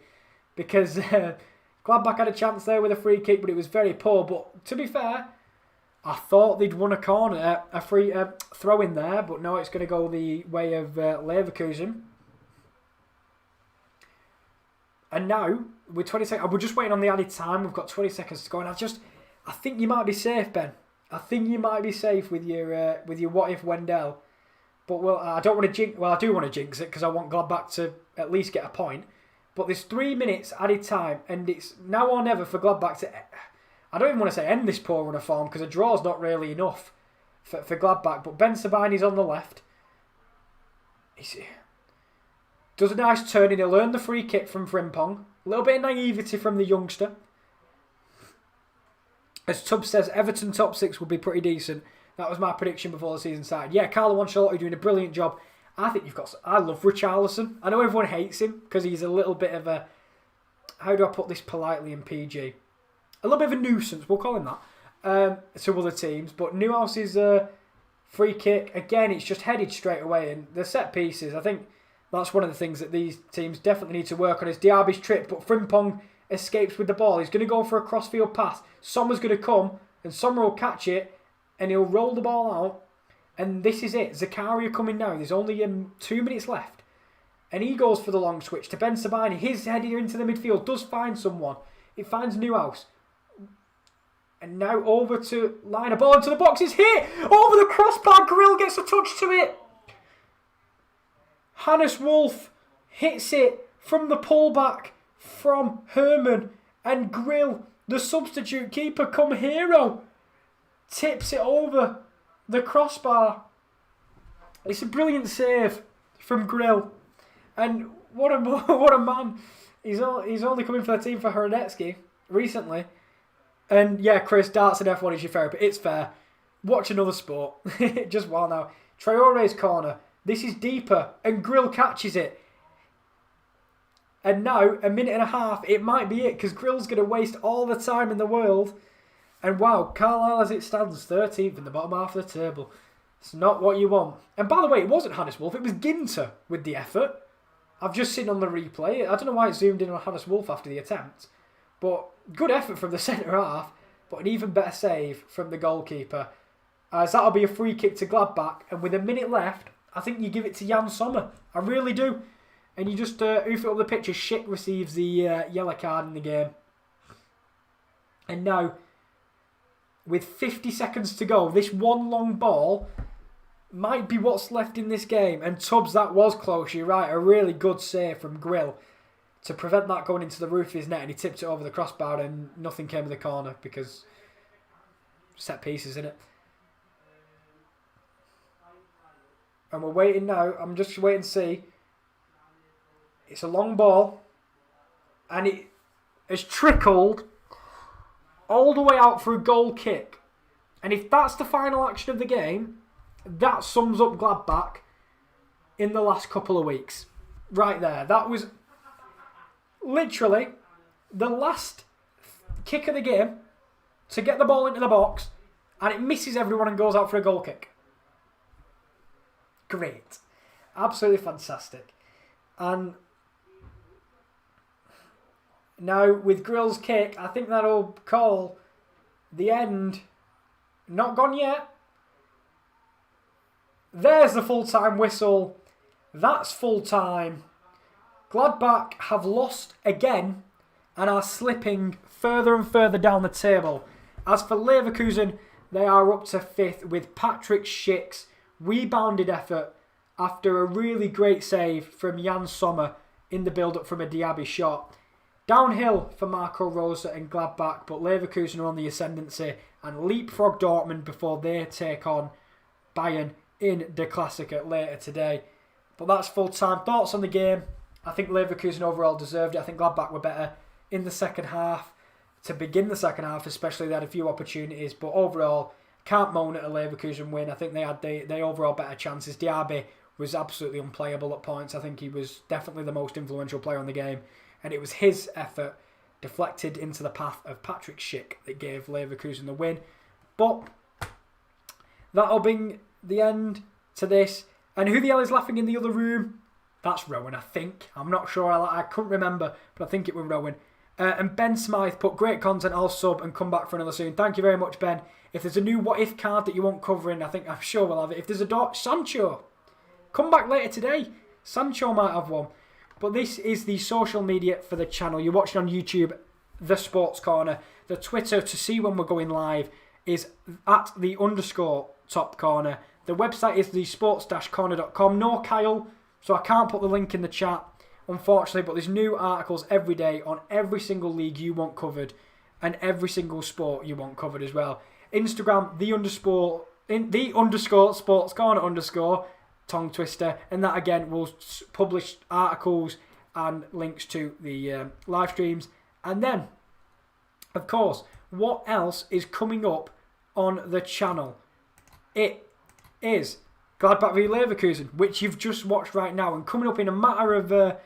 Because Gladbach had a chance there with a free kick, but it was very poor. But to be fair, I thought they'd won a corner, a free throw in there, but no, it's going to go the way of Leverkusen. And now, with 20 seconds, we're just waiting on the added time. We've got 20 seconds to go, and I think you might be safe, Ben. I think you might be safe with your what if Wendell. But I don't want to jinx. Well, I do want to jinx it because I want Gladbach to at least get a point. But there's 3 minutes added time, and it's now or never for Gladbach to. I don't even want to say end this poor run of form because a draw's not really enough for Gladbach. But Ben Sabini's on the left. He does a nice turn and he'll earn the free kick from Frimpong. A little bit of naivety from the youngster. As Tubbs says, Everton top 6 will be pretty decent. That was my prediction before the season started. Yeah, Carlo Ancelotti doing a brilliant job. I think I love Richarlison. I know everyone hates him because he's a little bit of a... How do I put this politely in PG? A little bit of a nuisance, we'll call him that, to other teams. But Newhouse's free kick, again, it's just headed straight away. And the set pieces, I think that's one of the things that these teams definitely need to work on. Is Diaby's trip, but Frimpong escapes with the ball. He's going to go for a crossfield pass. Sommer's going to come, and Sommer will catch it, and he'll roll the ball out. And this is it. Zakaria coming now. There's only 2 minutes left. And he goes for the long switch to Ben Sabini. His header into the midfield does find someone. It finds Newhouse. And now over to line a ball into the box. It's hit! Over the crossbar. Grill gets a touch to it. Hannes Wolf hits it from the pullback from Herman. And Grill, the substitute keeper come hero, tips it over the crossbar. It's a brilliant save from Grill. And what a man. He's only coming for the team for Hronetsky recently. And yeah, Chris, darts and F1 is your therapy. It's fair. Watch another sport. Just while now. Traore's corner. This is deeper. And Grill catches it. And now, a minute and a half, it might be it. Because Grill's going to waste all the time in the world. And wow, Carlisle as it stands 13th in the bottom half of the table. It's not what you want. And by the way, it wasn't Hannes Wolf. It was Ginter with the effort. I've just seen on the replay. I don't know why it zoomed in on Hannes Wolf after the attempt. But good effort from the centre-half, but an even better save from the goalkeeper. As that'll be a free kick to Gladbach, and with a minute left, I think you give it to Jan Sommer. I really do. And you just hoof it up the pitch as Schick receives the yellow card in the game. And now, with 50 seconds to go, this one long ball might be what's left in this game. And Tubbs, that was close, you're right. A really good save from Grill to prevent that going into the roof of his net. And he tipped it over the crossbar and nothing came of the corner because set pieces, innit? And we're waiting now. I'm just waiting to see. It's a long ball. And it has trickled all the way out for a goal kick. And if that's the final action of the game, that sums up Gladbach in the last couple of weeks. Right there. That was literally the last kick of the game to get the ball into the box, and it misses everyone and goes out for a goal kick. Great. Absolutely fantastic. And now with Grill's kick, I think that'll call the end. Not gone yet. There's the full-time whistle. That's full-time. Gladbach have lost again and are slipping further and further down the table. As for Leverkusen, they are up to 5th with Patrick Schick's rebounded effort after a really great save from Jan Sommer in the build-up from a Diaby shot. Downhill for Marco Rosa and Gladbach, but Leverkusen are on the ascendancy and leapfrog Dortmund before they take on Bayern in the Klassiker later today. But that's full-time. Thoughts on the game? I think Leverkusen overall deserved it. I think Gladbach were better in the second half. To begin the second half especially, they had a few opportunities, but overall, can't moan at a Leverkusen win. I think they had the overall better chances. Diaby was absolutely unplayable at points. I think he was definitely the most influential player in the game, and it was his effort deflected into the path of Patrick Schick that gave Leverkusen the win. But that'll bring the end to this. And who the hell is laughing in the other room? That's Rowan, I think. I'm not sure. I couldn't remember, but I think it was Rowan. And Ben Smythe put great content, I'll sub and come back for another soon. Thank you very much, Ben. If there's a new What If card that you want covering, I'm sure we'll have it. If there's a Sancho, come back later today. Sancho might have one. But this is the social media for the channel. You're watching on YouTube, The Sports Corner. The Twitter to see when we're going live is at @_top corner. The website is thesports-corner.com. No Kyle, so I can't put the link in the chat, unfortunately, but there's new articles every day on every single league you want covered and every single sport you want covered as well. Instagram, the_sports corner_ tongue twister, and that again will publish articles and links to the live streams. And then, of course, what else is coming up on the channel? It is Gladbach v Leverkusen, which you've just watched right now, and coming up in a matter of a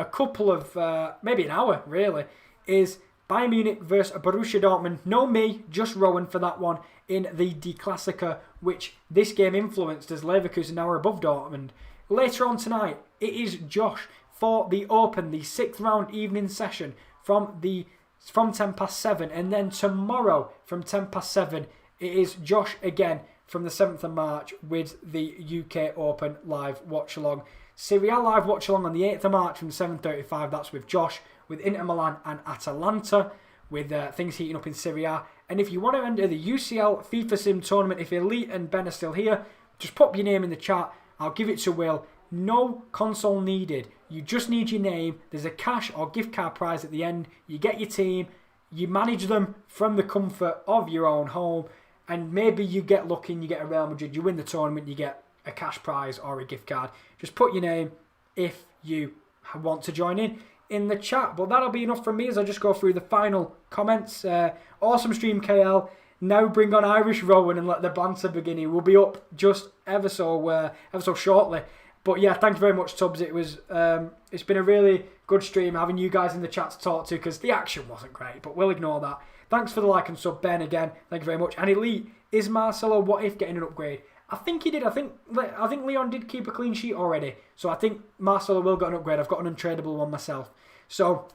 couple of maybe an hour really is Bayern Munich versus Borussia Dortmund. No me, just Rowan for that one in the Die Klassiker, which this game influenced as Leverkusen now are above Dortmund. Later on tonight, it is Josh for the Open, the 6th round evening session from 7:10, and then tomorrow from 7:10 it is Josh again from the 7th of March with the UK Open live watch-along. Serie A live watch-along on the 8th of March from 7:35. That's with Josh, with Inter Milan and Atalanta, with things heating up in Serie A. And if you want to enter the UCL FIFA Sim tournament, if Elite and Ben are still here, just pop your name in the chat. I'll give it to Will. No console needed. You just need your name. There's a cash or gift card prize at the end. You get your team. You manage them from the comfort of your own home. And maybe you get lucky and you get a Real Madrid. You win the tournament, you get a cash prize or a gift card. Just put your name if you want to join in the chat. But that'll be enough from me as I just go through the final comments. Awesome stream, KL. Now bring on Irish Rowan and let the banter begin. We'll be up just ever so shortly. But yeah, thank you very much, Tubbs. It's been a really good stream having you guys in the chat to talk to, because the action wasn't great, but we'll ignore that. Thanks for the like and sub, Ben, again. Thank you very much. And Elite, is Marcelo What If getting an upgrade? I think he did. I think Leon did keep a clean sheet already. So I think Marcelo will get an upgrade. I've got an untradeable one myself. So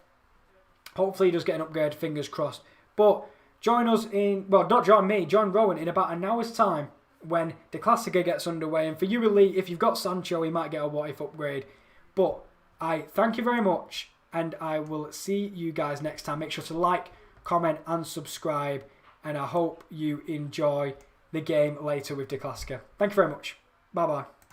Hopefully he does get an upgrade, fingers crossed. But join us not join me, join Rowan in about an hour's time when the Classica gets underway. And for you, Elite, if you've got Sancho, he might get a what if upgrade. But I thank you very much, and I will see you guys next time. Make sure to like, comment, and subscribe. And I hope you enjoy the game later with the Classica. Thank you very much. Bye-bye.